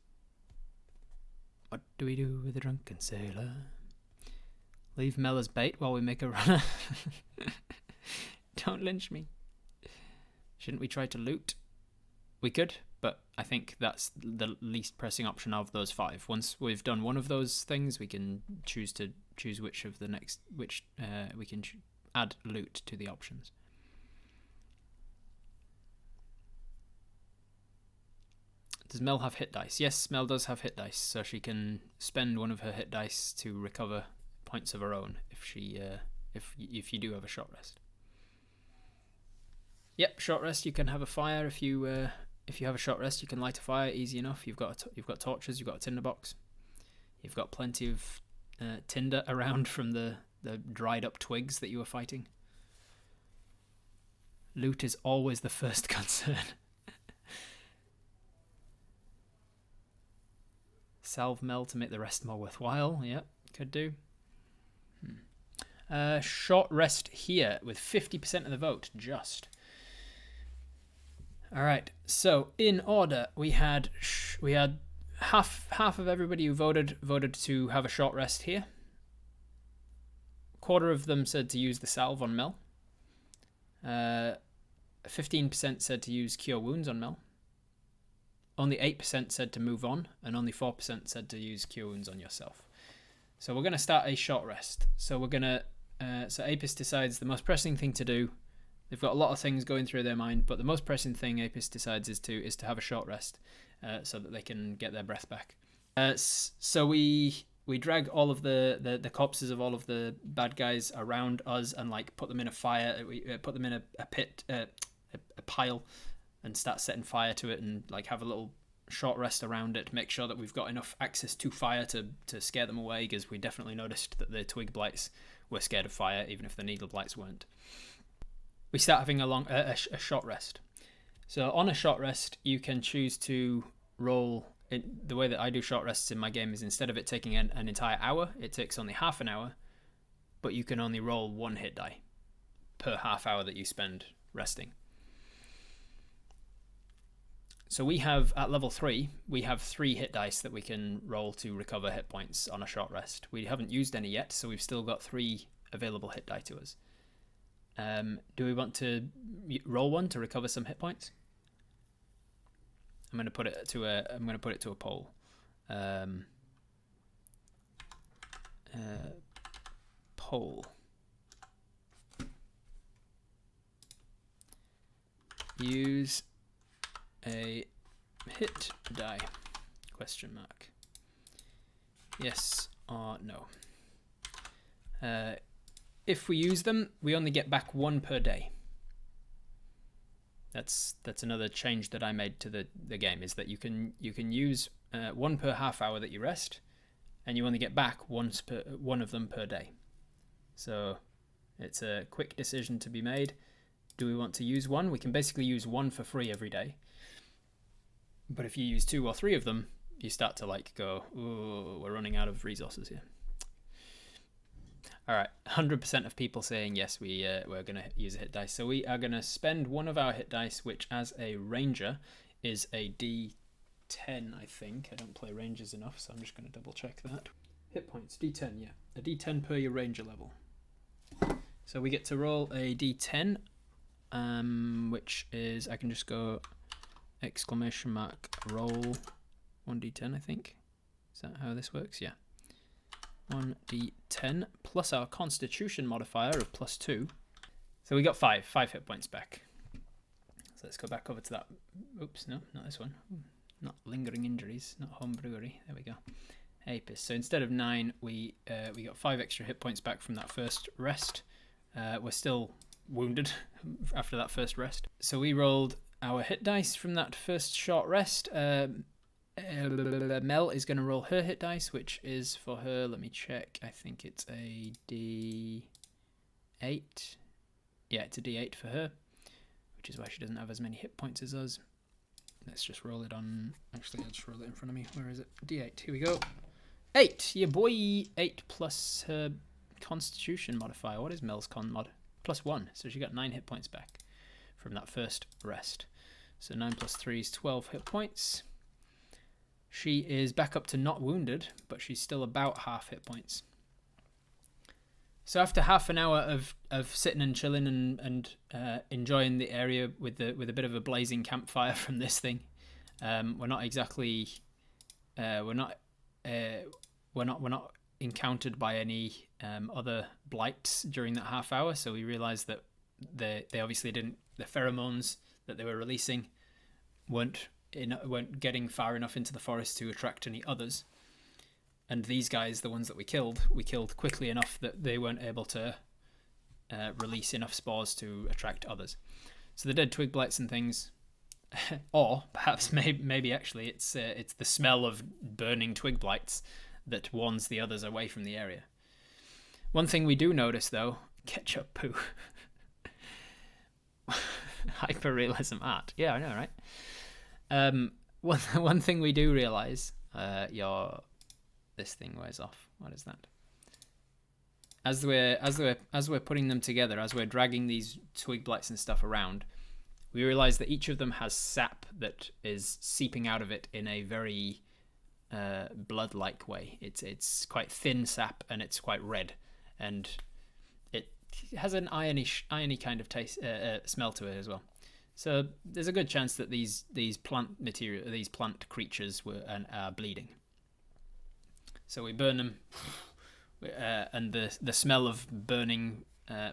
What do we do with a drunken sailor? Leave Mel as bait while we make a runner. Don't lynch me. Shouldn't we try to loot? We could, but I think that's the least pressing option of those 5. Once we've done one of those things, we can choose which of the next, we can add loot to the options. Does Mel have hit dice? Yes, Mel does have hit dice, so she can spend one of her hit dice to recover points of her own if you do have a short rest. Yep, short rest. You can have a fire if you have a short rest. You can light a fire easy enough. You've got torches. You've got a tinderbox. You've got plenty of tinder around from the dried up twigs that you were fighting. Loot is always the first concern. Salve Mel to make the rest more worthwhile. Yep, could do. Short rest here with 50% of the vote, just. All right, so in order, we had half of everybody who voted to have a short rest here. Quarter of them said to use the salve on Mel. 15% said to use Cure Wounds on Mel. Only 8% said to move on, and only 4% said to use Cure Wounds on yourself. So we're going to start a short rest. So we're going to... so Apis decides the most pressing thing to do. They've got a lot of things going through their mind, but the most pressing thing Apis decides is to have a short rest, so that they can get their breath back. So we drag all of the corpses of all of the bad guys around us and like put them in a fire. We put them in a pit, a pile, and start setting fire to it, and like have a little short rest around it. Make sure that we've got enough access to fire to scare them away, because we definitely noticed that the Twig Blights were scared of fire, even if the Needle Blights weren't. We start having a short rest. So on a short rest, you can choose to roll. The way that I do short rests in my game is instead of it taking an entire hour, it takes only half an hour, but you can only roll 1 hit die per half hour that you spend resting. So we have, at level 3, we have 3 hit dice that we can roll to recover hit points on a short rest. We haven't used any yet, so we've still got 3 available hit die to us. Do we want to roll one to recover some hit points? I'm going to put it to a poll. Poll. Use a hit die? Question mark. Yes or no? If we use them, we only get back 1 per day. That's another change that I made to the game, is that you can use 1 per half hour that you rest, and you only get back 1 of them per day. So it's a quick decision to be made. Do we want to use 1? We can basically use 1 for free every day. But if you use 2 or 3 of them, you start to like go, ooh, we're running out of resources here. All right, 100% of people saying yes, we're going to use a hit dice. So we are going to spend 1 of our hit dice, which as a ranger is a D10, I think. I don't play rangers enough, so I'm just going to double check that. Hit points, D10, yeah. A D10 per your ranger level. So we get to roll a D10, which is, I can just go exclamation mark roll 1d10, I think. Is that how this works? Yeah. 1d10 plus our constitution modifier of +2. So we got 5 hit points back. So let's go back over to that. Oops, no, not this one. Not lingering injuries, not home brewery. There we go. Apis. So instead of 9, we got 5 extra hit points back from that first rest. We're still wounded after that first rest. So we rolled our hit dice from that first short rest. Mel is going to roll her hit dice, which is for her, let me check, I think it's a D8. Yeah, it's a D8 for her, which is why she doesn't have as many hit points as us. Let's just roll it on, actually I'll just roll it in front of me. Where is it? D8, here we go. 8, yeah boy. 8 plus her constitution modifier. What is Mel's con mod? +1, so she got 9 hit points back from that first rest. So 9 plus 3 is 12 hit points. She is back up to not wounded, but she's still about half hit points. So after half an hour of sitting and chilling and enjoying the area with a bit of a blazing campfire from this thing, we're not exactly we're not encountered by any other blights during that half hour. So we realized that they obviously didn't, the pheromones that they were releasing weren't getting far enough into the forest to attract any others. And these guys, the ones that we killed quickly enough that they weren't able to release enough spores to attract others. So the dead twig blights and things, or perhaps maybe actually it's the smell of burning twig blights that warns the others away from the area. One thing we do notice though, ketchup poo. Hyper-realism art. Yeah, I know, right? One thing we do realize, this thing wears off. What is that? As we're putting them together, as we're dragging these twig blights and stuff around, we realize that each of them has sap that is seeping out of it in a very blood-like way. It's quite thin sap and it's quite red, and it has an irony kind of taste smell to it as well. So there's a good chance that these plant creatures are bleeding. So we burn them, and the smell of burning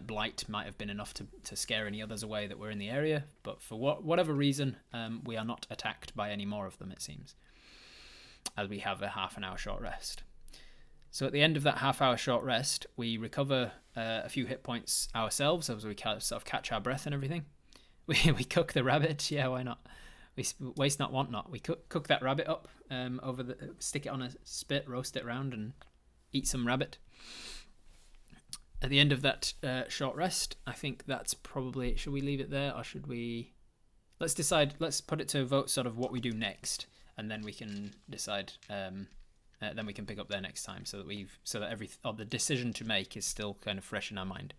blight might have been enough to scare any others away that were in the area. But for whatever reason, we are not attacked by any more of them, it seems, as we have a half an hour short rest. So at the end of that half-hour short rest, we recover a few hit points ourselves as we sort of catch our breath and everything. We cook the rabbit. Yeah, why not? We waste not, want not. We cook that rabbit up stick it on a spit, roast it round, and eat some rabbit. At the end of that short rest, I think that's probably... Should we leave it there, or should we... Let's decide. Let's put it to a vote, sort of what we do next, and then we can decide... then we can pick up there next time, so that the decision to make is still kind of fresh in our mind.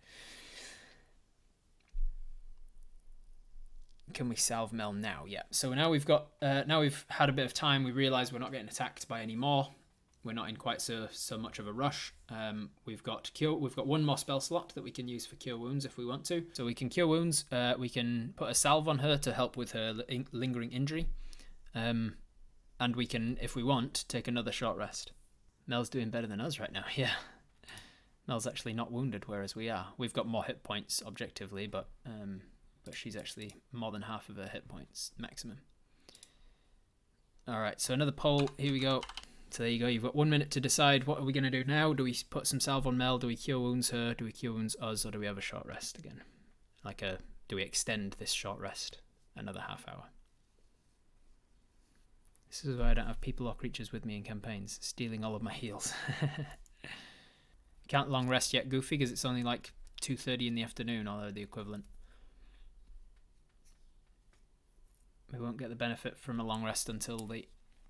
Can we salve Mel now? Yeah. So now we've had a bit of time. We realise we're not getting attacked by any more. We're not in quite so much of a rush. We've got one more spell slot that we can use for cure wounds if we want to. So we can cure wounds. We can put a salve on her to help with her lingering injury. And we can, if we want, take another short rest. Mel's doing better than us right now, yeah. Mel's actually not wounded, whereas we are. We've got more hit points objectively, but she's actually more than half of her hit points maximum. Alright, so another poll. Here we go. So there you go. You've got 1 minute to decide what are we going to do now. Do we put some salve on Mel? Do we cure wounds her? Do we cure wounds us? Or do we have a short rest again? Do we extend this short rest another half hour? This is why I don't have people or creatures with me in campaigns, stealing all of my heals. Can't long rest yet, Goofy, because it's only like 2:30 in the afternoon, or the equivalent. We won't get the benefit from a long rest until the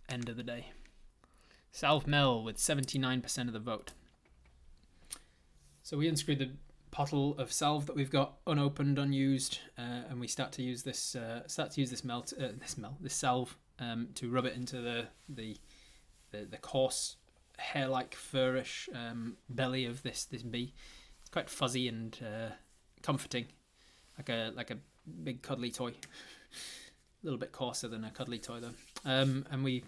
end of the day. Salve Mel with 79% of the vote. So we unscrew the bottle of salve that we've got unopened, unused, and we start to use this salve. To rub it into the coarse hair-like furish belly of this bee. It's quite fuzzy and comforting, like a big cuddly toy. A little bit coarser than a cuddly toy though. And we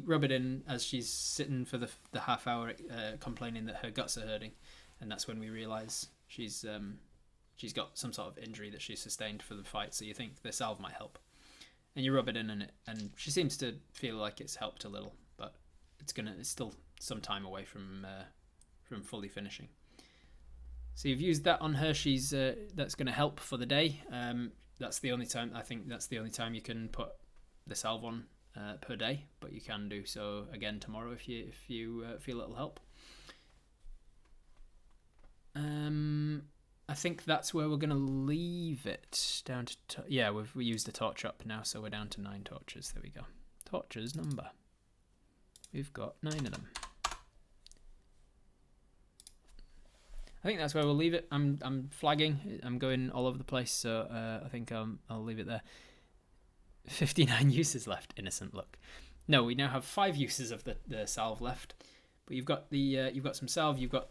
rub it in as she's sitting for the half hour, complaining that her guts are hurting, and that's when we realise she's got some sort of injury that she sustained for the fight. So you think the salve might help. And you rub it in, and she seems to feel like it's helped a little, but it's still some time away from fully finishing. So you've used that on her. That's going to help for the day. That's the only time you can put the salve on per day, but you can do so again tomorrow if you feel it'll help. I think that's where we're going to leave it. Down to... yeah, we used the torch up now, so we're down to 9 torches. There we go. Torches number. We've got 9 of them. I think that's where we'll leave it. I'm flagging. I'm going all over the place, so I think I'll leave it there. 59 uses left. Innocent look. No, we now have 5 uses of the salve left. But you've got some salve. You've got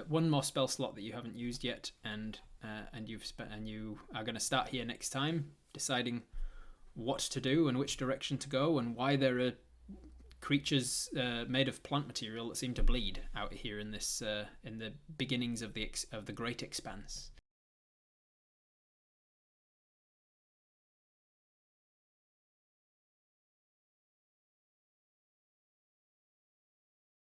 one more spell slot that you haven't used yet, and you are going to start here next time, deciding what to do and which direction to go, and why there are creatures made of plant material that seem to bleed out here in this in the beginnings of the Great Expanse.